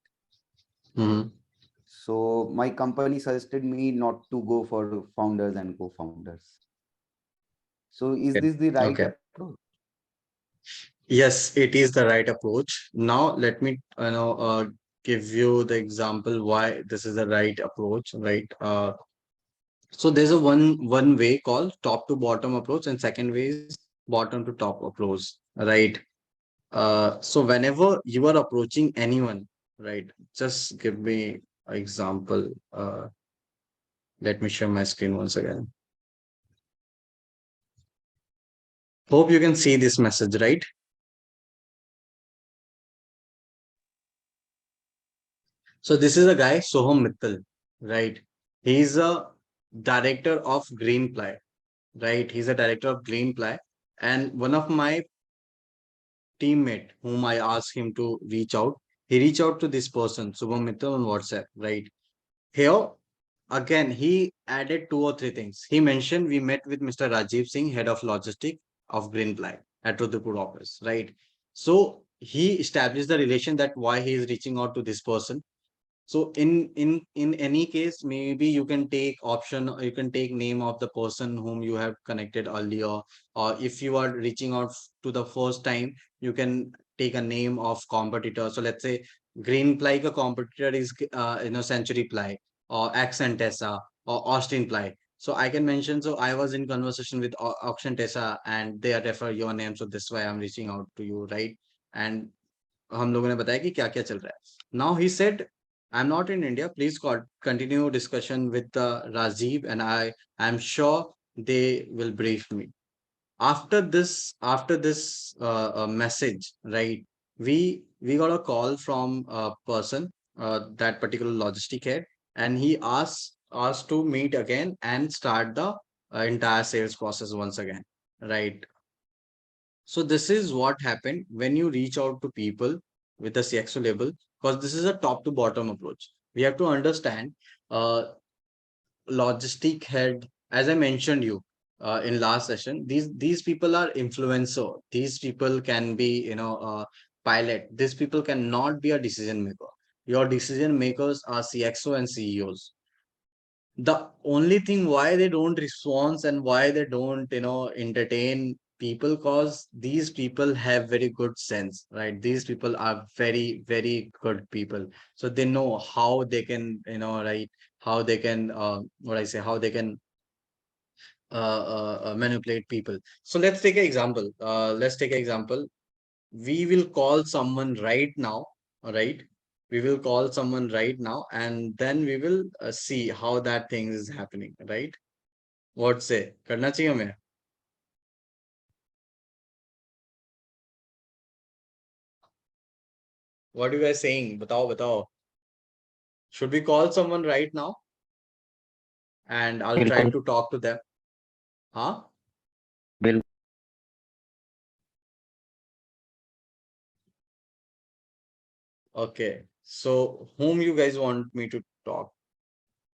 Speaker 2: So my company suggested me not to go for founders and co-founders. So is this the right
Speaker 1: Okay.
Speaker 2: approach?
Speaker 1: Yes, it is the right approach. Now let me give you the example why this is the right approach, right? So there's a one way called top to bottom approach, and second way is bottom to top approach, right? So whenever you are approaching anyone, right, just give me an example. Let me share my screen once again. Hope you can see this message, right? So this is a guy, Soham Mittal, right? He's a director of Greenply, right? He's a director of Greenply. And one of my teammate whom I asked him to reach out, he reached out to this person, Subham Mittal, on WhatsApp, right? Here, again, he added 2 or 3 things. He mentioned we met with Mr. Rajiv Singh, head of logistics of Greenply at Rudipur office, right? So he established the relation that why he is reaching out to this person. So in any case, maybe you can take option, or you can take name of the person whom you have connected earlier, or if you are reaching out to the first time, you can take a name of competitor. So let's say Greenply ka competitor is Century Ply or Accentessa or Austin Ply. So I can mention. So I was in conversation with Accentessa and they are refer your name. So this why I'm reaching out to you, right? And हम लोगों ने बताया कि क्या क्या चल रहा है. Now he said, I'm not in India. Please continue discussion with Rajiv, and I'm sure they will brief me. After this message, right? We got a call from a person, that particular logistic head, and he asked us to meet again and start the entire sales process once again, right? So this is what happened when you reach out to people with a CXO label, because this is a top to bottom approach. We have to understand uh, logistic head, as I mentioned you in last session, these people are influencer. These people can be, pilot. These people cannot be a decision maker. Your decision makers are CXO and CEOs. The only thing why they don't respond and why they don't entertain people, cause these people have very good sense, right? These people are very, very good people. So they know how they can, right, how they can, what I say, how they can manipulate people. So let's take an example. Let's take an example. We will call someone right now, all right? We will call someone right now, and then we will see how that thing is happening, right? What say? करना चाहिए हमें? What are you guys saying? बताओ बताओ. Should we call someone right now? And I'll try
Speaker 3: बिल्कुल
Speaker 1: to talk to them. Huh?
Speaker 3: बिल्कुल
Speaker 1: Okay. So whom you guys want me to talk?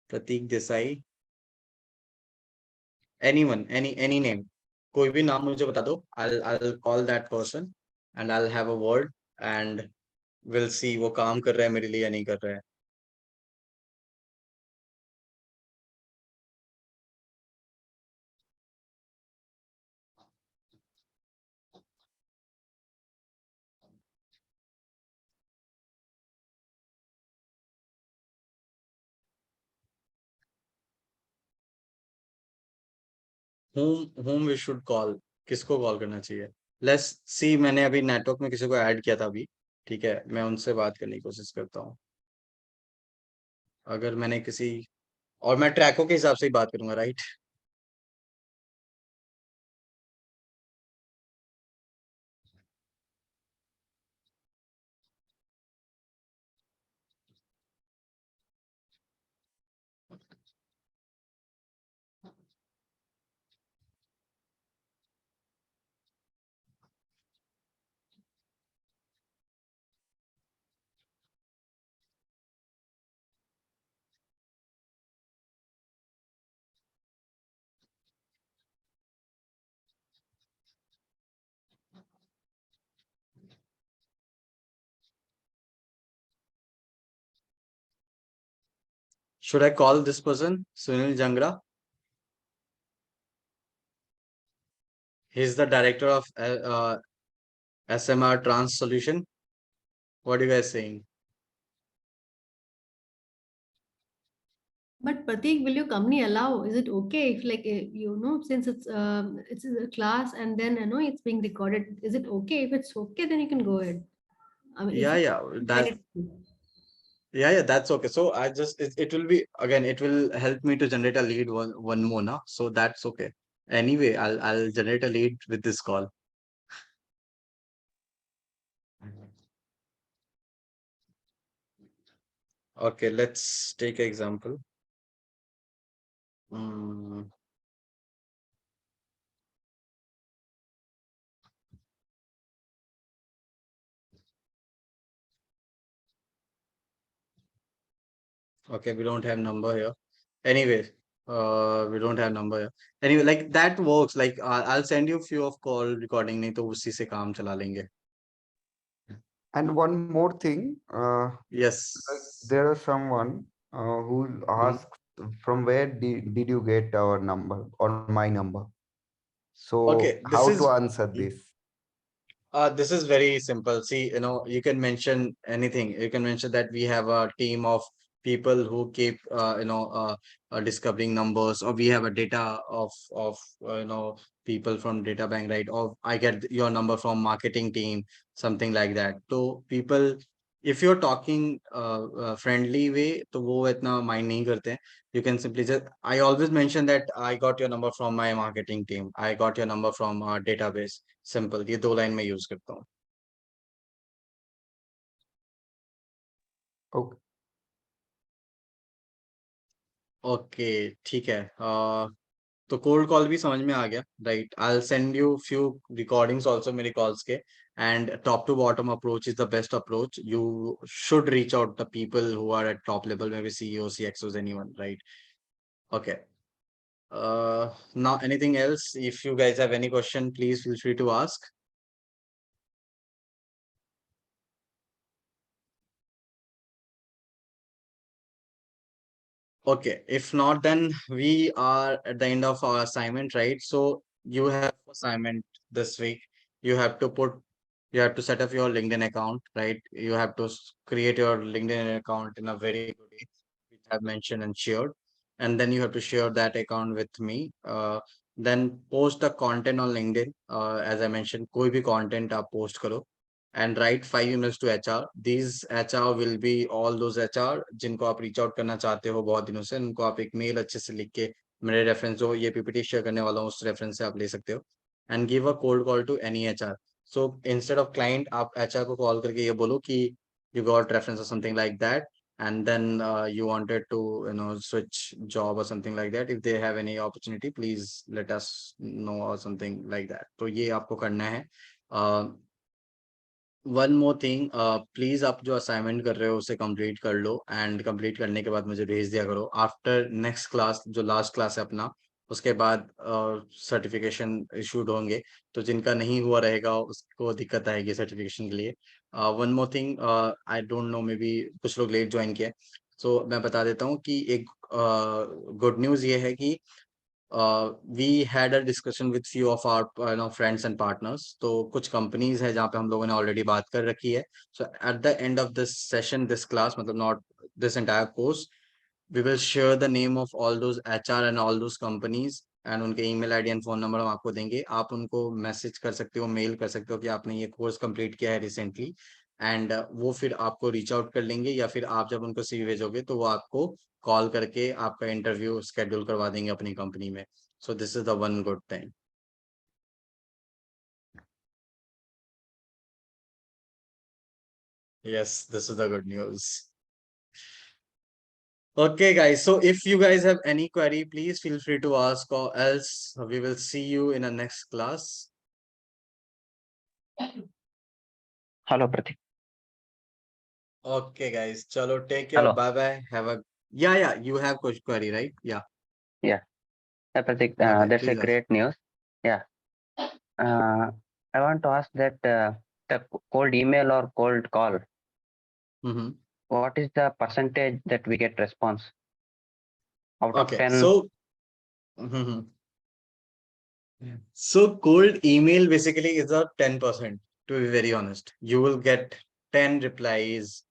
Speaker 1: Pratik Desai? Anyone, any name. कोई भी नाम मुझे बता दो. I'll call that person and I'll have a word and we'll see वो काम कर रहा है मेरे लिए या नहीं कर रहा है. whom we should call, किसको कॉल करना चाहिए? Let's see. मैंने अभी नेटवर्क में किसी को ऐड किया था अभी. ठीक है, मैं उनसे बात करने की कोशिश करता हूँ. अगर मैंने किसी, और मैं ट्रैकों के हिसाब से ही बात करूंगा, right? Should I call this person, Sunil Jangra? He's the director of SMR Trans Solution. What are you guys saying?
Speaker 4: But Pratik, will your company allow? Is it okay if, like, since it's a class and then it's being recorded? Is it okay? If it's okay, then you can go ahead. I mean, if
Speaker 1: Yeah,
Speaker 4: you
Speaker 1: yeah,
Speaker 4: find
Speaker 1: that,
Speaker 4: it.
Speaker 1: yeah, that's okay. So I just, it will be, again, it will help me to generate a lead one more now. So that's okay. Anyway, I'll generate a lead with this call. Okay, let's take an example. Mm, okay, we don't have number here. Anyway, we don't have number here. Anyway, like that works. Like I'll send you few of call recording, नहीं तो उसी से काम चला लेंगे.
Speaker 2: And one more thing, like
Speaker 1: Yes.
Speaker 2: there is someone who
Speaker 1: Mhm.
Speaker 2: asks from where did you get our number or my number? So
Speaker 1: Okay,
Speaker 2: how to answer this?
Speaker 1: this is very simple. See, you can mention anything. You can mention that we have a team of people who keep, discovering numbers, or we have a data of people from data bank, right? Or I get your number from marketing team, something like that. So people, if you're talking friendly way, तो वो इतना mind नहीं करते हैं. You can simply just, I always mention that I got your number from my marketing team. I got your number from our database. Simple, ये 2 line में use करता हूँ.
Speaker 2: Okay.
Speaker 1: ओके, ठीक है. तो कोल्ड कॉल भी समझ में आ गया, right? I will send you few recordings also मेरे कॉल्स के. And top to bottom approach is the best approach. You should reach out the people who are at top level, maybe CEO, CXOs, anyone, right? Okay. Now anything else? If you guys have any question, please feel free to ask. Okay, if not, then we are at the end of our assignment, right? So you have assignment this week. You have to put, you have to set up your LinkedIn account, right? You have to create your LinkedIn account in a very good way, which I've mentioned and shared. And then you have to share that account with me. Then post the content on LinkedIn. As I mentioned, कोई भी content आप post करो and write 5 emails to HR. These HR will be all those HR जिनको आप reach out करना चाहते हो बहुत दिनों से, उनको आप एक mail अच्छे से लिख के, मेरे रेफरेंस जो ये पीपीटी शेयर करने वाला हूँ उस रेफरेंस से आप ले सकते हो, and give a cold call to any HR. So instead of client आप एचआर को कॉल करके ये बोलो कि यू गॉट रेफरेंस और something like that, and then you wanted to switch job or something like that. If they have any opportunity, please let us know or something like that. तो ये आपको करना है. वन मोर थिंग, प्लीज आप जो assignment कर रहे हो उसे कंप्लीट कर लो, एंड कंप्लीट करने के बाद मुझे भेज दिया करो. आफ्टर नेक्स्ट क्लास, जो लास्ट क्लास है अपना, उसके बाद सर्टिफिकेशन इशूड होंगे. तो जिनका नहीं हुआ रहेगा उसको दिक्कत आएगी सर्टिफिकेशन के लिए. One more thing, I don't know, may be कुछ लोग लेट ज्वाइन किए, सो मैं बता देता हूँ कि एक गुड न्यूज़ ये है कि we had a discussion with few of our friends and partners. तो कुछ companies है जहाँ पे हम लोगों ने already बात कर रखी है. So at the end of this session, this class, मतलब not this entire course, we will share the name of all those HR and all those companies and उनके email ID and phone number हम आपको देंगे. आप उनको message कर सकते हो, मेल कर सकते हो कि आपने ये कोर्स कंप्लीट किया है रिसेंटली, एंड वो फिर आपको रीच आउट कर लेंगे, या फिर आप जब उनको सीवी भेजोगे तो वो आपको कॉल करके आपका इंटरव्यू स्केड्यूल करवा देंगे अपनी कंपनी में. So this is the one good thing. Yes, this is the good news. Okay, guys. So if you guys have any query, please feel free to ask, or else we will see you in the next class.
Speaker 3: Hello, Pratik.
Speaker 1: Okay, guys. Chalo, take care.
Speaker 3: Hello.
Speaker 1: Bye bye. Have a, yeah. You have query, right? Yeah.
Speaker 3: Yeah, Pratik,
Speaker 1: Okay,
Speaker 3: that's a
Speaker 1: please ask.
Speaker 3: great news. Yeah. I want to ask that the cold email or cold call,
Speaker 1: Mm-hmm.
Speaker 3: what is the percentage that we get response out of
Speaker 1: Okay,
Speaker 3: 10?
Speaker 1: so mhm. So cold email basically is a 10%, to be very honest. You will get 10 replies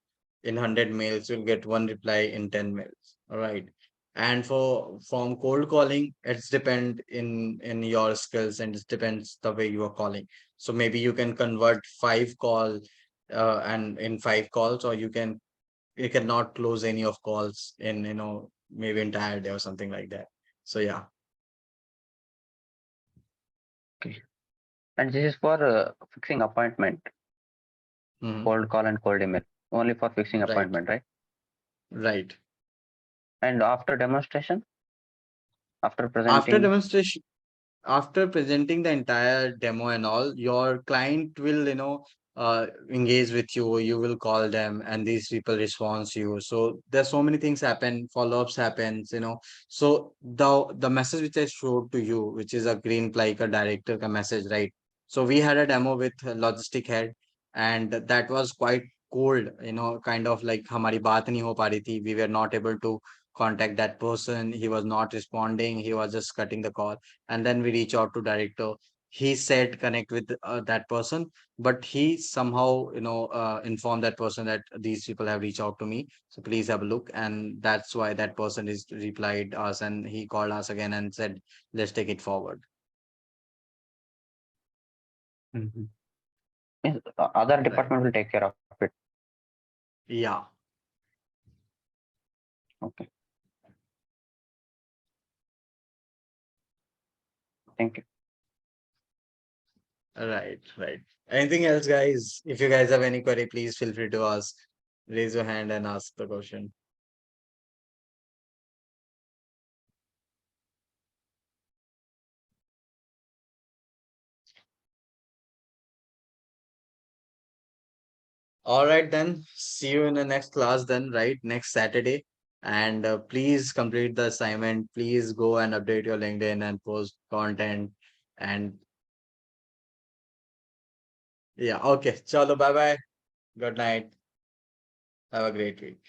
Speaker 1: in 100 mails, you'll get one reply in 10 mails. All right. And from cold calling, it's depend in your skills, and it depends the way you are calling. So maybe you can convert 5 call and in 5 calls, or you cannot close any of calls in maybe entire day or something like that. So yeah.
Speaker 3: Okay. And this is for fixing appointment,
Speaker 1: Mhm.
Speaker 3: cold call and cold email, only for fixing
Speaker 1: Right.
Speaker 3: appointment, right?
Speaker 1: Right.
Speaker 3: And after demonstration, after
Speaker 1: After
Speaker 3: presenting,
Speaker 1: demonstration, after presenting the entire demo and all, your client will engage with you. You will call them, and these people respond to you. So there's so many things happen, follow-ups happens. So the message which I showed to you, which is a green like a director ka message, right? So we had a demo with a logistic head, and that was quite cold, kind of like हमारी बात नहीं हो पा रही थी. We were not able to contact that person. He was not responding. He was just cutting the call, and then we reach out to director. He said connect with that person, but he somehow informed that person that these people have reached out to me, so please have a look. And that's why that person is replied us, and he called us again and said, let's take it forward.
Speaker 3: Mhm. Means other department will take care of it.
Speaker 1: Yeah.
Speaker 3: Okay. Thank you.
Speaker 1: Right. Anything else, guys? If you guys have any query, please feel free to ask. Raise your hand and ask the question. All right, then. See you in the next class then, right? Next Saturday. And please complete the assignment. Please go and update your LinkedIn and post content. And yeah, okay. Chalo, bye bye. Good night. Have a great week.